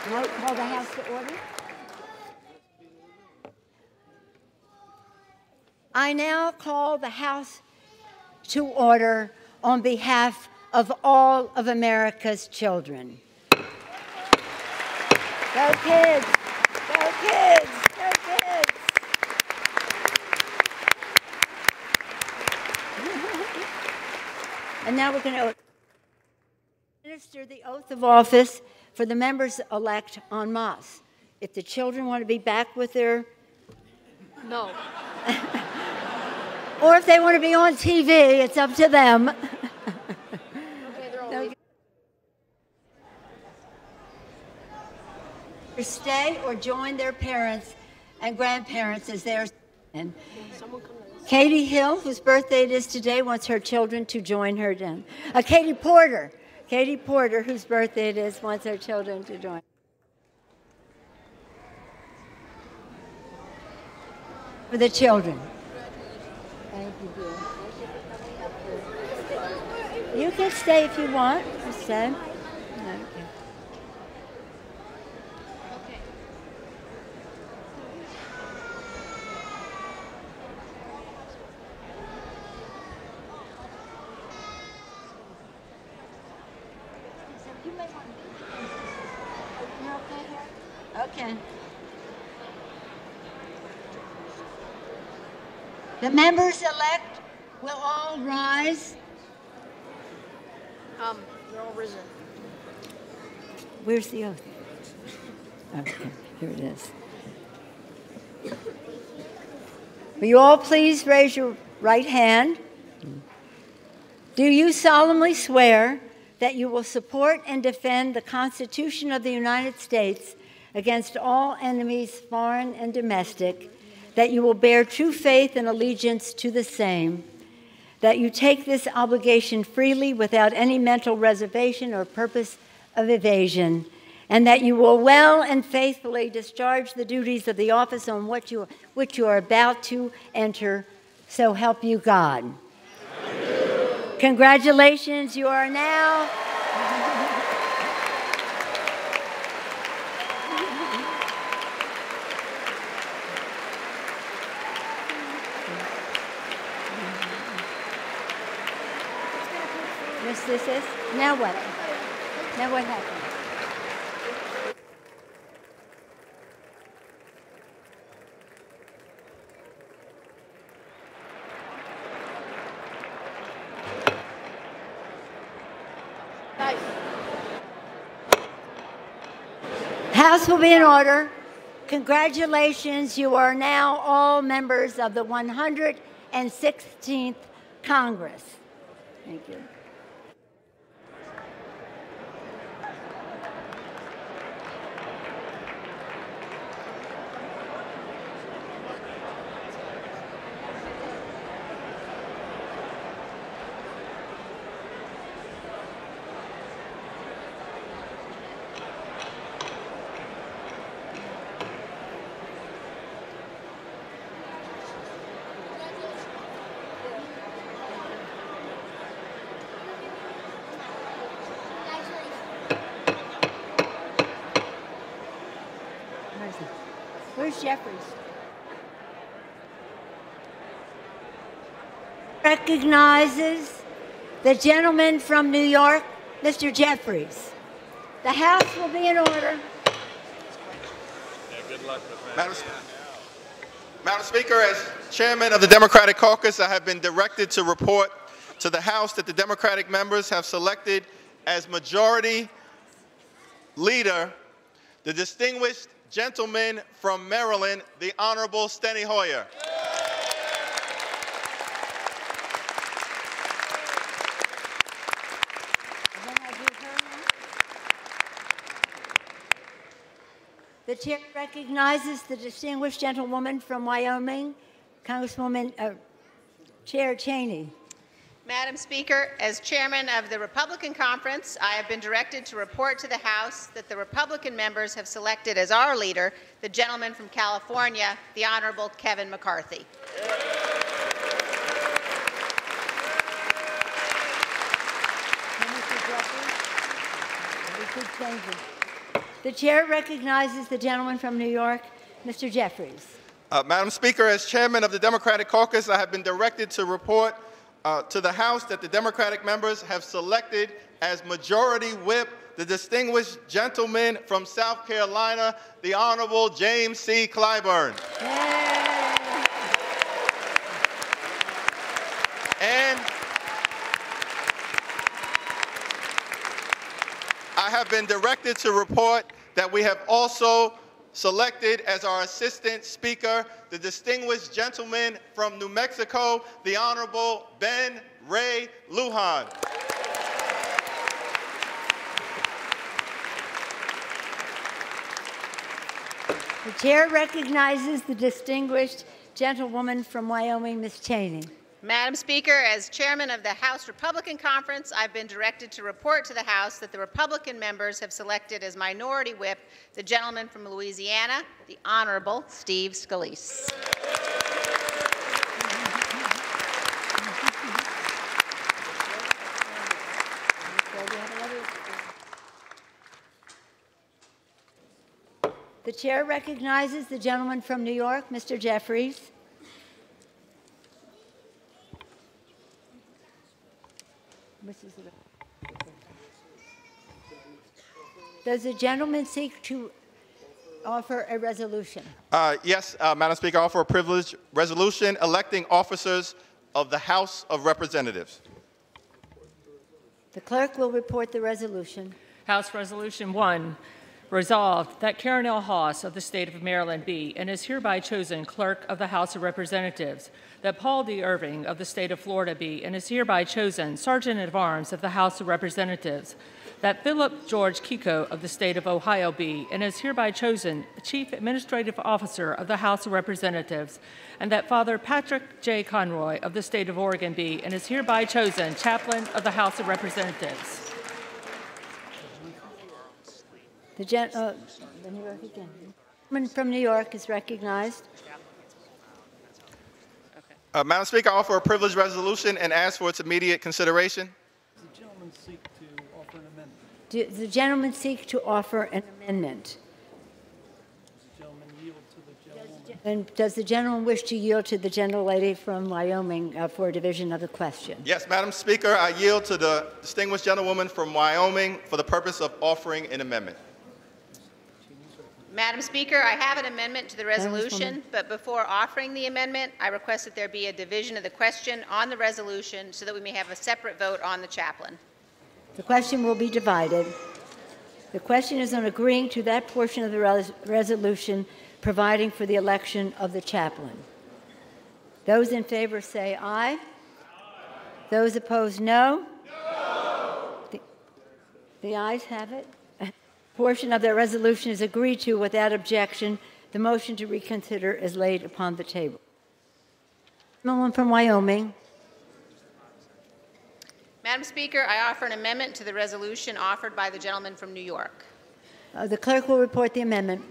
S18: Can I call the House to order? I now call the House to order on behalf of all of America's children. Go kids! Go kids! Go kids! And now we're going to administer the oath of office for the members-elect en masse. If the children want to be back with their... No. Or if they want to be on TV, it's up to them. Okay, stay or join their parents and grandparents as theirs. And Katie Hill, whose birthday it is today, wants her children to join her then. Katie Porter, whose birthday it is, wants her children to join. For the children. Thank you, dear. You can stay if you want. Stay. Okay. Okay. The members-elect will all rise.
S13: They're all risen.
S18: Where's the oath? Okay, here it is. Will you all please raise your right hand? Do you solemnly swear that you will support and defend the Constitution of the United States against all enemies, foreign and domestic, that you will bear true faith and allegiance to the same, that you take this obligation freely without any mental reservation or purpose of evasion, and that you will well and faithfully discharge the duties of the office on which you are about to enter, so help you God? Congratulations, you are now... This is? Now what? Now what happens?
S13: Nice.
S18: House will be in order. Congratulations, you are now all members of the 116th Congress. Thank you. Where's Jeffries? recognizes the gentleman from New York, Mr. Jeffries. The House will be in order.
S7: Madam Speaker, as Chairman of the Democratic Caucus, I have been directed to report to the House that the Democratic members have selected as Majority Leader the distinguished gentleman from Maryland, the Honorable Steny Hoyer.
S18: The chair recognizes the distinguished gentlewoman from Wyoming, Congresswoman Chair Cheney.
S8: Madam Speaker, as Chairman of the Republican Conference, I have been directed to report to the House that the Republican members have selected as our leader the gentleman from California, the Honorable Kevin McCarthy.
S18: The chair recognizes the gentleman from New York, Mr. Jeffries.
S7: Madam Speaker, as Chairman of the Democratic Caucus, I have been directed to report to the House that the Democratic members have selected as Majority Whip the distinguished gentleman from South Carolina, the Honorable James C. Clyburn. And I have been directed to report that we have also selected as our Assistant Speaker the distinguished gentleman from New Mexico, the Honorable Ben Ray Lujan.
S18: The chair recognizes the distinguished gentlewoman from Wyoming, Ms. Cheney.
S8: Madam Speaker, as Chairman of the House Republican Conference, I've been directed to report to the House that the Republican members have selected as Minority Whip the gentleman from Louisiana, the Honorable Steve Scalise.
S18: The chair recognizes the gentleman from New York, Mr. Jeffries. Does the gentleman seek to offer a resolution?
S7: Yes, Madam Speaker, I offer a privileged resolution electing officers of the House of Representatives.
S18: The clerk will report the resolution.
S21: House Resolution 1, resolved that Karen L. Haas of the state of Maryland be and is hereby chosen Clerk of the House of Representatives, that Paul D. Irving of the state of Florida be and is hereby chosen Sergeant at Arms of the House of Representatives, that Philip George Kiko of the state of Ohio be and is hereby chosen Chief Administrative Officer of the House of Representatives, and that Father Patrick J. Conroy of the state of Oregon be and is hereby chosen Chaplain of the House of Representatives.
S18: The gentleman from New York is recognized.
S7: Madam Speaker, I offer a privileged resolution and ask for its immediate consideration.
S22: Does the gentleman seek to offer an amendment?
S18: Does the gentleman seek to offer an amendment?
S22: Does the gentleman yield to the gentlewoman?
S18: And does the gentleman wish to yield to the gentlelady from Wyoming for a division of the question?
S7: Yes, Madam Speaker, I yield to the distinguished gentlewoman from Wyoming for the purpose of offering an amendment.
S8: Madam Speaker, I have an amendment to the resolution, but before offering the amendment, I request that there be a division of the question on the resolution so that we may have a separate vote on the chaplain.
S18: The question will be divided. The question is on agreeing to that portion of the resolution providing for the election of the chaplain. Those in favor say aye. Aye. Those opposed, no. No. The ayes have it. Portion of the resolution is agreed to without objection. The motion to reconsider is laid upon the table. Gentleman from Wyoming.
S8: Madam Speaker, I offer an amendment to the resolution offered by the gentleman from New York.
S18: The clerk will report the amendment.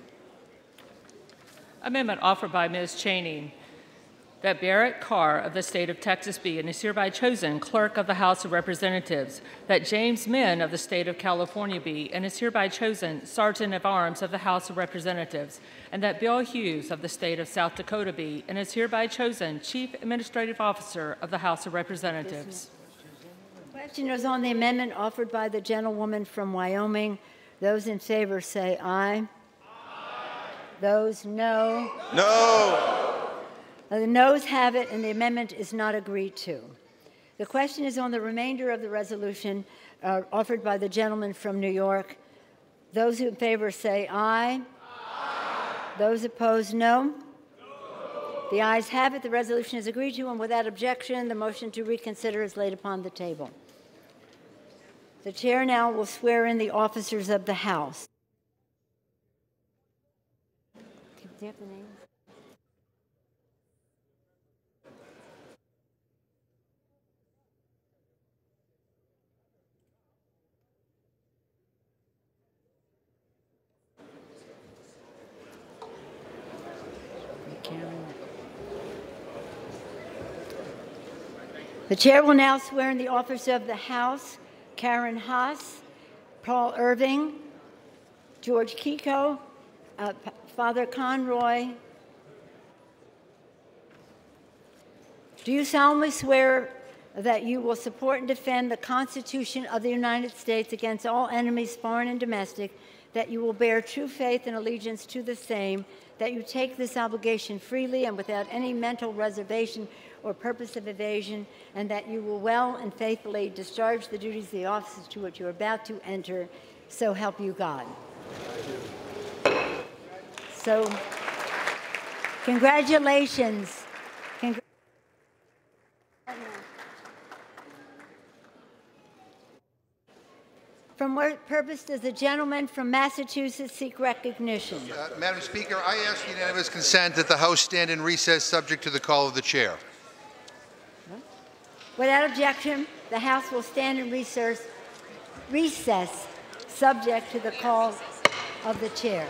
S21: Amendment offered by Ms. Cheney. that Barrett Carr of the state of Texas be and is hereby chosen Clerk of the House of Representatives, that James Min of the state of California be and is hereby chosen Sergeant of Arms of the House of Representatives, and that Bill Hughes of the state of South Dakota be and is hereby chosen Chief Administrative Officer of the House of Representatives.
S18: Question is on the amendment offered by the gentlewoman from Wyoming. Those in favor say aye. Aye. Those no.
S1: No.
S18: The noes have it, and the amendment is not agreed to. The question is on the remainder of the resolution offered by the gentleman from New York. Those in favor say aye. Aye. Those opposed, no. No. The ayes have it. The resolution is agreed to, and without objection, the motion to reconsider is laid upon the table. The chair now will swear in the officers of the House. Do you have the names? The chair will now swear in the officers of the House: Karen Haas, Paul Irving, George Kiko, Father Conroy. Do you solemnly swear that you will support and defend the Constitution of the United States against all enemies, foreign and domestic, that you will bear true faith and allegiance to the same, that you take this obligation freely and without any mental reservation or purpose of evasion, and that you will well and faithfully discharge the duties of the offices to which you are about to enter, so help you God? So, congratulations. From what purpose does the gentleman from Massachusetts seek recognition?
S1: Madam Speaker, I ask unanimous consent that the House stand in recess subject to the call of the chair.
S18: Without objection, the House will stand in recess subject to the call of the chair.